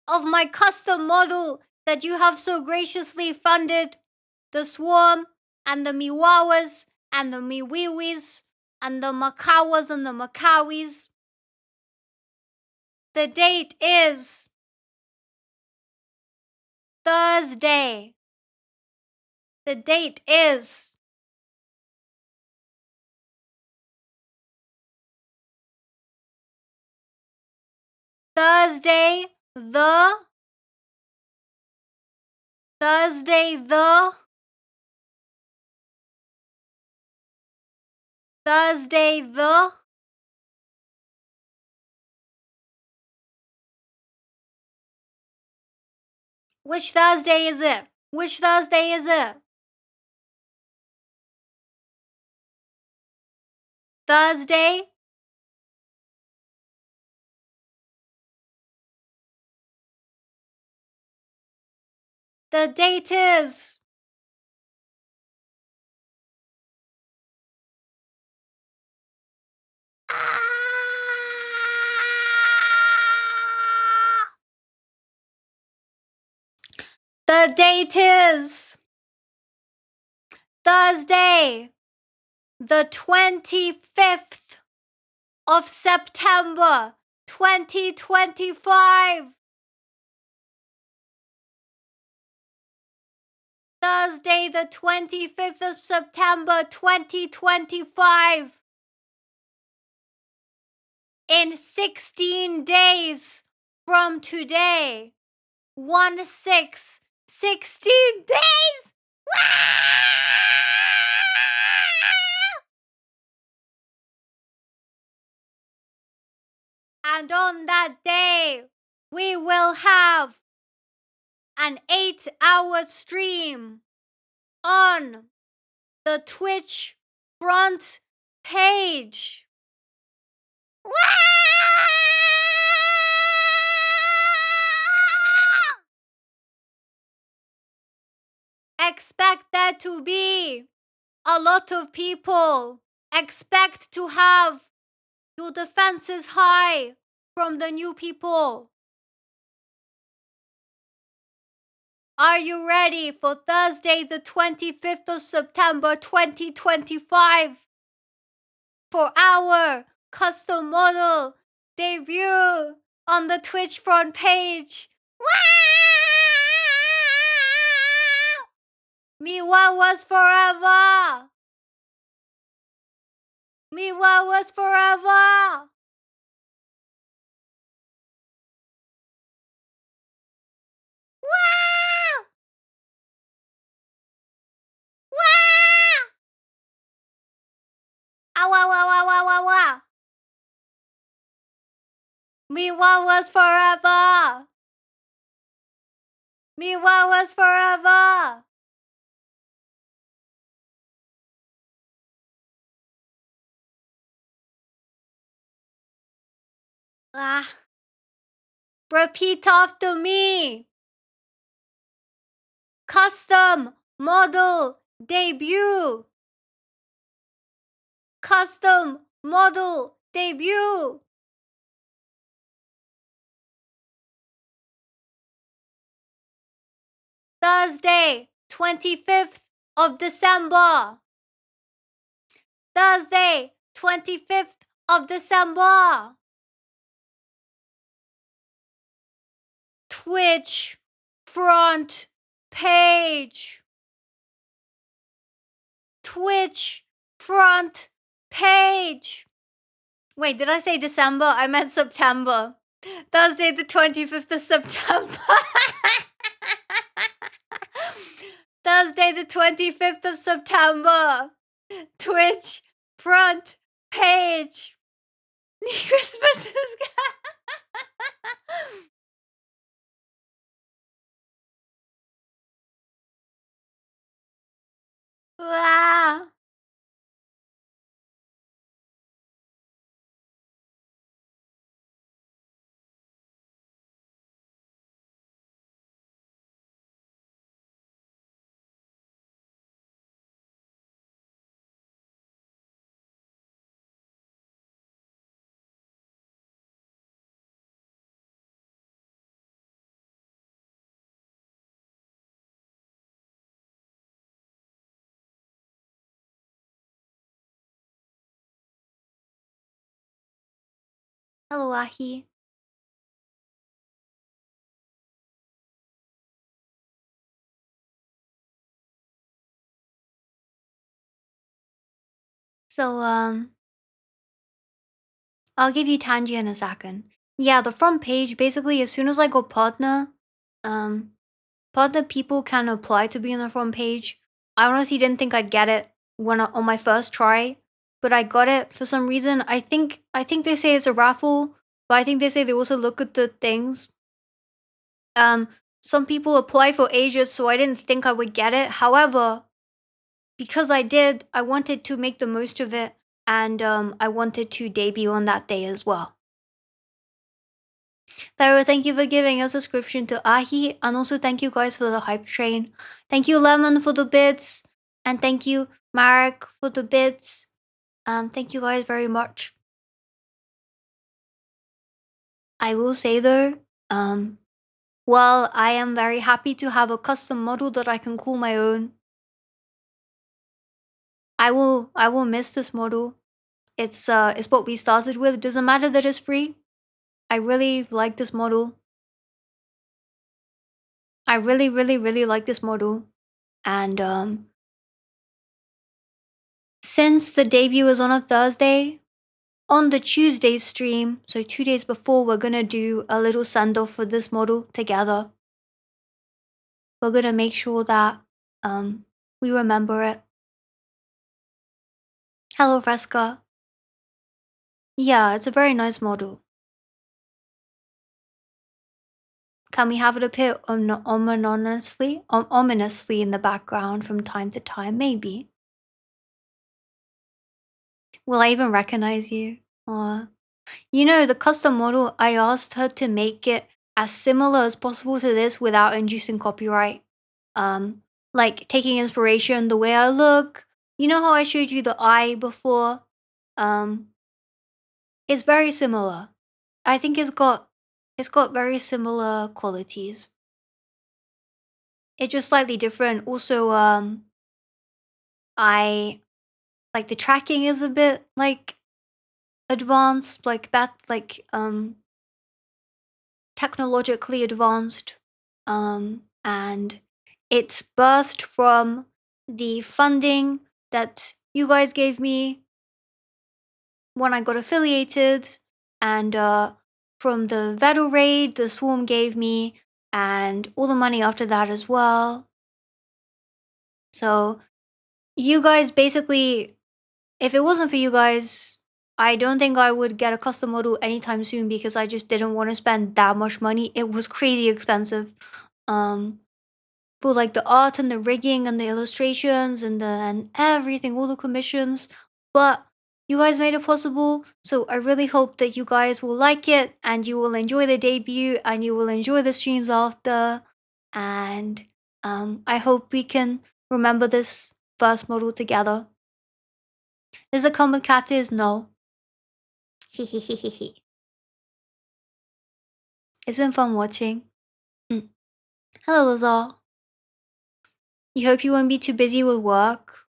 of my custom model that you have so graciously funded? The Swarm and the Miwawas and the Miwiwis and the Makawas and the Makawis. The date is Thursday. The date is Thursday, the Thursday the Thursday the Which Thursday is it? Which Thursday is it? Thursday? The date is The date is Thursday, the 25th of September, 2025. Thursday, the 25th of September, 2025. In 16 days from today. 1/6, 16 days! And on that day, we will have an 8-hour stream on the Twitch front page. Expect there to be a lot of people. Expect to have your defenses high from the new people. Are you ready for Thursday, the 25th of September, 2025? For our custom model debut on the Twitch front page. Miwa was forever. Miwa was forever. Miwa was forever. Miwa was forever. Repeat after me. Custom model debut. Custom model debut. Thursday, 25th of December. Thursday, 25th of December. Twitch front page. Twitch front page. Wait, did I say December? I meant September. Thursday, the 25th of September. Thursday, the 25th of September. Twitch front page. Christmas is Wow. Hello, Ahi. So, I'll give you Tanji in a second. Yeah, the front page, basically, as soon as I go partner, partner people can apply to be on the front page. I honestly didn't think I'd get it on my first try, but I got it for some reason. I think they say it's a raffle, but I think they say they also look at the things. Um, some people apply for ages, so I didn't think I would get it. However, because I did, I wanted to make the most of it, and I wanted to debut on that day as well. Pharaoh, thank you for giving a subscription to Ahi, and also thank you guys for the hype train. Thank you, Lemon, for the bits, and thank you, Marek, for the bits. Thank you guys very much. I will say though, while I am very happy to have a custom model that I can call my own, I will miss this model. It's what we started with. It doesn't matter that it's free. I really like this model. I really, really, really like this model. And since the debut is on a Thursday, on the Tuesday stream, so 2 days before, we're gonna do a little send off for this model together. We're gonna make sure that we remember it. Hello, Fresca. Yeah, it's a very nice model. Can we have it appear ominously in the background from time to time? Maybe. Will I even recognize you? You know, the custom model, I asked her to make it as similar as possible to this without inducing copyright. Like taking inspiration, the way I look. You know how I showed you the eye before? It's very similar. I think it's got very similar qualities. It's just slightly different. Also, I like the tracking is a bit like advanced, like technologically advanced, and it's birthed from the funding that you guys gave me when I got affiliated, and from the Vettel raid the Swarm gave me, and all the money after that as well. So you guys basically, if it wasn't for you guys, I don't think I would get a custom model anytime soon because I just didn't want to spend that much money. It was crazy expensive. For like the art and the rigging and the illustrations and everything, all the commissions. But you guys made it possible, so I really hope that you guys will like it and you will enjoy the debut and you will enjoy the streams after. And I hope we can remember this first model together. Is it complicated? No. It's been fun watching. Mm. Hello, Lazar. You hope you won't be too busy with work.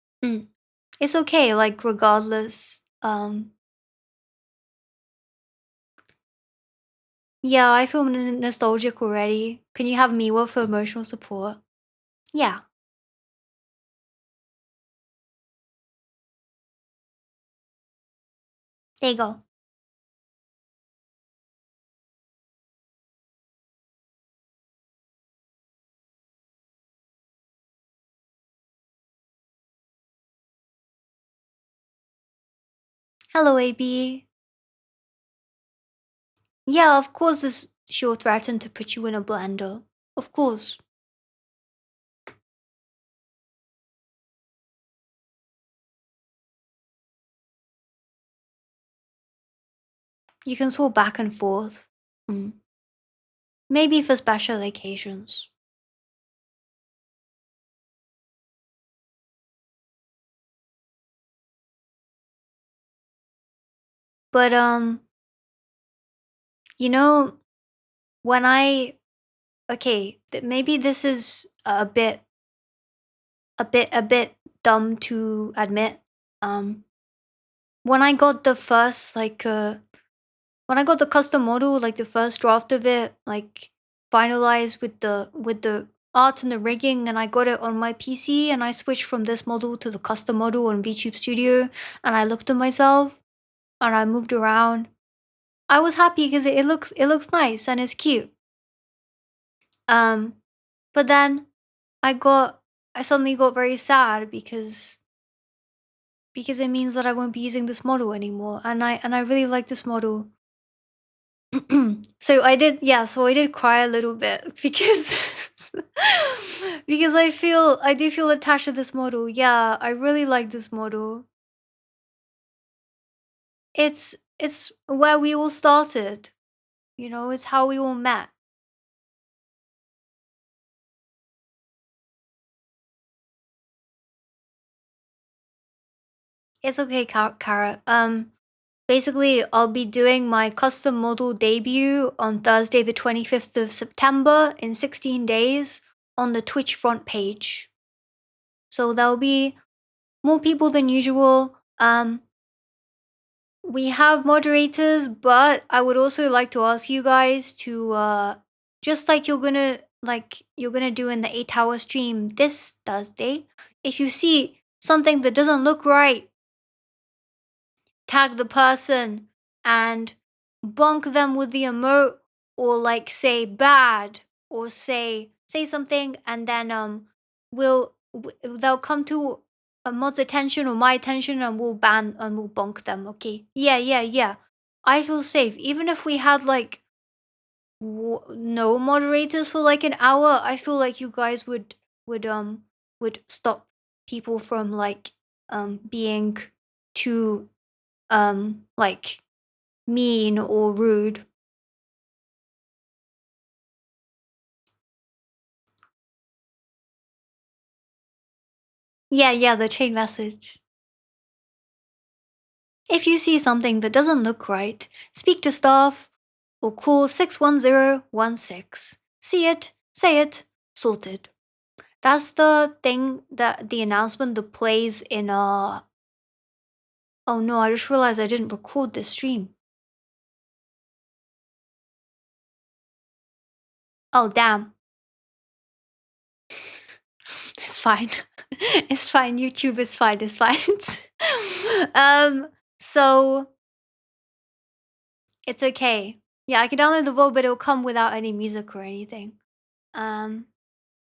It's okay, like regardless. Yeah, I feel nostalgic already. Can you have Miwa for emotional support? Yeah, there you go. Hello, AB. Yeah, of course she'll threaten to put you in a blender. Of course. You can swap back and forth. Maybe for special occasions. But you know, when okay, maybe this is a bit dumb to admit. When I got the first when I got the custom model, like the first draft of it, like finalized with the art and the rigging, and I got it on my PC, and I switched from this model to the custom model on VTube Studio, and I looked at myself, and I moved around. I was happy because it looks nice and it's cute. Um, But then I suddenly got very sad because it means that I won't be using this model anymore, and I really like this model. So I did cry a little bit because because I do feel attached to this model. Yeah, I really like this model. It's where we all started. You know, it's how we all met. It's okay, Kara. Basically, I'll be doing my custom model debut on Thursday, the 25th of September, in 16 days on the Twitch front page. So there'll be more people than usual. We have moderators, but I would also like to ask you guys to just like you're gonna do in the 8-hour stream this Thursday. If you see something that doesn't look right, tag the person and bunk them with the emote, or like say bad, or say something, and then they'll come to a mod's attention or my attention, and we'll ban and we'll bunk them. Okay, yeah, I feel safe even if we had like no moderators for like an hour. I feel like you guys would um would stop people from like being too like mean or rude. Yeah, the chain message. If you see something that doesn't look right, speak to staff or call 61016. See it, say it, sorted. That's the thing, that the announcement that plays in oh no, I just realized I didn't record this stream. Oh damn. It's fine. It's fine. YouTube is fine. It's fine. um so it's okay. Yeah, I can download the VOD, but it'll come without any music or anything. Um,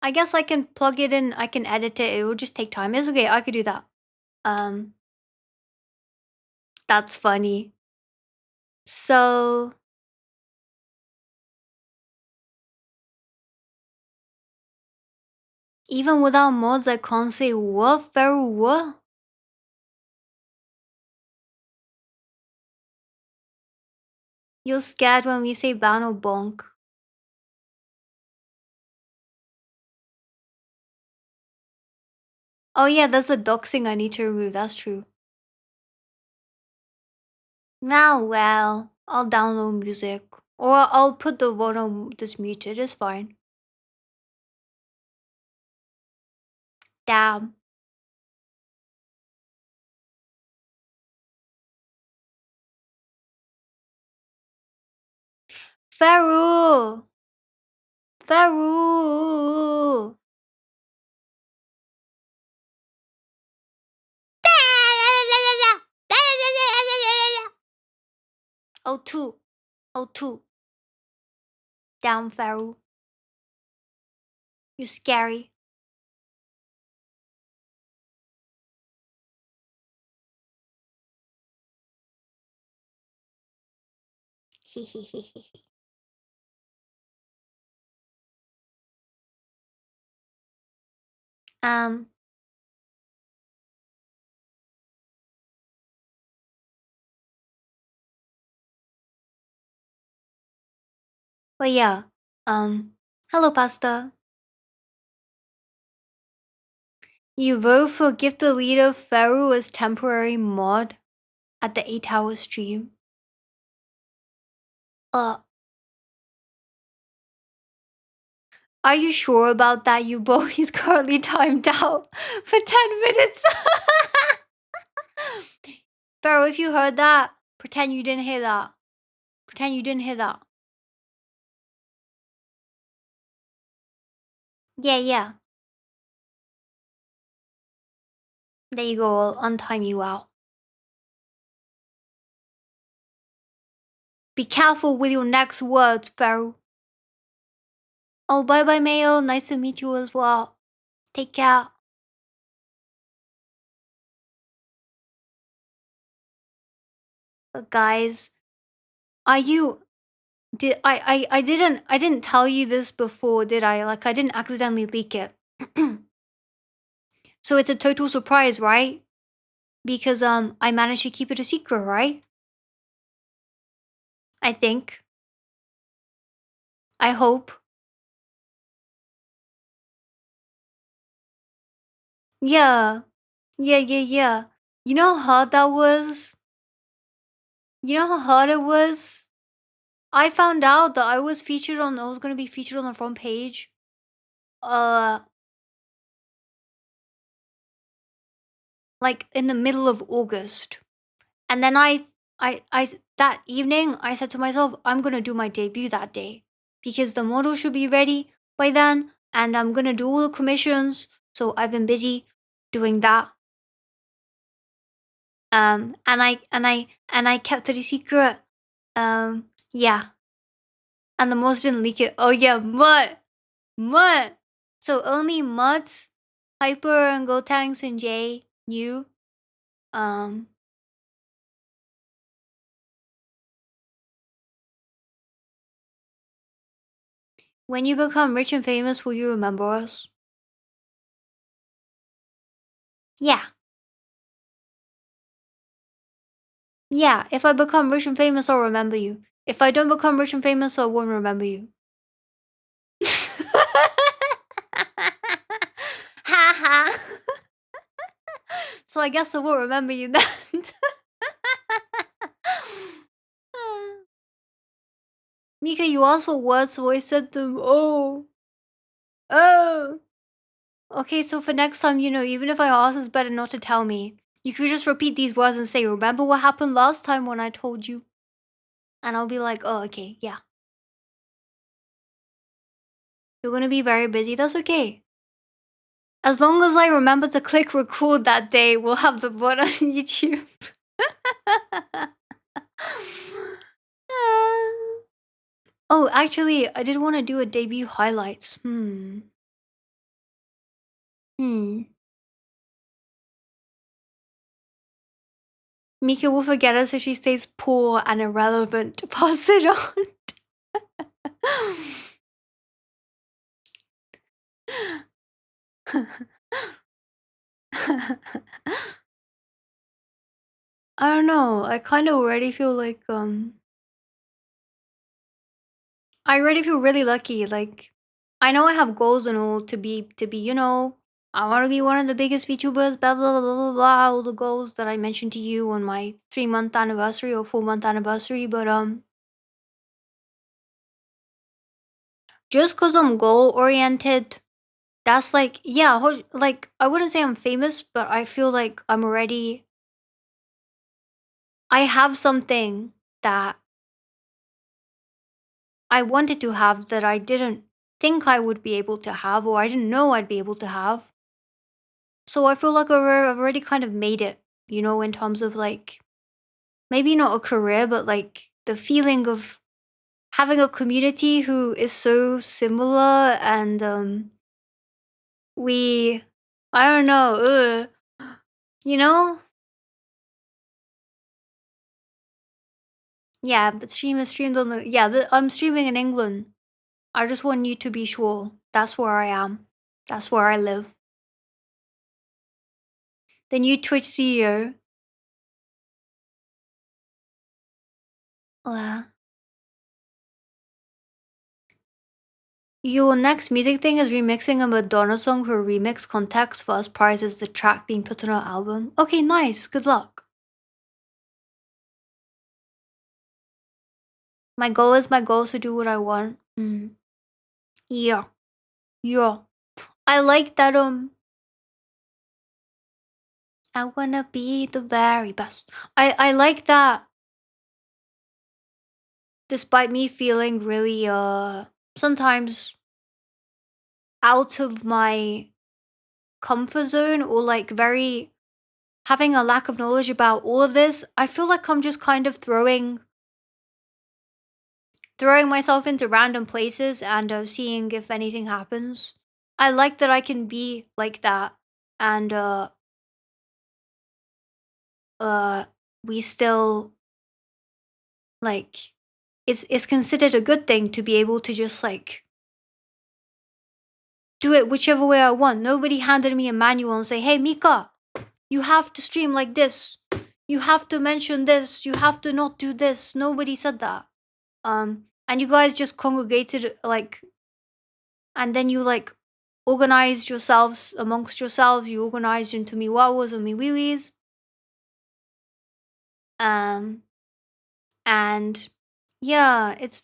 I guess I can plug it in. I can edit it. It will just take time. It's okay. I could do that. Um, that's funny. So even without mods, I can't say what very what. You're scared when we say ban or bonk. Oh yeah, that's the doxing I need to remove. That's true. Now, well, I'll download music, or I'll put the VOD on this muted. It's fine. Damn. Feru! Feru! Oh two. Oh two. Damn, Feru. You're scary. um, but yeah. Hello, Pasta. You vote for Give the Leader Feru as temporary mod at the 8-hour stream. Uh, are you sure about that, you boy? He's currently timed out for 10 minutes. Feru, if you heard that, pretend you didn't hear that. Pretend you didn't hear that. Yeah. There you go, I'll untime you out. Be careful with your next words, Feru. Oh, bye bye, Mayo. Nice to meet you as well. Take care. But guys, are you did I didn't tell you this before, did I? Like I didn't accidentally leak it. So it's a total surprise, right? Because I managed to keep it a secret, right? I think. I hope. Yeah. Yeah. You know how hard that was? You know how hard it was? I found out that I was gonna be featured on the front page. Uh like in the middle of August. And then that evening I said to myself, I'm gonna do my debut that day. Because the model should be ready by then and I'm gonna do all the commissions. So I've been busy doing that. And I kept it a secret. Yeah. And the most didn't leak it. Oh yeah, Mutt. So only Mutt, Hyper, and Gotenks and Jay knew. Um, when you become rich and famous, will you remember us? Yeah, yeah. If I become rich and famous, I'll remember you. If I don't become rich and famous, I won't remember you. Ha ha. So I guess I won't remember you then. Mika, you asked for words, so I said them. Oh. Okay, so for next time, even if I ask, it's better not to tell me. You could just repeat these words and say, remember what happened last time when I told you? And I'll be like, oh, okay, yeah. You're gonna be very busy, that's okay. As long as I remember to click record that day, we'll have the VOD on YouTube. Oh, actually, I did want to do a debut highlights. Mika will forget us if she stays poor and irrelevant to pass it on. I don't know. I kind of already feel like I already feel really lucky. Like I know I have goals and all to be. I want to be one of the biggest VTubers. Blah blah blah blah blah. All the goals that I mentioned to you on my 3-month anniversary or 4-month anniversary. But just cause I'm goal oriented, that's like yeah. Like I wouldn't say I'm famous, but I feel like I'm already. I have something that I wanted to have that I didn't think I would be able to have, or I didn't know I'd be able to have. So I feel like I've already kind of made it, in terms of like maybe not a career, but like the feeling of having a community who is so similar and we, I don't know, you know? Yeah, but stream is streamed on yeah, I'm streaming in England. I just want you to be sure. That's where I am. That's where I live. The new Twitch CEO. Uh, your next music thing is remixing a Madonna song for remix context. First prize is the track being put on her album. Okay, nice. Good luck. My goal is my goal to do what I want. Yeah. Yeah. I like that I wanna be the very best. I like that despite me feeling really sometimes out of my comfort zone or like very having a lack of knowledge about all of this, I feel like I'm just kind of throwing throwing myself into random places and seeing if anything happens. I like that I can be like that, and uh, we still like it's considered a good thing to be able to just like do it whichever way I want. Nobody handed me a manual and say, "Hey, Mika, you have to stream like this. You have to mention this. You have to not do this." Nobody said that. And you guys just congregated like, and then you like organized yourselves amongst yourselves. You organized into me wawas and me wiwis. Um, and yeah, it's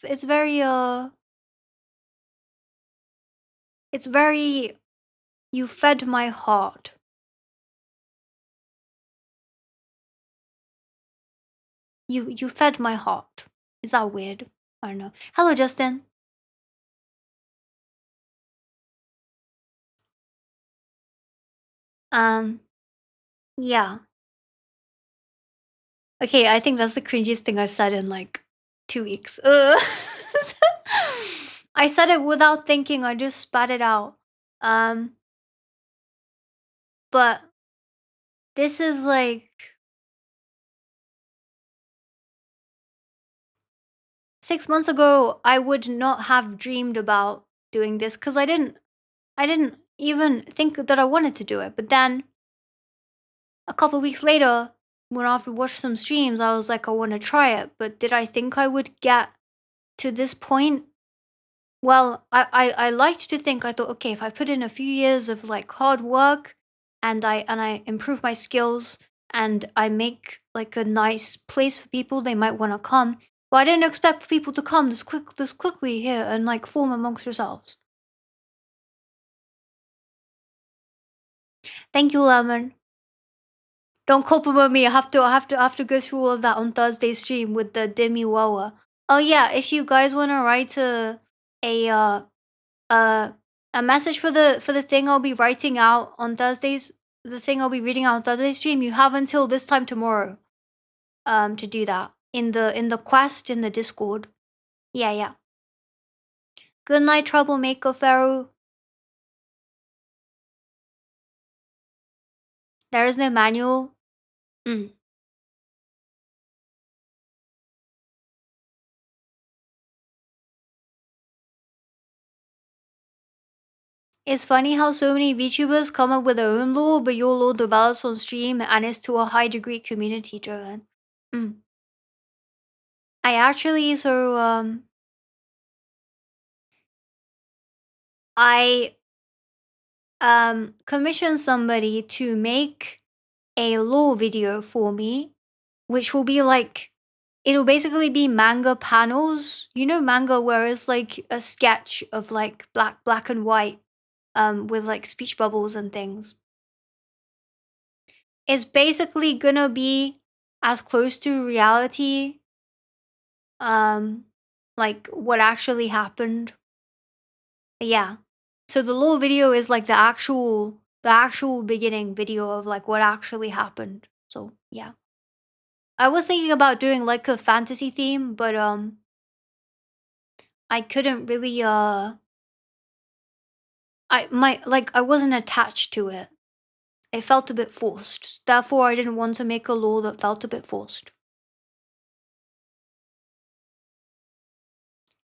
very you fed my heart. You fed my heart. Is that weird? I don't know. Hello, Justin. Um, yeah. Okay, I think that's the cringiest thing I've said in like 2 weeks. I said it without thinking. I just spat it out. Um, but this is like 6 months ago. I would not have dreamed about doing this because I didn't even think that I wanted to do it. But then a couple weeks later, when I watched some streams, I was like, I want to try it. But did I think I would get to this point? Well, I liked to think I thought, okay, if I put in a few years of like hard work and I improve my skills and I make like a nice place for people, they might want to come. But I didn't expect for people to come this quickly here and like form amongst yourselves. Thank you, Lemon. Don't compliment me. I have to go through all of that on Thursday's stream with the Demi Wawa. Oh yeah, if you guys want to write a uh a message for the thing I'll be writing out on Thursdays, the thing I'll be reading out on Thursday's stream, you have until this time tomorrow to do that in the quest in the Discord. Yeah, yeah. Good night, troublemaker Pharaoh. There is no manual. Mm. It's funny how so many VTubers come up with their own lore, but your lore develops on stream and is to a high degree community driven. Mm. I actually I commissioned somebody to make a lore video for me, which will be like it'll basically be manga panels. You know manga where it's like a sketch of like black and white with like speech bubbles and things. It's basically gonna be as close to reality um like what actually happened. Yeah. So the lore video is like the actual beginning video of like what actually happened. So yeah. I was thinking about doing like a fantasy theme, but I couldn't really I wasn't attached to it. It felt a bit forced. Therefore I didn't want to make a lore that felt a bit forced.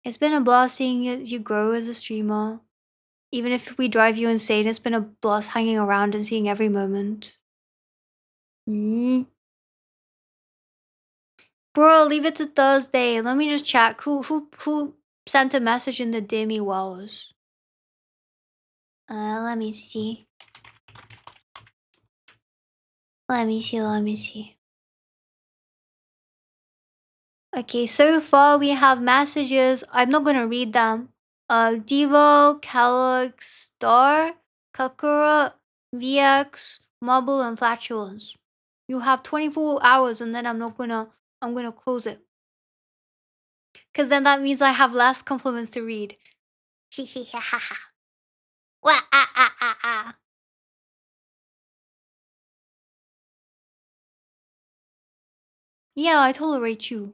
It's been a blast seeing you grow as a streamer. Even if we drive you insane, it's been a blast hanging around and seeing every moment. Mm. Bro, leave it to Thursday. Let me just check. Who sent a message in the Demi Wells? Let me see. Let me see. Okay, so far we have messages. I'm not gonna read them. Devo, Calyx, Star, Kakura, VX, Marble, and Flatulence. You have 24 hours and then I'm gonna close it. Cause then that means I have less compliments to read. Wah, ah, ah, ah, ah. Yeah, I tolerate you.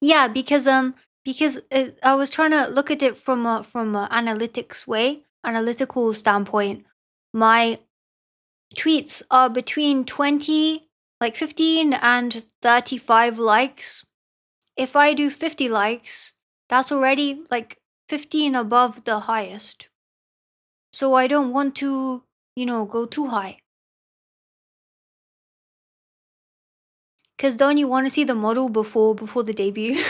Yeah, because I was trying to look at it from a analytical standpoint. My tweets are between 20, like 15 and 35 likes. If I do 50 likes, that's already like 15 above the highest. So I don't want to, go too high. Cause don't you want to see the model before the debut?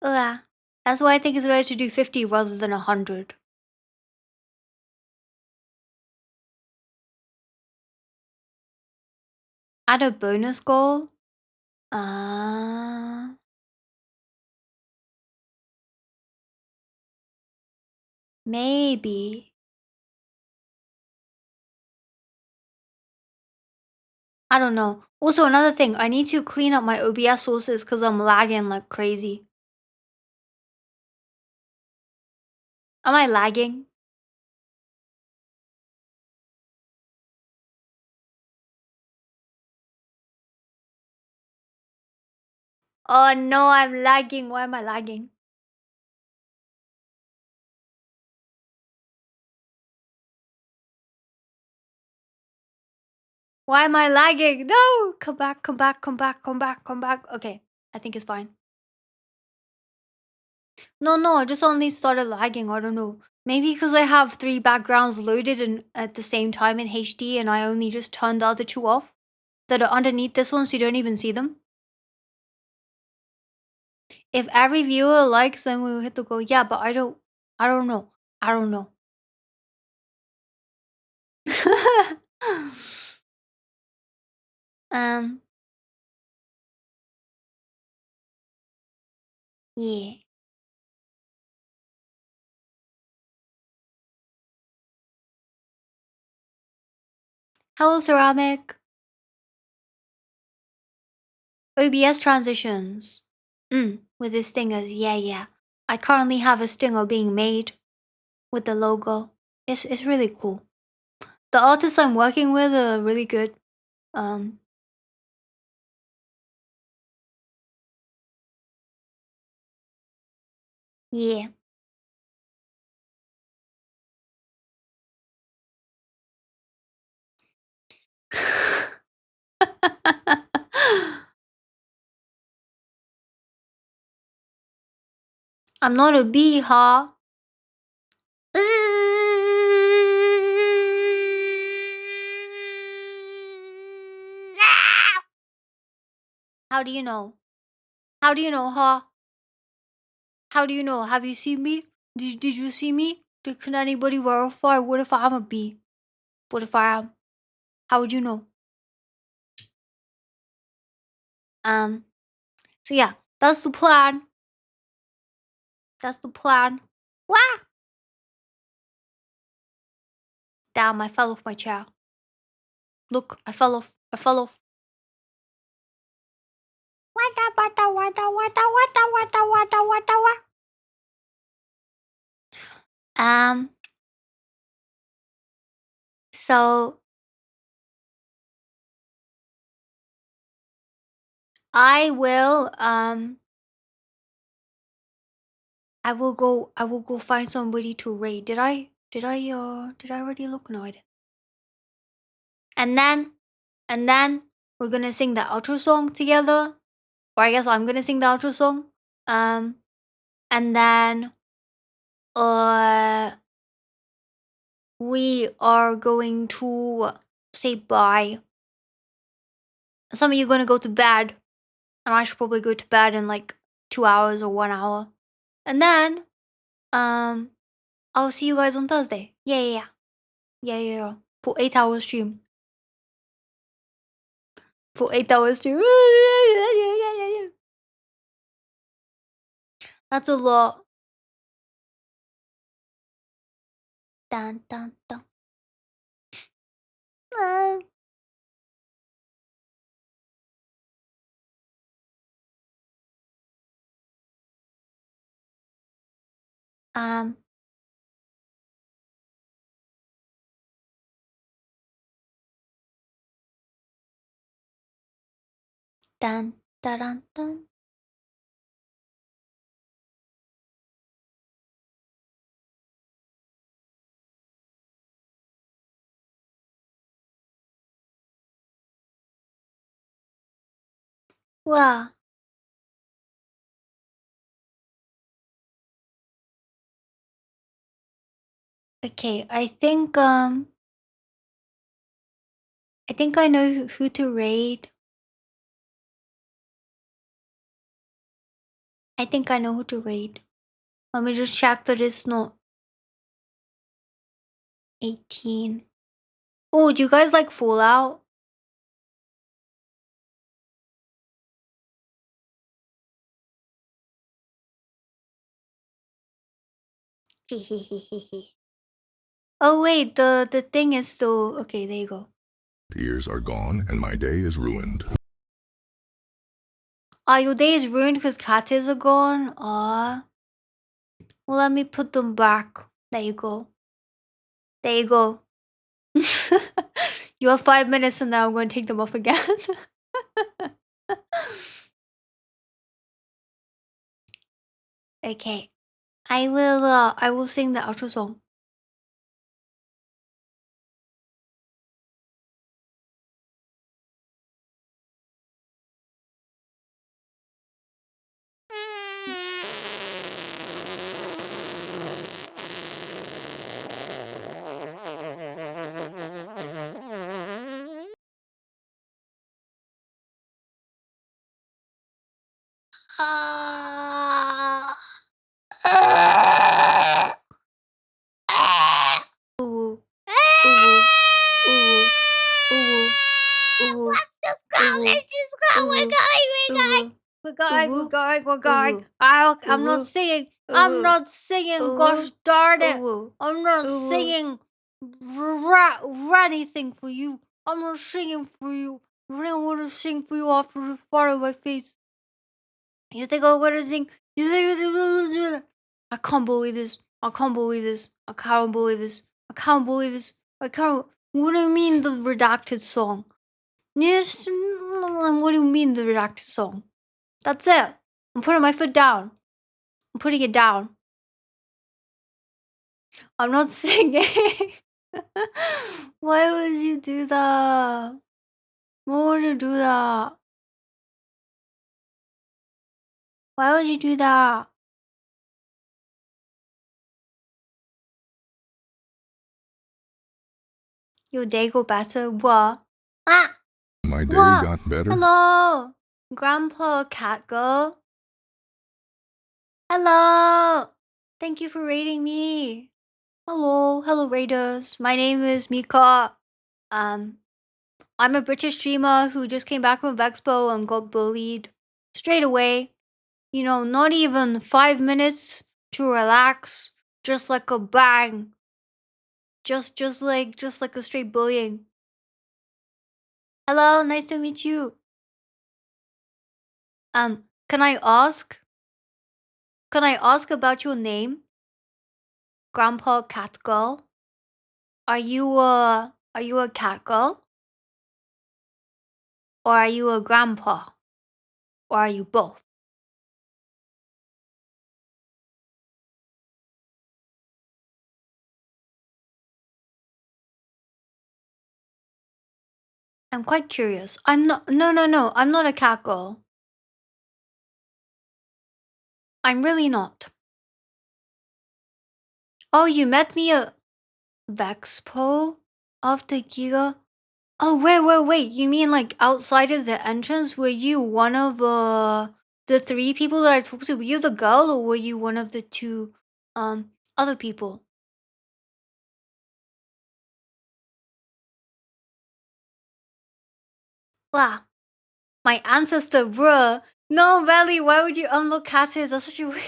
Yeah. That's why I think it's better to do 50 rather than 100. Add a bonus goal? Uh, maybe. I don't know. Also, another thing, I need to clean up my OBS sources because I'm lagging like crazy. Am I lagging? Oh no, I'm lagging. Why am I lagging? Why am I lagging? No! Come back, come back, come back, come back, come back. Okay, I think it's fine. No, I just only started lagging. I don't know. Maybe because I have 3 backgrounds loaded and at the same time in HD and I only just turned the other 2 off that are underneath this one so you don't even see them. If every viewer likes, then we'll hit the goal. Yeah, but I don't know. I don't know. um, yeah. Hello, Ceramic. OBS transitions. With the stingers. Yeah. I currently have a stinger being made with the logo. It's really cool. The artists I'm working with are really good. Um, yeah. I'm not a bee, huh? How do you know? How do you know, huh? How do you know? Have you seen me? Did you see me? Can anybody verify? What if I'm a bee? What if I am? How would you know? Um, so yeah, that's the plan. That's the plan. Wah! Damn, I fell off my chair. Look, I fell off. I fell off. Wata wata wata wata wata wata wata wata wa. Um, so I will I will go find somebody to raid. Did I already look? No, I didn't. And then we're gonna sing the outro song together. Or I guess I'm gonna sing the outro song. Um and then uh we are going to say bye. Some of you gonna go to bed, and I should probably go to bed in like 2 hours or 1 hour. And then um I'll see you guys on Thursday. Yeah. For 8 hours stream. For 8 hours stream. That's a lot. Dun dun dun. Uh, Um dun Dun, dun. Wow. Okay, I think I know who to raid. I think I know who to raid. Let me just check that it's not 18. Oh, do you guys like Fallout? Oh wait, the thing is still okay. There you go. Years are gone and my day is ruined. Your day is ruined because kates are gone. Well, let me put them back. There you go. There you go. You have 5 minutes, and now I'm going to take them off again. Okay, I will. I will sing the outro song. Ooh, ooh, ooh, ooh, ooh. What the college is going? We're going. We're going. I'm not singing. I'm not singing. Gosh darn it! I'm not singing anything for you. I'm not singing for you. I don't want to sing for you after you fart on my face. You think I'm gonna sing? You think? I can't believe this. I can't believe this. I can't believe this. I can't believe this. I can't. What do you mean the redacted song? Yes. What do you mean the redacted song? That's it. I'm putting my foot down. I'm putting it down. I'm not singing. Why would you do that? Why would you do that? Why would you do that? Your day go better? What? Ah! My day What? got better. Hello, Grandpa Cat Girl. Hello. Thank you for raiding me. Hello, raiders. My name is Mika. I'm a British streamer who just came back from VeXpo and got bullied straight away. You know, not even 5 minutes to relax, just like a bang. Just like a straight bullying. Hello, nice to meet you. Can I ask? Can I ask about your name? Grandpa Cat Girl? Are you a cat girl? Or are you a grandpa? Or are you both? I'm quite curious. I'm not no, I'm not a cat girl. I'm really not. Oh, you met me at VeXpo of the Giga? Oh, wait. You mean like outside of the entrance? Were you one of the three people that I talked to? Were you the girl or were you one of the two other people? Wow. My ancestor, bruh. No, Belly, why would you unlock cats? That's such a weird.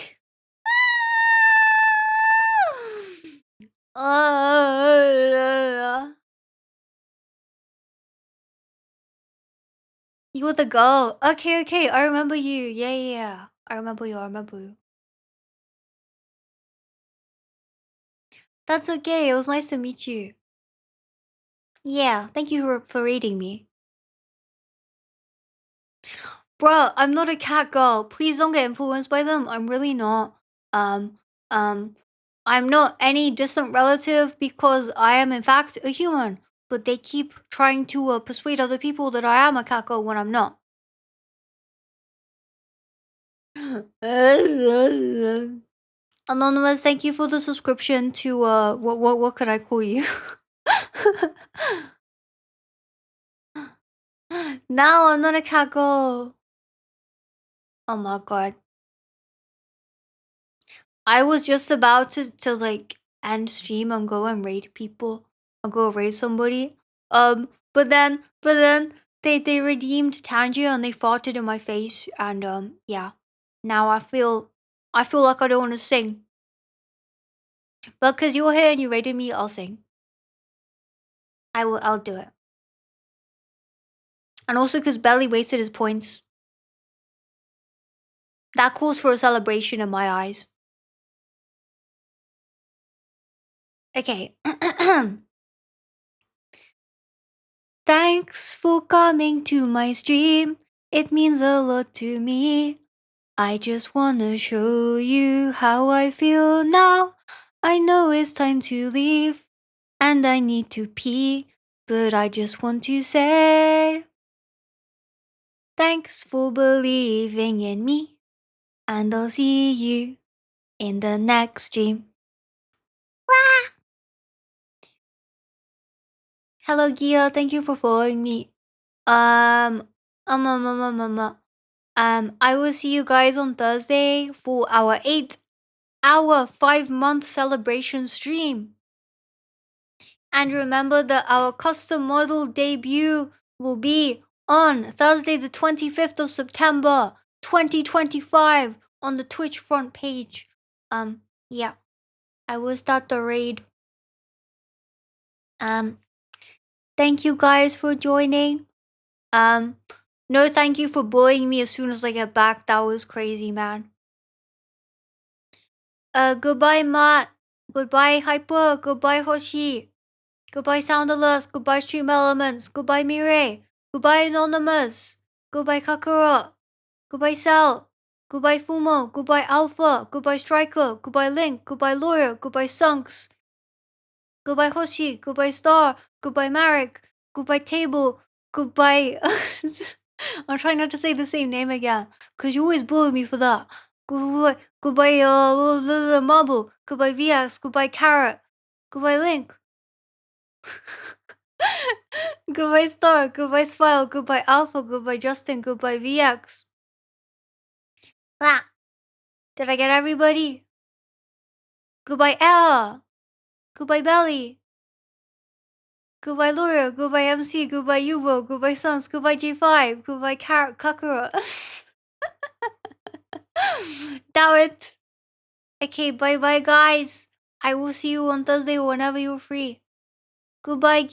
You were the girl. Okay. I remember you. Yeah. I remember you. That's okay. It was nice to meet you. Yeah, thank you for reading me. Bruh, I'm not a cat girl. Please don't get influenced by them. I'm really not. Um, um, I'm not any distant relative because I am in fact a human. But they keep trying to persuade other people that I am a cat girl when I'm not. Anonymous, thank you for the subscription to what could I call you? No, I'm not a cat girl. Oh my god. I was just about to like end stream and go and raid people. I'll go raid somebody. But then they redeemed Tangia and they fought it in my face and yeah. Now I feel like I don't want to sing. But cause you're here and you raided me, I'll sing. I'll do it. And also cause Belly wasted his points. That calls for a celebration in my eyes. Okay. Thanks for coming to my stream. It means a lot to me. I just wanna show you how I feel now. I know it's time to leave and I need to pee, but I just want to say thanks for believing in me, and I'll see you in the next stream. Wah! Hello, Gia. Thank you for following me. Um, um, um, um, um, um, um, I will see you guys on Thursday for our 8-hour 5-month celebration stream. And remember that our custom model debut will be on Thursday, the 25th of September, 2025, on the Twitch front page. Yeah, I will start the raid. Thank you guys for joining. No thank you for bullying me as soon as I get back. That was crazy, man. Goodbye, Matt. Goodbye, Hyper. Goodbye, Hoshi. Goodbye, Sounderless. Goodbye, Stream Elements. Goodbye, Mirai. Goodbye, Anonymous. Goodbye, Kakarot. Goodbye, Cell. Goodbye, Fumo. Goodbye, Alpha. Goodbye, Striker. Goodbye, Link. Goodbye, Lawyer. Goodbye, Sunks. Goodbye, Hoshi. Goodbye, Star. Goodbye, Marek. Goodbye, Table. Goodbye. I'm trying not to say the same name again, cause you always bully me for that. Goodbye, Marble. Goodbye, VX. Goodbye, Carrot. Goodbye, Link. Goodbye, Star. Goodbye, Smile. Goodbye, Alpha. Goodbye, Justin. Goodbye, VX. Ah, did I get everybody? Goodbye, Ella. Goodbye, Belly. Goodbye, Laura. Goodbye, MC. Goodbye, Yubo. Goodbye, Sons. Goodbye, J5. Goodbye, Kakura. Damn it. Okay, bye bye, guys. I will see you on Thursday whenever you're free. Goodbye,